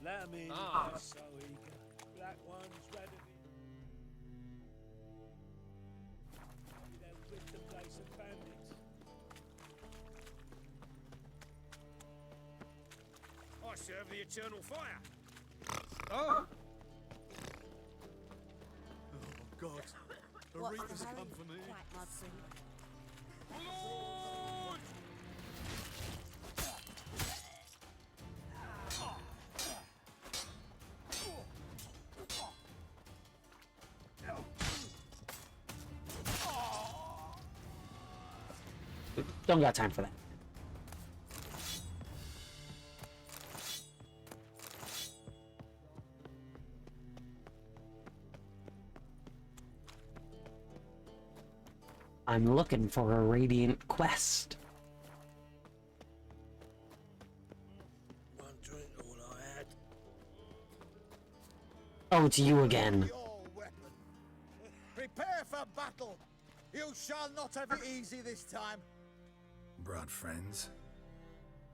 Let 'em in. Ah. They're so eager. Black one's ready. Maybe they'll rid the place of bandits. I serve the eternal fire. Oh! Oh God! The What's Reapers the hurry? come for me. Quite mudfree. Lord! Don't got time for that. I'm looking for a Radiant quest. One drink, all I had. Oh, it's you again. Your weapon. Prepare for battle. You shall not have it easy this time. Brought friends?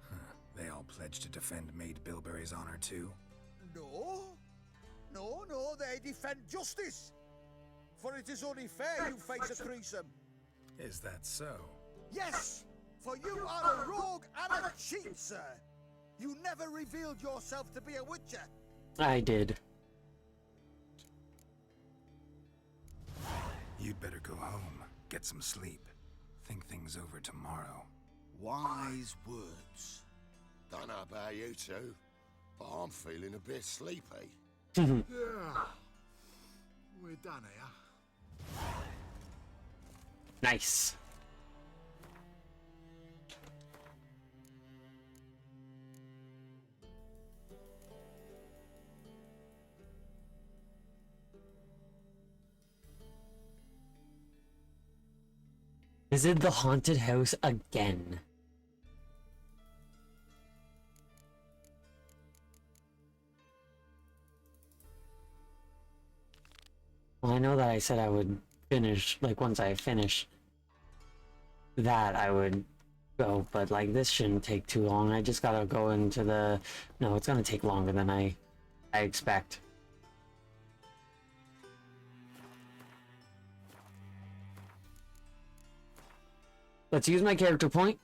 Huh. They all pledged to defend Maid Bilberry's honor too? No. No, they defend justice. For it is only fair you face a threesome. Is that so? Yes, for you are a rogue and a cheat, sir. You never revealed yourself to be a witcher. I did. You'd better go home, get some sleep, think things over tomorrow. Wise words. Don't know about you two, but I'm feeling a bit sleepy. Yeah. We're done here. Nice. Visit the haunted house again. Well, I know that I said I would finish, like, once I finish that, I would go, but, like, this shouldn't take too long. I just gotta go into the... No, it's gonna take longer than I expect. let's use my character point.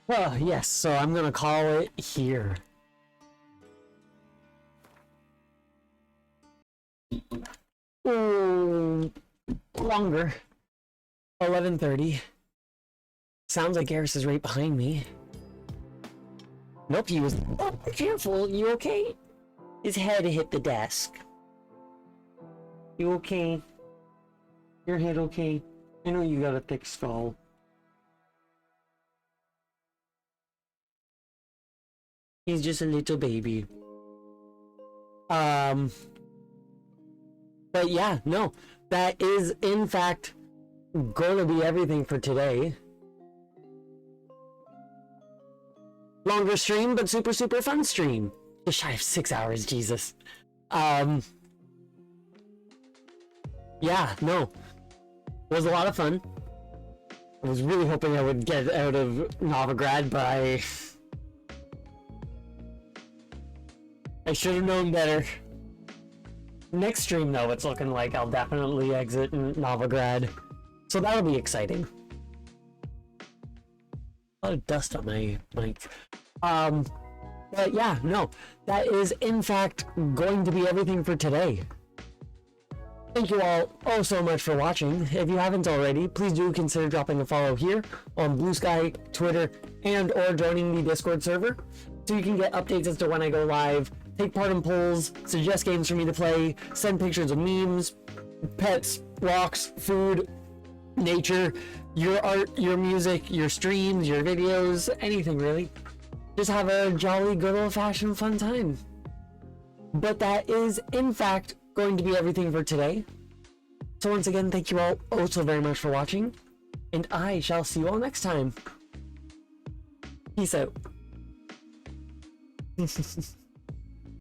Well, yes, so I'm gonna call it here. Ooh, longer. 11:30. Sounds like Garrus is right behind me. Nope, he was. Oh, careful, you okay? His head hit the desk. You okay? Your head okay? I know you got a thick skull. He's just a little baby. But yeah, no. That is, in fact, gonna be everything for today. Longer stream, but super fun stream. Just shy of 6 hours, Jesus. Yeah, no. It was a lot of fun. I was really hoping I would get out of Novigrad, but I should have known better. Next stream, though, it's looking like I'll definitely exit Novigrad. So that'll be exciting. A lot of dust on my mic. But yeah, no. That is, in fact, going to be everything for today. Thank you all oh so much for watching. If you haven't already, please do consider dropping a follow here on Blue Sky, Twitter, and or joining the Discord server, so you can get updates as to when I go live, take part in polls, suggest games for me to play, send pictures of memes, pets, rocks, food, nature, your art, your music, your streams, your videos, anything really. Just have a jolly, good old-fashioned fun time. But that is, in fact, going to be everything for today. So once again, thank you all oh so very much for watching, and I shall see you all next time. Peace out.